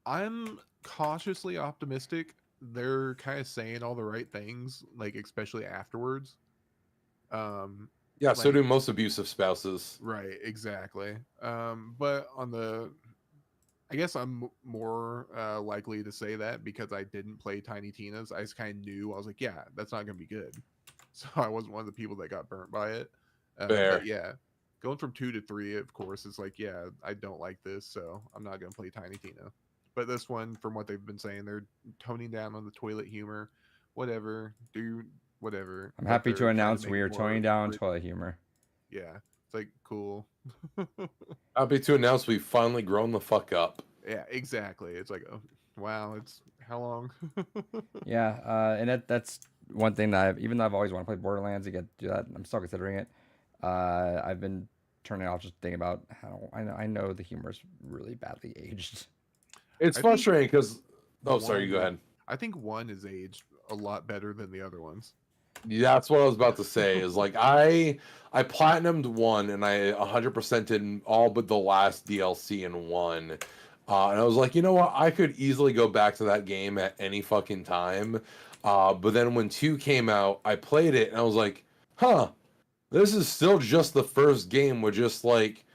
I'm cautiously optimistic. They're kind of saying all the right things, like especially afterwards. Yeah, so Like- do most abusive spouses. Right, exactly. But on the I guess I'm more likely to say that because I didn't play Tiny Tina's. I just kind of knew. I was like, yeah, that's not going to be good. So I wasn't one of the people that got burnt by it. But Fair. yeah, going from 2 to 3, of course, is like, yeah, I don't like this, so I'm not going to play Tiny Tina. But this one, from what they've been saying, they're toning down on the toilet humor. Whatever, do whatever. I'm but happy they're to trying announce make we it are more toning down gritty. toilet humor. Yeah, it's like cool. Happy to announce we've finally grown the fuck up. Yeah, exactly. It's like, oh, wow, it's how long? Yeah, and that's one thing that even though I've always wanted to play Borderlands, to get do that, I'm still considering it. I've been turning off just thinking about how I know the humor is really badly aged. It's I think frustrating because. Oh, sorry. You go one- ahead. I think one is aged a lot better than the other ones. Yeah, that's what I was about to say. Is like I platinumed one and I 100% did all but the last DLC in one, and I was like, you know what? I could easily go back to that game at any fucking time. But then when two came out, I played it and I was like, huh, this is still just the first game with just like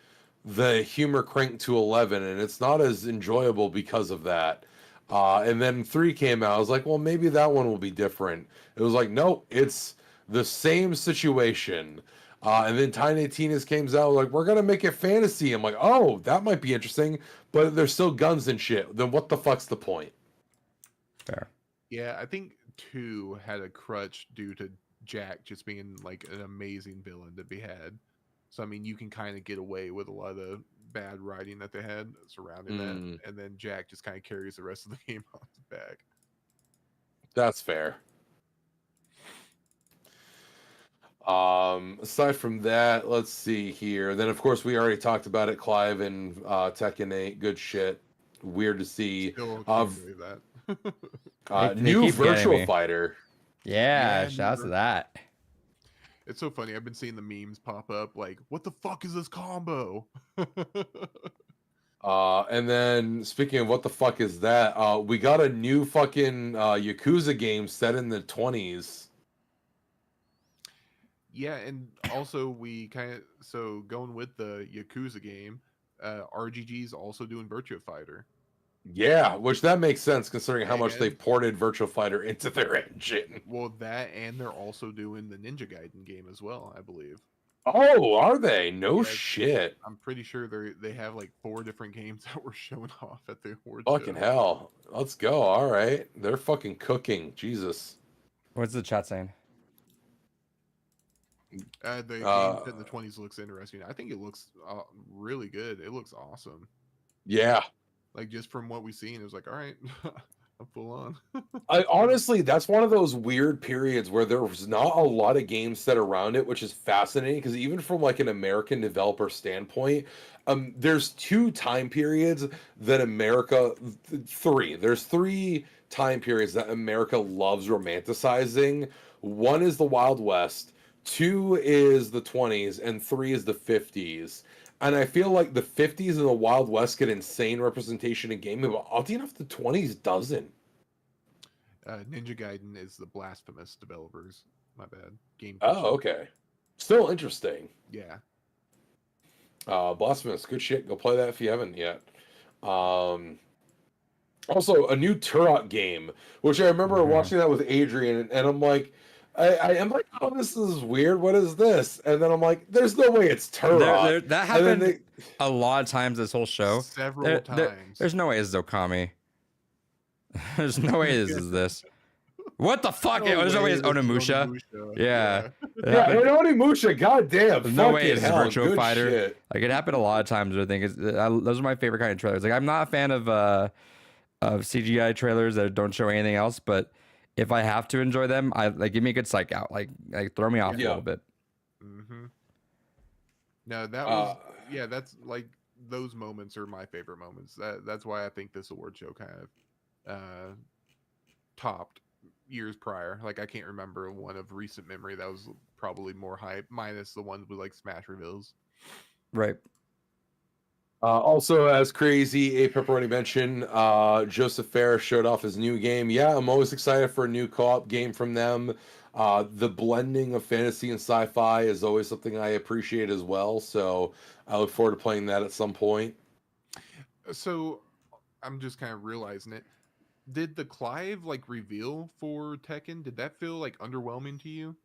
the humor cranked to 11, and it's not as enjoyable because of that. And then three came out. I was like, well, maybe that one will be different. It was like, nope, it's the same situation. And then Tiny Tina's came out like, we're gonna make it fantasy. I'm like, oh, that might be interesting, but there's still guns and shit. Then what the fuck's the point? Fair. Yeah, I think 2 had a crutch due to Jack just being like an amazing villain to be had. So I mean, you can kind of get away with a lot of the bad writing that they had surrounding Mm. that, and then Jack just kind of carries the rest of the game on his back. That's fair. Aside from that, let's see here. Then of course we already talked about it, Clive and Tekken 8. Good shit. Weird to see. Still Of can't believe that. They new keep getting Virtual me. Fighter. Yeah, Yeah, shouts to that. It's so funny. I've been seeing the memes pop up like, "What the fuck is this combo?" And then speaking of what the fuck is that, we got a new fucking Yakuza game set in the 20s. Yeah, and also we kind of going with the Yakuza game, RGG's also doing Virtua Fighter. Yeah, which that makes sense considering how much And- they've ported Virtual Fighter into their engine. Well, that and they're also doing the Ninja Gaiden game as well, I believe. Oh, are they? No Yeah, shit. I'm pretty sure they have like 4 different games that were shown off at the award Fucking show. hell. Let's go. All right. They're fucking cooking. Jesus. What's the chat saying? The game set in the 20s looks interesting. I think it looks really good. It looks awesome. Yeah. Like just from what we've seen, it was like, all right, I'm full on. I honestly, that's one of those weird periods where there was not a lot of games set around it, which is fascinating because even from like an American developer standpoint, there's 2 time periods that America, 3. There's 3 time periods that America loves romanticizing. One is the Wild West, 2 is the 20s, and 3 is the 50s. And I feel like the 50s and the Wild West get insane representation in gaming, but oddly enough, the 20s doesn't. Ninja Gaiden is the Blasphemous developers. My bad. Game. Oh, okay. Still interesting. Yeah. Blasphemous, good shit. Go play that if you haven't yet. Also, a new Turok game, which I remember watching that with Adrian, and I'm like, I am like, oh, this is weird. What is this? And then I'm like, there's no way it's Turok. That And then happened a lot of times this whole show. Several times. There's no way it's Okami. There's no way this is this. What the fuck? There's no way it's this is Onimusha. Yeah. It Yeah, happened- Onimusha, goddamn. There's no way fucking it's hell, Virtua good Fighter. shit. Like it happened a lot of times. I think those are my favorite kind of trailers. Like I'm not a fan of CGI trailers that don't show anything else, but if I have to enjoy them, I like give me a good psych out. Like throw me off a Yeah. little bit. Mm-hmm. No, that was yeah. That's like those moments are my favorite moments. That's why I think this award show kind of topped years prior. Like I can't remember one of recent memory that was probably more hype, minus the ones with like Smash reveals. Right. Also, as crazy, A Pepperoni mentioned, Joseph Ferris showed off his new game. Yeah, I'm always excited for a new co-op game from them. The blending of fantasy and sci-fi is always something I appreciate as well. So I look forward to playing that at some point. So I'm just kind of realizing it. Did the Clive like reveal for Tekken? Did that feel like underwhelming to you?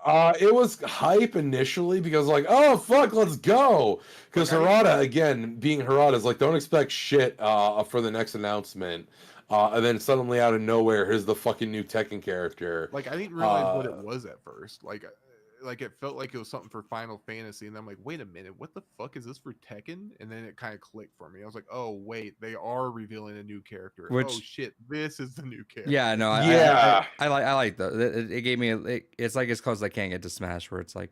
It was hype initially because like, oh fuck, let's go. Because Like, Harada, again, being Harada, is like, don't expect shit for the next announcement. And then suddenly out of nowhere, here's the fucking new Tekken character. Like I didn't realize what it Uh, was at first. Like it felt like it was something for Final Fantasy, and I'm like, wait a minute, what the fuck is this for Tekken? And then it kind of clicked for me. I was like, oh wait, they are revealing a new character. Oh Which- shit, this is the new character. Yeah, no, Yeah. I like the. It gave me. It's like as close as I can get to Smash, where it's like,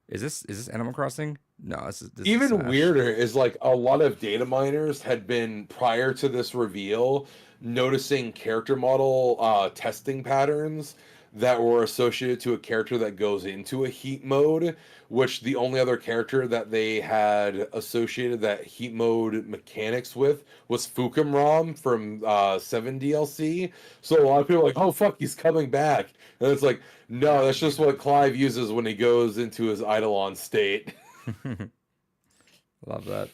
is this Animal Crossing? No, this is Even Smash. weirder is like a lot of data miners had been prior to this reveal noticing character model testing patterns that were associated to a character that goes into a heat mode, which the only other character that they had associated that heat mode mechanics with was Fukumram from 7 DLC. So a lot of people are like, oh fuck, he's coming back. And it's like, no, that's just what Clive uses when he goes into his Eidolon state. Love that.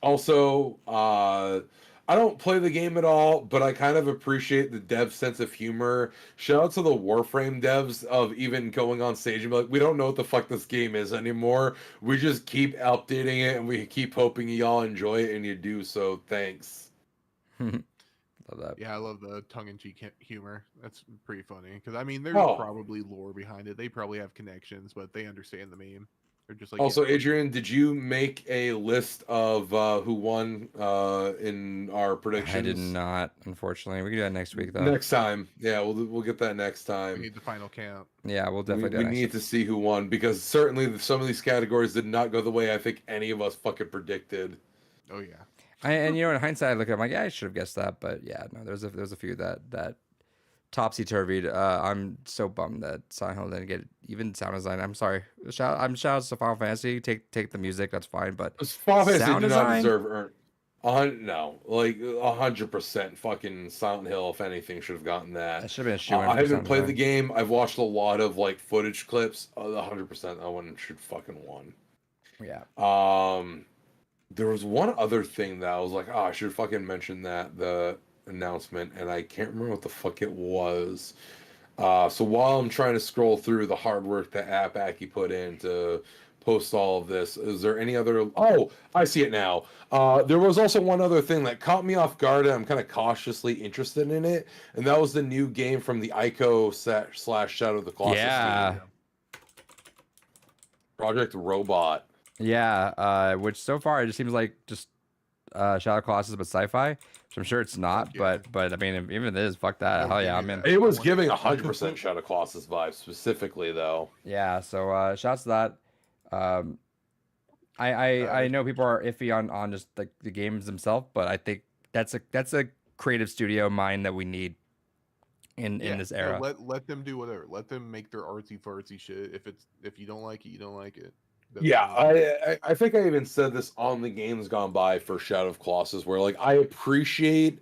Also, I don't play the game at all, but I kind of appreciate the dev's sense of humor. Shout out to the Warframe devs of even going on stage and be like, we don't know what the fuck this game is anymore. We just keep updating it and we keep hoping y'all enjoy it, and you do, so thanks. Love that. Yeah, I love the tongue-in-cheek humor. That's pretty funny because I mean, there's Oh. probably lore behind it. They probably have connections, but they understand the meme. They're just like, Also, yeah, Adrian, did you make a list of who won in our predictions? I did not, unfortunately. We can do that next week, though. Next time. Yeah, we'll get that next we time. need the final count. Yeah, we'll definitely do We that next need to see who won because certainly some of these categories did not go the way I think any of us fucking predicted. Oh yeah. And you know, in hindsight, I look at it, I'm like, yeah, I should have guessed that, but yeah, no, there's a few that topsy turvied. I'm so bummed that Silent Hill didn't get even sound design. I'm sorry. Shout outs to Final Fantasy. Take the music, that's fine, but Final Fantasy sound did not design? deserve no, like 100% fucking Silent Hill, if anything, should have gotten that. that should have been a shoe. I haven't played the game. I've watched a lot of like footage clips. 100% that one should fucking won. Yeah. There was one other thing that I was like, oh, I should fucking mention that the announcement, and I can't remember what the fuck it was. So while I'm trying to scroll through the hard work that App Aki put in to post all of this, is there any other? Oh, I see it now. There was also one other thing that caught me off guard, and I'm kind of cautiously interested in it, and that was the new game from the Ico / Shadow of the Colossus Yeah. team. Project Robot. Yeah. Which so far it just seems like just Shadow Colossus but sci-fi. Which I'm sure it's not, Yeah. but I mean, if even if it is, fuck that. Oh, Hell yeah, give I'm me in. that. It was giving 100% Shadow Colossus vibes specifically, though. Yeah, so shouts to that. I know people are iffy on just the games themselves, but I think that's a creative studio mind that we need in this era. Let them do whatever. Let them make their artsy fartsy shit. If you don't like it, you don't like it. That's Yeah, fine. I think I even said this on the games gone by for Shadow of Colossus, where like I appreciate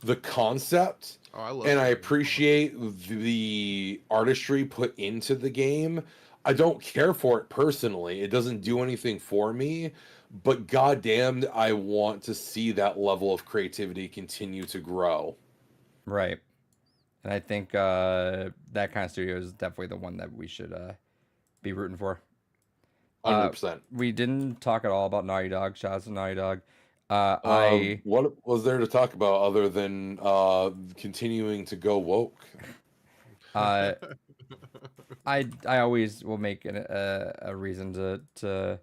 the concept Oh, I love and I that game. appreciate the artistry put into the game. I don't care for it personally. It doesn't do anything for me, but goddamn, I want to see that level of creativity continue to grow. Right. And I think that kind of studio is definitely the one that we should be rooting for. 100%. We didn't talk at all about Naughty Dog. Shout out to Naughty Dog. I What was there to talk about other than continuing to go woke? I always will make a reason to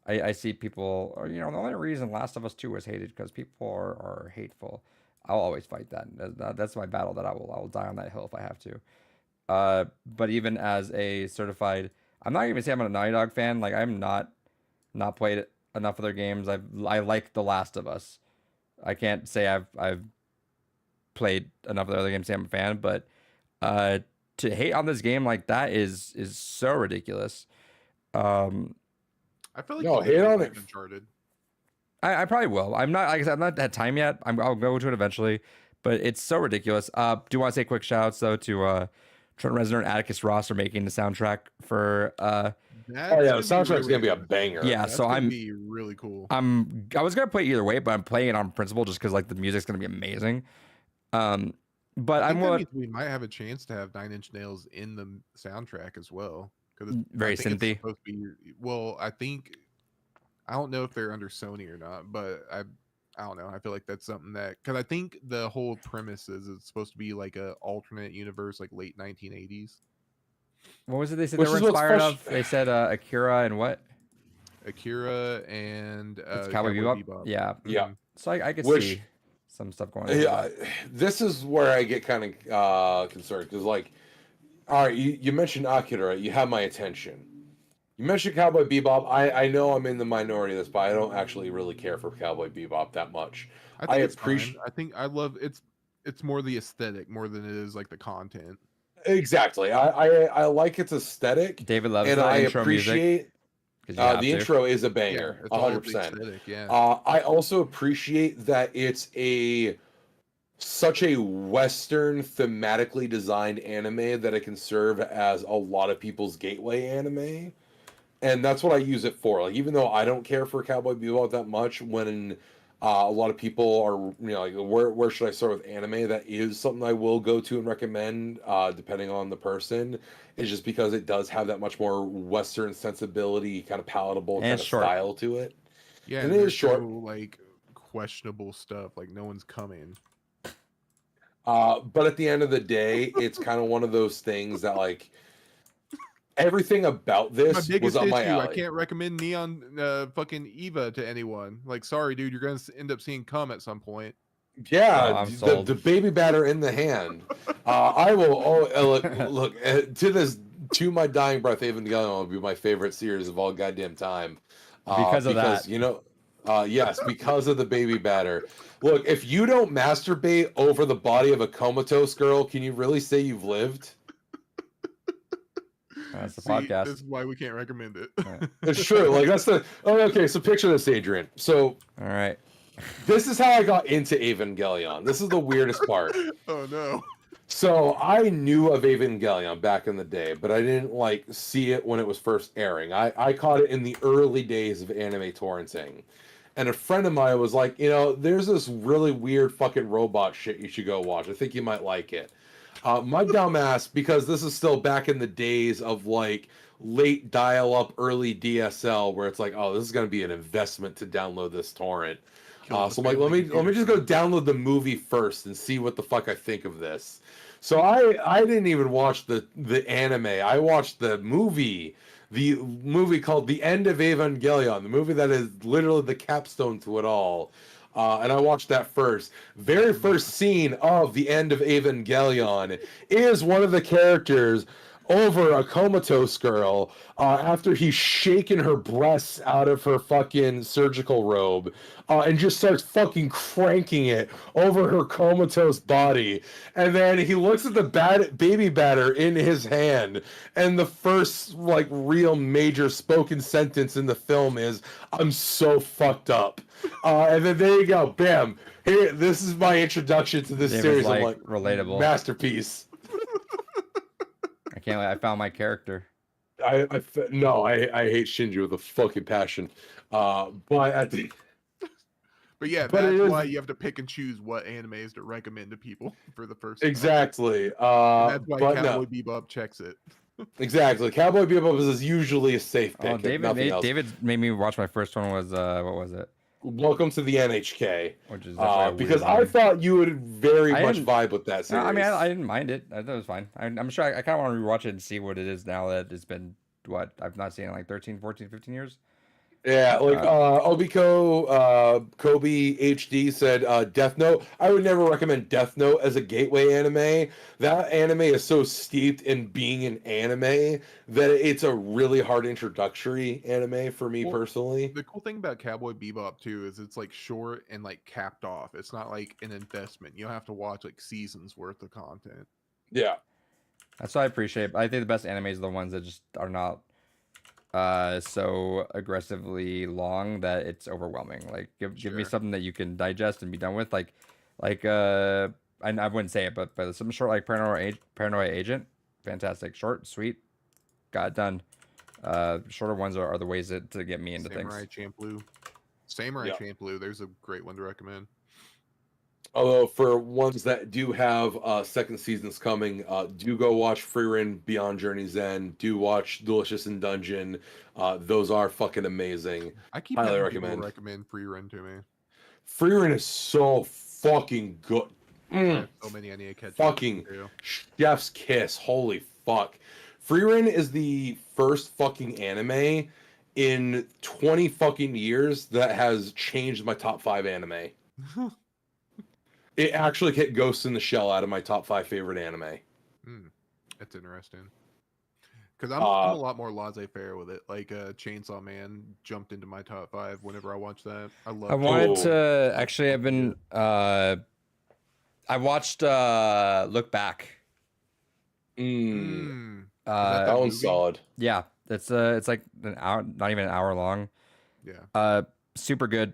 I see people, or the only reason Last of Us 2 was hated because people are hateful. I'll always fight that. That's my battle that I will die on that hill if I have to. But even as a certified, I'm not even saying I'm a Naughty Dog fan. Like I'm not played enough of their games. I like The Last of Us. I can't say I've played enough of the other games to say I'm a fan, but to hate on this game like that is so ridiculous. I feel like No, you hate could on make it. Uncharted. I probably will. I'm not, like I said, I'm not at that time yet. I'll go to it eventually, but it's so ridiculous. Do want to say quick shout outs though to Trent Reznor and Atticus Ross for making the soundtrack for That's Oh yeah, the gonna be soundtrack's really gonna be a good. banger. Yeah, That's so gonna I'm be really cool. I was gonna play either way, but I'm playing it on principle just because like the music's gonna be amazing. But I I'm think that what means we might have a chance to have Nine Inch Nails in the soundtrack as well. Because very I think it's synthy. supposed to be. Well, I don't know if they're under Sony or not, but I don't know. I feel like that's something that because I think the whole premise is it's supposed to be like a alternate universe, like late 1980s. What was it they said they Which were is what's inspired fresh. of? They said Akira and what? Akira and It's Cowboy Cowboy Bebop. Bebop. Yeah. Yeah. Mhm. So I could Which see some stuff going on. With yeah, that. this is where I get kind of concerned because like, all right, you mentioned Akira, right? You have my attention. You mentioned Cowboy Bebop. I know I'm in the minority of this, but I don't actually really care for Cowboy Bebop that much. I I think it's fine. appreciate I think I love it's more the aesthetic more than it is like the content. exactly. I like its aesthetic, David loves and the I intro music appreciate because you have the to. intro is a Yeah, banger, it's all the 100%. aesthetic. Yeah. I also appreciate that it's a such a Western thematically designed anime that it can serve as a lot of people's gateway anime. And that's what I use it for. Like, even though I don't care for Cowboy Bebop that much, when a lot of people are, like, where should I start with anime? That is something I will go to and recommend, depending on the person. Is just because it does have that much more Western sensibility, kind of palatable And kind it's of short. style to it. Yeah, And and it is there's short. no like questionable stuff. Like no one's coming. But at the end of the day, it's kind of one of those things that, like, everything about My this was biggest up my issue, I alley. can't recommend Neon fucking Eva to anyone. Like, sorry, dude, you're gonna end up seeing cum at some point. Yeah, Oh, I'm the sold. baby batter in the hand. I will. Look to my dying breath. Evangelion will be my favorite series of all goddamn time. Because of that. Yes, because of the baby batter. Look, if you don't masturbate over the body of a comatose girl, can you really say you've lived? That's the See, podcast. this is why we can't recommend it. Yeah. It's true. Like that's the. Oh, okay. So picture this, Adrian. So All right. this is how I got into Evangelion. This is the weirdest part. Oh no. So I knew of Evangelion back in the day, but I didn't like see it when it was first airing. I caught it in the early days of anime torrenting. And a friend of mine was like, there's this really weird fucking robot shit you should go watch. I think you might like it. My dumbass, because this is still back in the days of like late dial-up, early DSL, where it's like, oh, this is gonna be an investment to download this torrent. Killing the So I'm like, let family me just go computer. download the movie first and see what the fuck I think of this. So I didn't even watch the anime. I watched the movie called The End of Evangelion, the movie that is literally the capstone to it all. And I watched that first. Very first scene of The End of Evangelion is one of the characters over a comatose girl after he's shaken her breasts out of her fucking surgical robe and just starts fucking cranking it over her comatose body. And then he looks at the baby batter in his hand, and the first like real major spoken sentence in the film is, "I'm so fucked up." And then there you go, bam. Here, this is my introduction to this It was series. I'm like like, relatable. masterpiece. I can't. I found my character. No, I hate Shinji with a fucking passion. But at the But yeah, But it that's is- why you have to pick and choose what animes to recommend to people for the first time. exactly. And that's why But Cowboy no, Bebop checks it. exactly. Cowboy Bebop is usually a safe pick. Oh, if David. nothing else. David made me watch my first one. Was what was it? Welcome to the NHK. Which is definitely a weird Because I one. thought you would very I much didn't- vibe with that No, series. I mean, I didn't mind it. I thought it was fine. I'm sure I kind of want to rewatch it and see what it is now that it's been, what, I've not seen it in like 13, 14, 15 years. Yeah, like Obiko Kobe HD said Death Note. I would never recommend Death Note as a gateway anime. That anime is so steeped in being an anime that it's a really hard introductory anime for me Well, personally. The cool thing about Cowboy Bebop too is it's like short and like capped off. It's not like an investment. You don't have to watch like seasons worth of content. Yeah. That's what I appreciate. I think the best animes are the ones that just are not so aggressively long that it's overwhelming. Like give me Sure. something that you can digest and be done with. Like I wouldn't say it, but something short like Paranoia Agent, fantastic, short, sweet, got it done. Shorter ones are the ways to get me into Samurai things. Champloo. Samurai Yeah. Champloo. There's a great one to recommend. Although for ones that do have second seasons coming, do go watch Frieren Beyond Journey's End. Do watch Delicious in Dungeon. Those are fucking amazing. I keep Highly having people recommend. recommend Free Run to me. Frieren is so fucking good. I have so many I need to catch Fucking up to. chef's kiss. Holy fuck. Frieren is the first fucking anime in 20 fucking years that has changed my top 5 anime. It actually hit Ghost in the Shell out of my top 5 favorite anime. That's interesting. Because I'm a lot more laissez-faire with it. Like Chainsaw Man jumped into my top 5 whenever I watched that. I love. I wanted Oh. to actually. I've been. I watched Look Back. That That the one's movie? solid. Yeah, it's like an hour, not even an hour long. Yeah. Super good.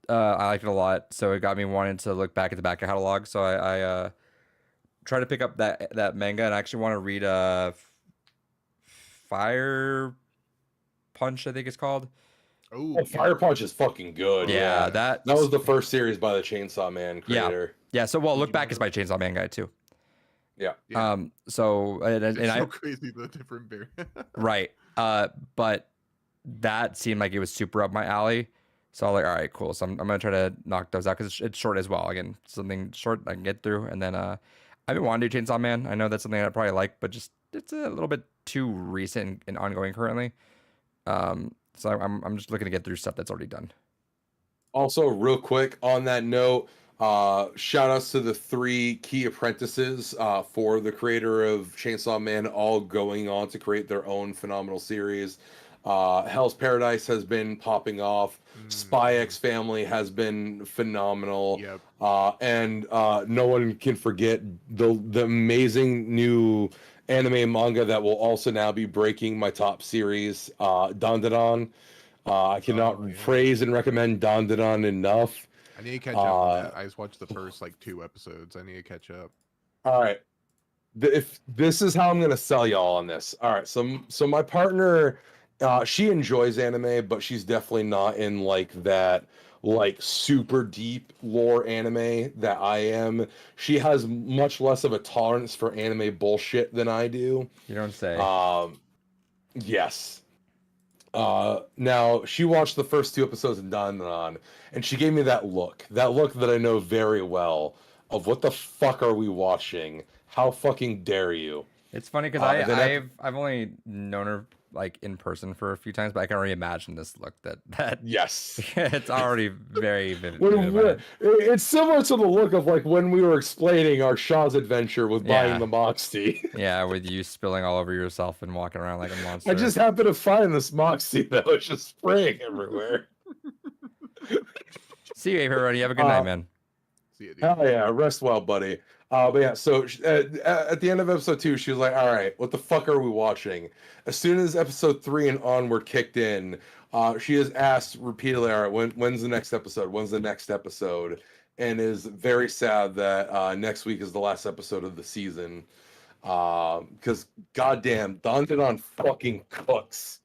I liked it a lot, so it got me wanting to look back at the back catalog. So I tried to pick up that manga, and I actually want to read Fire Punch, I think it's called. Oh, Fire Punch is fucking good. Yeah, that was the first series by the Chainsaw Man creator. Yeah, so Look Back is by Chainsaw Man guy too. Yeah. Yeah. So and It's I so crazy the different bear. right. But that seemed like it was super up my alley. So I was like, all right, cool. So I'm gonna try to knock those out because it's short as well. Again, something short I can get through. And then I've been wanting to do Chainsaw Man. I know that's something I probably like, but just it's a little bit too recent and ongoing currently. So I'm just looking to get through stuff that's already done. Also, real quick on that note, shout outs to the 3 key apprentices for the creator of Chainsaw Man, all going on to create their own phenomenal series. Hell's Paradise has been popping off. Spy X Family has been phenomenal. Yep. And no one can forget the amazing new anime and manga that will also now be breaking my top series, Dandadan. I cannot praise and recommend Dandadan enough. I need to catch up on that. I just watched the first like 2 episodes. I need to catch up. All right. If this is how I'm gonna sell y'all on this. All right. So my partner, she enjoys anime, but she's definitely not in like that like super deep lore anime that I am. She has much less of a tolerance for anime bullshit than I do. You don't say. Yes. Now she watched the first 2 episodes of Dandadan, and she gave me that look that I know very well of what the fuck are we watching? How fucking dare you? It's funny because I've only known her like in person for a few times, but I can already imagine this look that Yes. it's already very vivid. It's similar to the look of like when we were explaining our Shaw's adventure with buying the Moxie. Yeah, with you spilling all over yourself and walking around like a monster. I just happened to find this Moxie that was just spraying everywhere. See you, everybody. Have a good night, man. See you, dude. Hell yeah, rest well, buddy. But yeah, so at the end of episode 2, she was like, all right, what the fuck are we watching? As soon as episode 3 and onward kicked in, she has asked repeatedly, all right, when's the next episode? When's the next episode? And is very sad that next week is the last episode of the season. Because goddamn, Dandadan fucking cooks.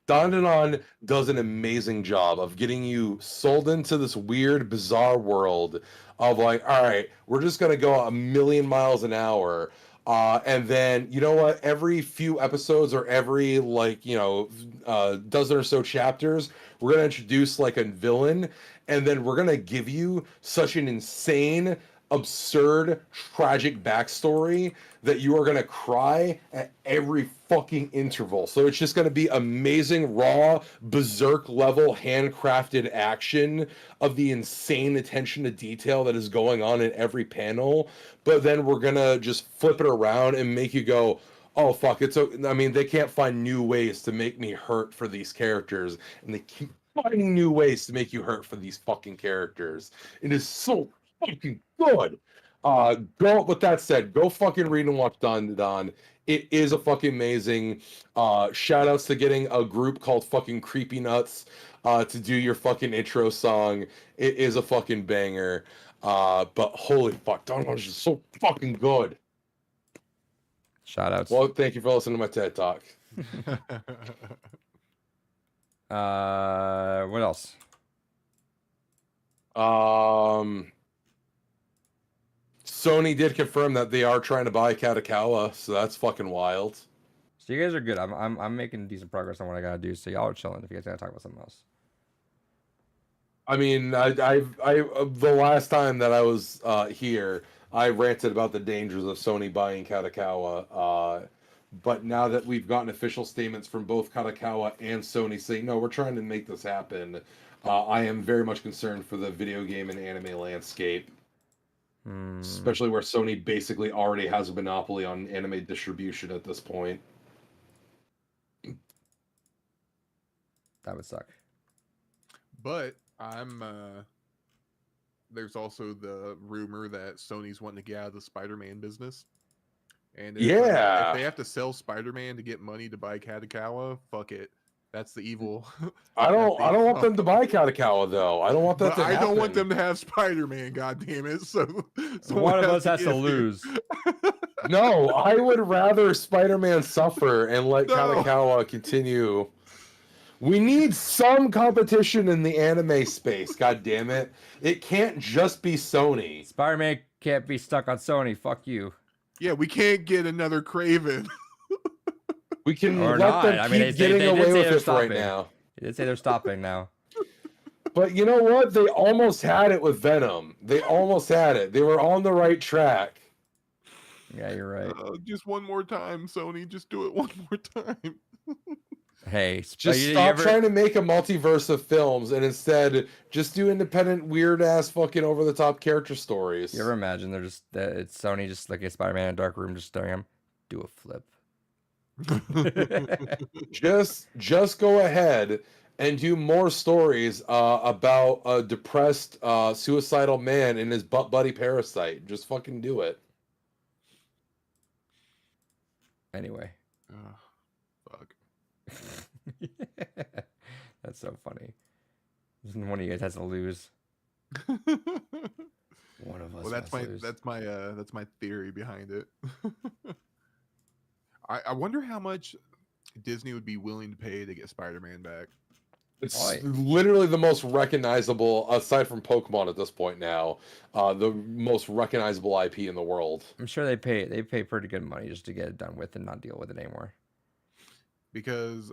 Dandadan does an amazing job of getting you sold into this weird, bizarre world of like, all right, we're just gonna go a million miles an hour, and then you know what? Every few episodes or every like dozen or so chapters, we're gonna introduce like a villain, and then we're gonna give you such an insane, absurd, tragic backstory that you are gonna cry at every fucking interval. So it's just gonna be amazing, raw, berserk level, handcrafted action of the insane attention to detail that is going on in every panel. But then we're gonna just flip it around and make you go, oh fuck, they can't find new ways to make me hurt for these characters, and they keep finding new ways to make you hurt for these fucking characters. It is so fucking good. With that said, go fucking read and watch Dandadan. It is a fucking amazing. Shout outs to getting a group called fucking Creepy Nuts to do your fucking intro song. It is a fucking banger. But holy fuck, Dandadan is just so fucking good. Shout outs. Well, thank you for listening to my TED Talk. What else? Sony did confirm that they are trying to buy Katakawa, so that's fucking wild. So you guys are good. I'm making decent progress on what I gotta do. So y'all are chilling. If you guys gotta talk about something else. I mean, the last time that I was here, I ranted about the dangers of Sony buying Katakawa. But now that we've gotten official statements from both Katakawa and Sony saying, no, we're trying to make this happen, I am very much concerned for the video game and anime landscape. Especially where Sony basically already has a monopoly on anime distribution at this point. That would suck. But there's also the rumor that Sony's wanting to get out of the Spider-Man business. And if they have to sell Spider-Man to get money to buy Katakawa, fuck it. That's the evil. I don't want them to buy Katakawa though. I don't want that But to happen. I don't want them to have Spider-Man, god damn it. So one of us has to lose. No, I would rather Spider-Man suffer and let Katakawa continue. We need some competition in the anime space, god damn it. It can't just be Sony. Spider-Man can't be stuck on Sony. Fuck you. Yeah, we can't get another Craven. We can Or let not. them I keep mean, they getting did away say with they're it stopping. right now. They did say they're stopping now. But you know what? They almost had it with Venom. They almost had it. They were on the right track. Yeah, you're right. Just one more time, Sony. Just do it one more time. Hey, Just stop trying to make a multiverse of films and instead just do independent, weird ass, fucking over the top character stories. You ever imagine they're just it's Sony just like a Spider-Man in a dark room just staring at him? Do a flip. just go ahead and do more stories about a depressed, suicidal man and his butt buddy Parasite. Just fucking do it. Anyway. Fuck. That's so funny. One of you guys has to lose. One of us. Well, that's my theory behind it. I wonder how much Disney would be willing to pay to get Spider-Man back. It's literally the most recognizable, aside from Pokemon at this point now, the most recognizable IP in the world. I'm sure they pay pretty good money just to get it done with and not deal with it anymore. Because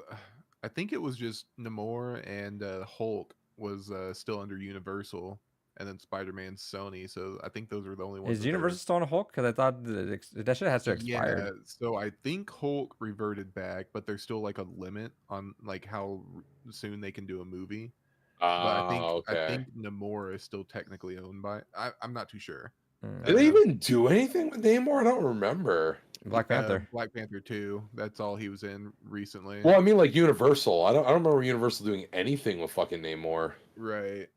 I think it was just Namor and Hulk was still under Universal, and then Spider-Man Sony. So I think those are the only ones. Is Universal still on Hulk? Because I thought that shit has to expire. Yeah, so I think Hulk reverted back, but there's still like a limit on like how soon they can do a movie. But I think Namor is still technically owned by. I'm not too sure. Did they even do anything with Namor? I don't remember. Black Panther. Black Panther 2. That's all he was in recently. Well, I mean, like Universal. I don't remember Universal doing anything with fucking Namor. Right.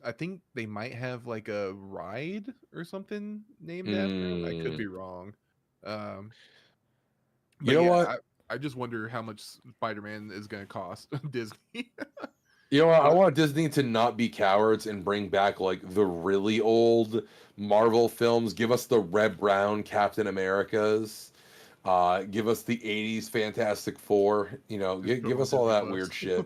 I think they might have like a ride or something named after him. I could be wrong. You know what? I just wonder how much Spider-Man is going to cost Disney. You know what? I want Disney to not be cowards and bring back like the really old Marvel films. Give us the Red Brown Captain Americas. Give us the 80s Fantastic Four. You know, give us all that weird shit.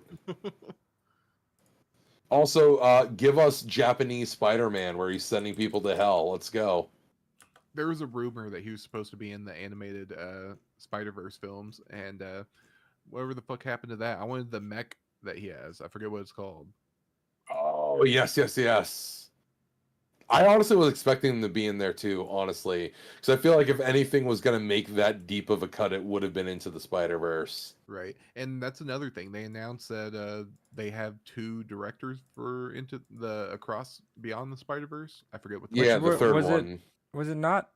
Also, give us Japanese Spider-Man where he's sending people to hell. Let's go. There was a rumor that he was supposed to be in the animated Spider-Verse films, and whatever the fuck happened to that? I wanted the mech that he has. I forget what it's called. Oh, yes. I honestly was expecting him to be in there too, honestly. Because I feel like if anything was going to make that deep of a cut, it would have been Into the Spider-Verse. Right. And that's another thing. They announced that they have 2 directors for Into the Across Beyond the Spider-Verse. I forget what the third one. Was it not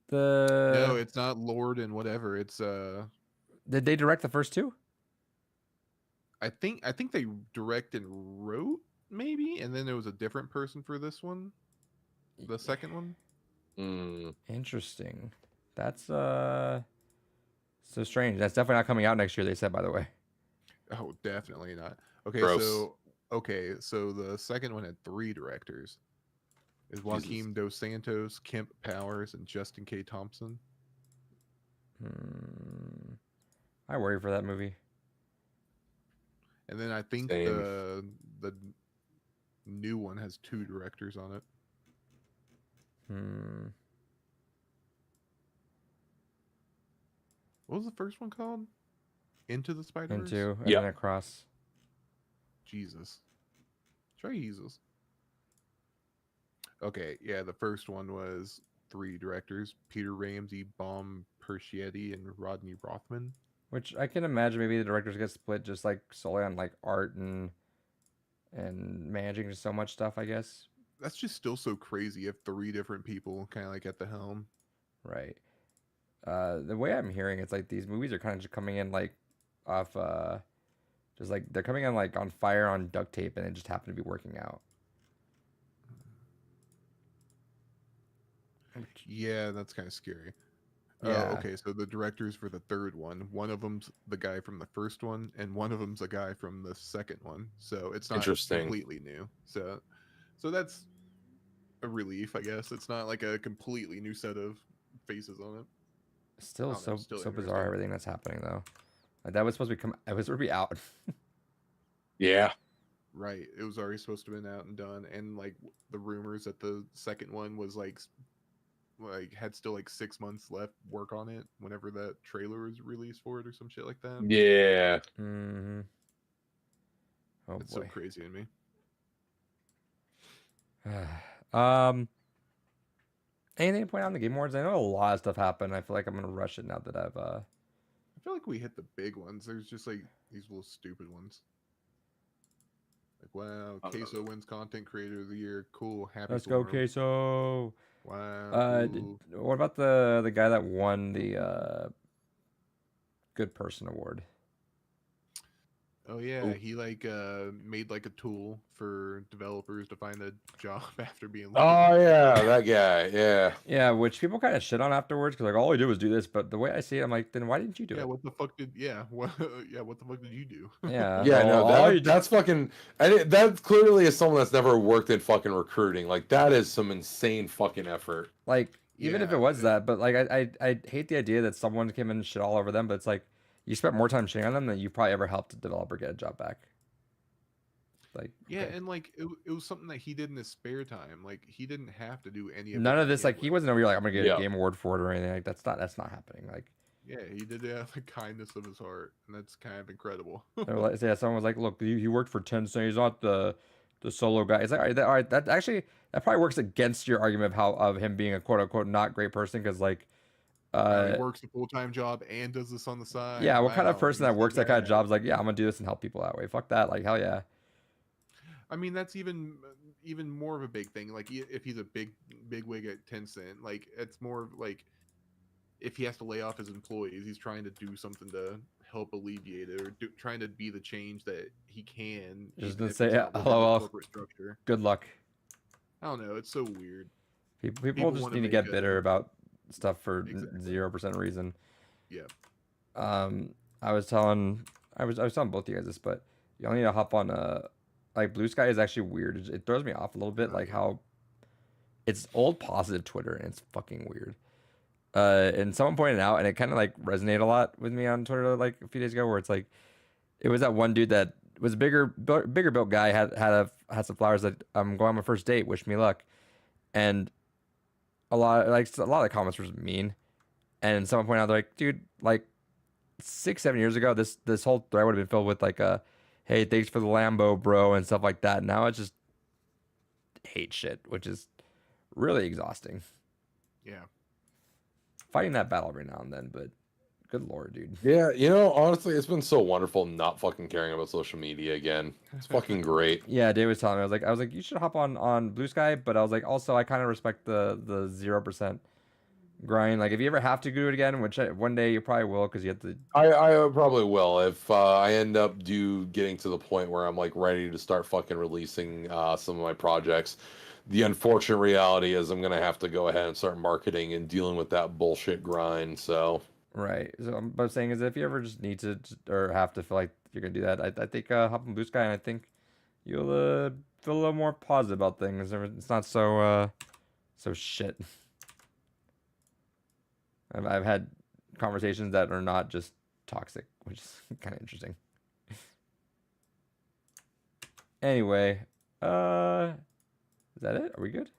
the... No, it's not Lord and whatever. It's Did they direct the first 2? I think they direct and wrote maybe, and then there was a different person for this one, the second one. Interesting. That's so strange. That's definitely not coming out next year. They said, by the way. Oh, definitely not. Okay, Gross. so the second one had 3 directors. Is Joaquim Dos Santos, Kemp Powers, and Justin K. Thompson. I worry for that movie. And then I think Same. the new one has 2 directors on it. What was the first one called? Into the Spider-Verse? Into and Yep. then across. Jesus. Jesus. Okay, yeah, the first one was 3 directors: Peter Ramsey, Baum Persichetti, and Rodney Rothman. Which I can imagine maybe the directors get split just like solely on like art and managing just so much stuff, I guess. That's just still so crazy if 3 different people kind of like at the helm. Right. The way I'm hearing it's like these movies are kind of just coming in like off just like they're coming in like on fire on duct tape and it just happened to be working out. Yeah, that's kind of scary. Yeah. Okay, so the directors for the third one of them's the guy from the first one, and one of them's a guy from the second one. So it's not Interesting. completely new. So that's a relief, I guess. It's not like a completely new set of faces on it. Still I don't know, so still bizarre interesting. everything that's happening though. Like that was supposed to be it was supposed to be out. Yeah. Right. It was already supposed to have been out and done, and like the rumors that the second one was like had still like 6 months left work on it whenever that trailer was released for it or some shit like that. Yeah. Mm-hmm. Oh It's boy. so crazy to me. Anything to point out on the Game Awards? I know a lot of stuff happened. I feel like I'm gonna rush it now that I've I feel like we hit the big ones. There's just like these little stupid ones. Like, wow, Queso wins Content Creator of the Year. Cool. Happy let's for go him. Queso. Wow. Cool. What about the guy that won the Good Person Award? Oh yeah, Ooh. he like made like a tool for developers to find a job after being Oh yeah, that guy. Yeah. Yeah, which people kind of shit on afterwards because like all he did was do this. But the way I see it, I'm like, then why didn't you do Yeah, it? what the fuck did what what the fuck did you do? Yeah, Yeah, no, all you that's fucking. And that clearly is someone that's never worked in fucking recruiting. Like that is some insane fucking effort. like even if Yeah, it was it- that, but like I hate the idea that someone came in and shit all over them. But it's like you spent more time shitting on them than you probably ever helped a developer get a job back. Like Yeah, okay. and like it was something that he did in his spare time. Like he didn't have to do any of None it of to this begin like he with. wasn't over here like I'm gonna get Yeah. a game award for it or anything. Like that's not happening. Like Yeah, he did it out of the kindness of his heart, and that's kind of incredible. they were like, yeah, someone was like, look, he worked for Tencent. He's not the solo guy. It's like all right, that actually that probably works against your argument of him being a quote unquote not great person because like Wow, he works a full-time job and does this on the side. yeah, what kind of Wow, person he's that so works that kind of bad. job is like, yeah, I'm gonna do this and help people that way. Fuck that. Like hell yeah. I mean, that's even more of a big thing. Like if he's a big wig at Tencent, like it's more of, like if he has to lay off his employees, he's trying to do something to help alleviate it or trying to be the change that he can. Just even to if say, it's not within the LOL. corporate structure. Good luck. I don't know. It's so weird. People just wanna need to make get bitter about stuff for Exactly. 0% reason. Yeah. I was telling both you guys this, but you all need to hop on like Blue Sky is actually weird. It throws me off a little bit, Oh, like yeah. how it's old positive Twitter and it's fucking weird. And someone pointed out, and it kind of like resonated a lot with me on Twitter like a few days ago, where it's like it was that one dude that was a bigger built guy had some flowers that I'm going on my first date, wish me luck, and a lot of the comments were mean, and someone pointed out they're like, dude, like 6-7 years ago, this whole thread would have been filled with like a, hey, thanks for the Lambo, bro, and stuff like that. Now it's just hate shit, which is really exhausting. Yeah. Fighting that battle every now and then, but good lord, dude. Yeah, honestly, it's been so wonderful not fucking caring about social media again. It's fucking great. Yeah, Dave was telling me, I was like, you should hop on Blue Sky, but I was like, also, I kind of respect the 0% grind. Like, if you ever have to do it again, which one day you probably will, because you have to. I probably will if I end up getting to the point where I'm like ready to start fucking releasing some of my projects. The unfortunate reality is I'm gonna have to go ahead and start marketing and dealing with that bullshit grind. So Right. So what I'm saying is, if you ever just need to or have to feel like you're gonna do that, I think hop on Blue Sky, and I think you'll feel a little more positive about things. It's not so shit. I've had conversations that are not just toxic, which is kind of interesting. Anyway, is that it? Are we good?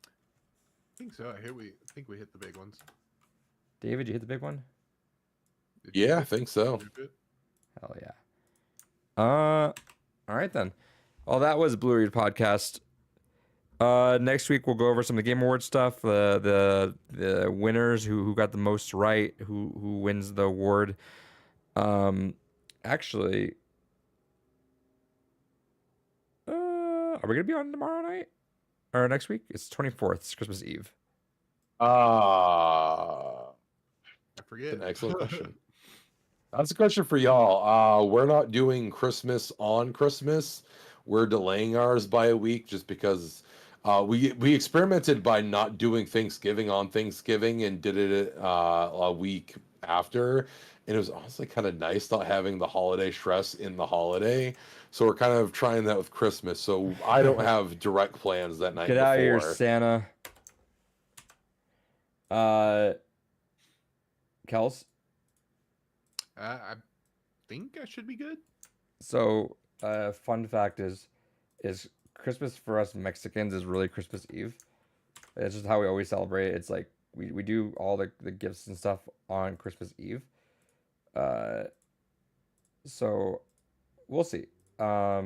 I think so. I think we hit the big ones. David, you hit the big one? Did you Yeah, I hit- think so. did you hit? Hell yeah. All right then. Well, that was Blue Read Podcast. Next week we'll go over some of the Game Award stuff, the winners, who got the most right, who wins the award. Actually, are we gonna be on tomorrow night or next week? It's 24th. It's Christmas Eve. Ah, I forget. an excellent question. That's a question for y'all. We're not doing Christmas on Christmas. We're delaying ours by a week just because we experimented by not doing Thanksgiving on Thanksgiving and did it a week after, and it was honestly kind of nice not having the holiday stress in the holiday. So we're kind of trying that with Christmas. So I don't have direct plans that night Get out of here, before. Santa. Kels. I think I should be good. So, fun fact is Christmas for us Mexicans is really Christmas Eve. It's just how we always celebrate. It's like we do all the gifts and stuff on Christmas Eve. So we'll see. Let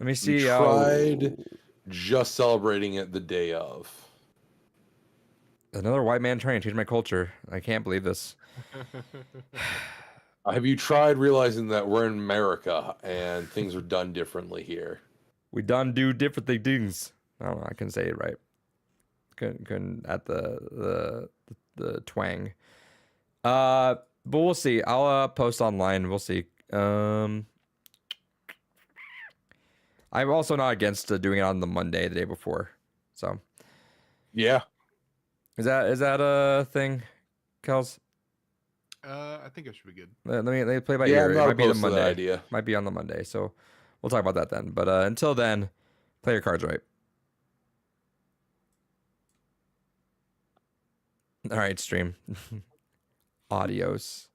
me We see. tried just celebrating it the day of. Another white man trying to change my culture. I can't believe this. Have you tried realizing that we're in America and things are done differently here? We done do different things. I don't know. I couldn't say it right. Couldn't at the twang. But we'll see. I'll post online. We'll see. I'm also not against doing it on the Monday, the day before. So Yeah. is that a thing, Kels? I think I should be good. Let me play by Yeah, ear. I'm It not might be the opposed to that Monday. idea. Might be on the Monday. So we'll talk about that then. But until then, play your cards right. All right, stream. Adios.